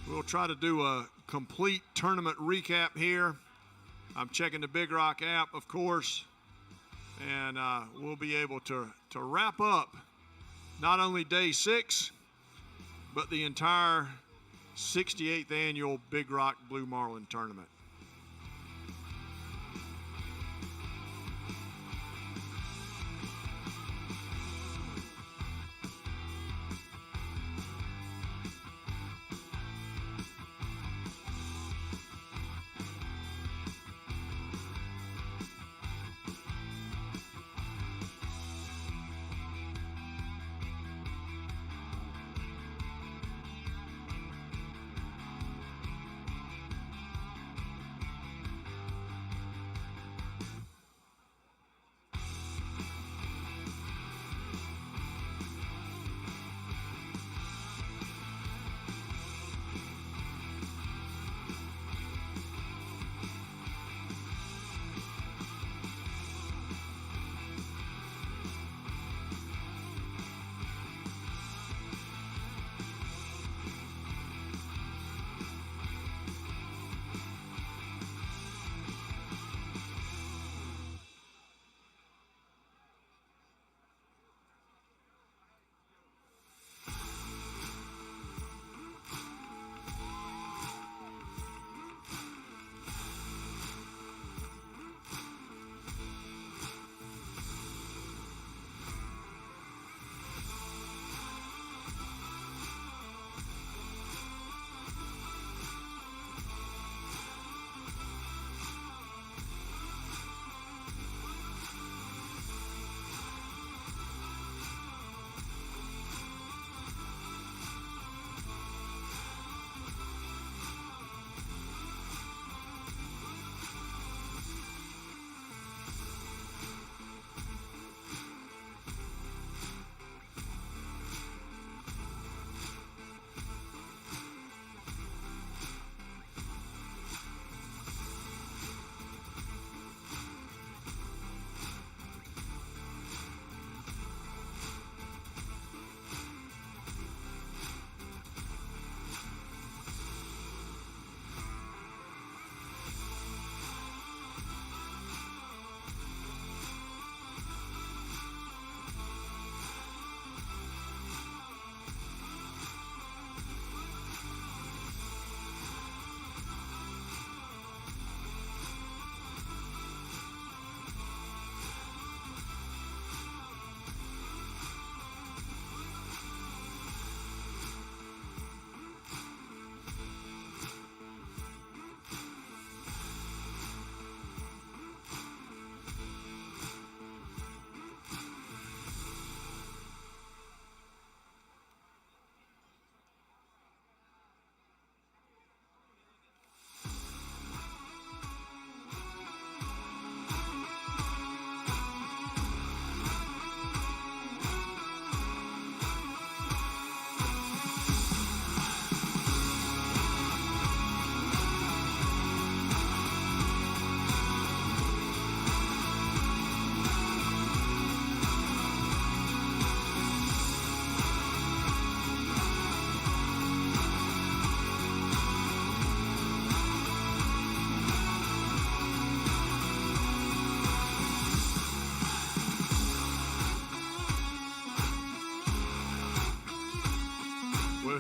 we'll try to do a complete tournament recap here. I'm checking the Big Rock app, of course, and we'll be able to wrap up not only day 6, but the entire 68th annual Big Rock Blue Marlin tournament.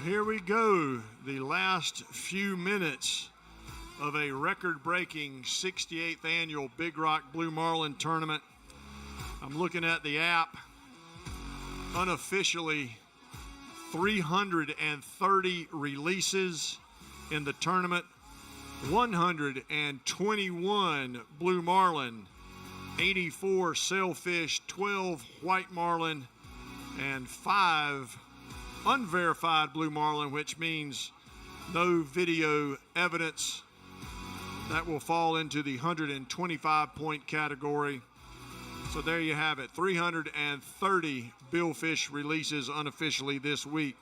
Here we go, the last few minutes of a record-breaking 68th annual Big Rock Blue Marlin tournament. I'm looking at the app. Unofficially, 330 releases in the tournament, 121 blue marlin, 84 sailfish, 12 white marlin, and 5 unverified blue marlin, which means no video evidence That will fall into the 125-point category. So there you have it, 330 billfish releases unofficially this week.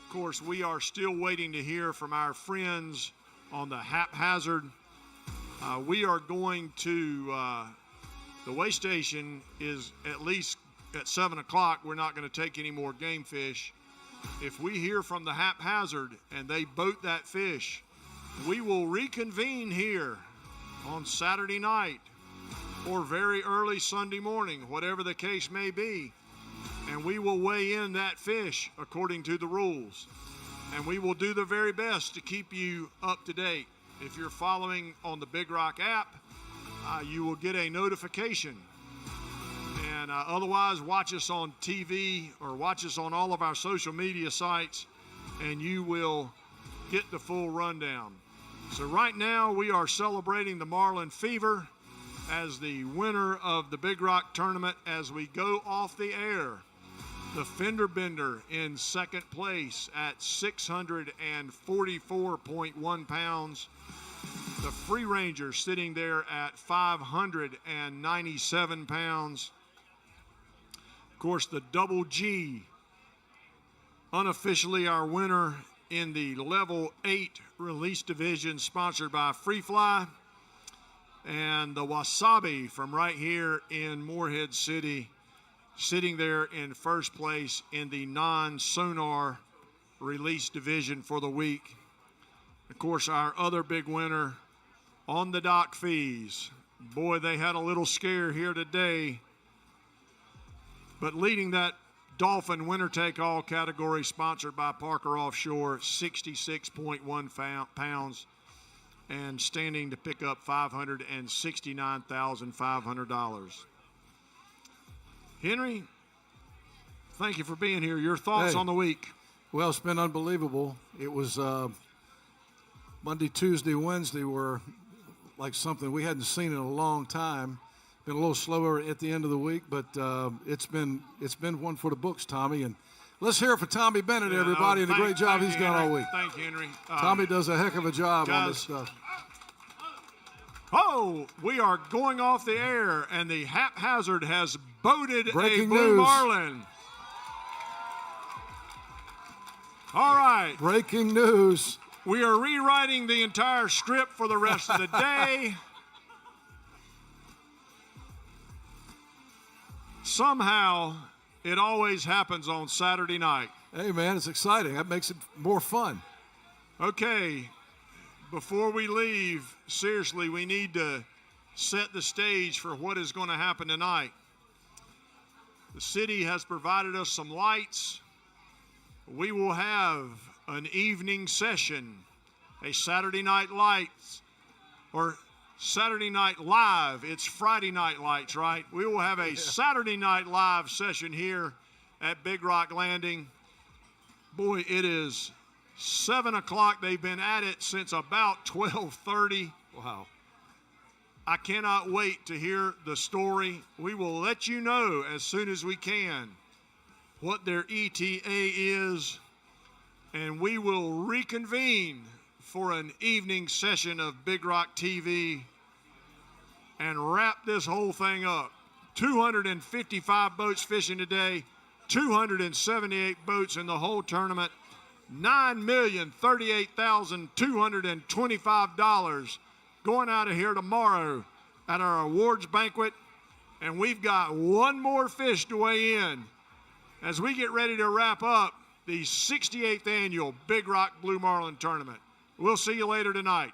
Of course, we are still waiting to hear from our friends on the haphazard. We are going to, the weigh station is at least at 7 o'clock. We're not going to take any more game fish. If we hear from the haphazard and they boat that fish, we will reconvene here on Saturday night or very early Sunday morning, whatever the case may be, and we will weigh in that fish according to the rules. And we will do the very best to keep you up to date. If you're following on the Big Rock app, you will get a notification. And otherwise, watch us on TV or watch us on all of our social media sites, and you will get the full rundown. So right now, we are celebrating the Marlin Fever as the winner of the Big Rock tournament as we go off the air. The Fender Bender in second place at 644.1 pounds. The Free Ranger sitting there at 597 pounds. Of course, the Double G, unofficially our winner in the Level 8 release division, sponsored by Free Fly. And the Wasabi from right here in Morehead City, sitting there in first place in the non-sonar release division for the week. Of course, our other big winner on the dock fees. Boy, they had a little scare here today. But leading that Dolphin winner-take-all category, sponsored by Parker Offshore, 66.1 pounds, and standing to pick up $569,500. Henry, thank you for being here. Your thoughts on the week? Well, it's been unbelievable. It was Monday, Tuesday, Wednesday were like something we hadn't seen in a long time. Been a little slower at the end of the week, but it's been one for the books, Tommy. And let's hear it for Tommy Bennett, everybody, and the great job he's done all week. Thank you, Henry. Tommy does a heck of a job on this stuff. Oh, we are going off the air, and the haphazard has boated Breaking a blue news. marlin. All right. Breaking news. We are rewriting the entire script for the rest of the day. Somehow, it always happens on Saturday night. Hey, man, it's exciting. That makes it more fun. Okay. Before we leave, seriously, we need to set the stage for what is going to happen tonight. The city has provided us some lights. We will have an evening session, a Saturday Night Lights, or Saturday Night Live. It's Friday Night Lights, right? We will have a Saturday Night Live session here at Big Rock Landing. Boy, it is 7 o'clock. They've been at it since about 12:30. Wow. I cannot wait to hear the story. We will let you know as soon as we can what their ETA is, and we will reconvene for an evening session of Big Rock TV and wrap this whole thing up. 255 boats fishing today, 278 boats in the whole tournament. $9,038,225 going out of here tomorrow at our awards banquet. And we've got one more fish to weigh in as we get ready to wrap up the 68th annual Big Rock Blue Marlin Tournament. We'll see you later tonight.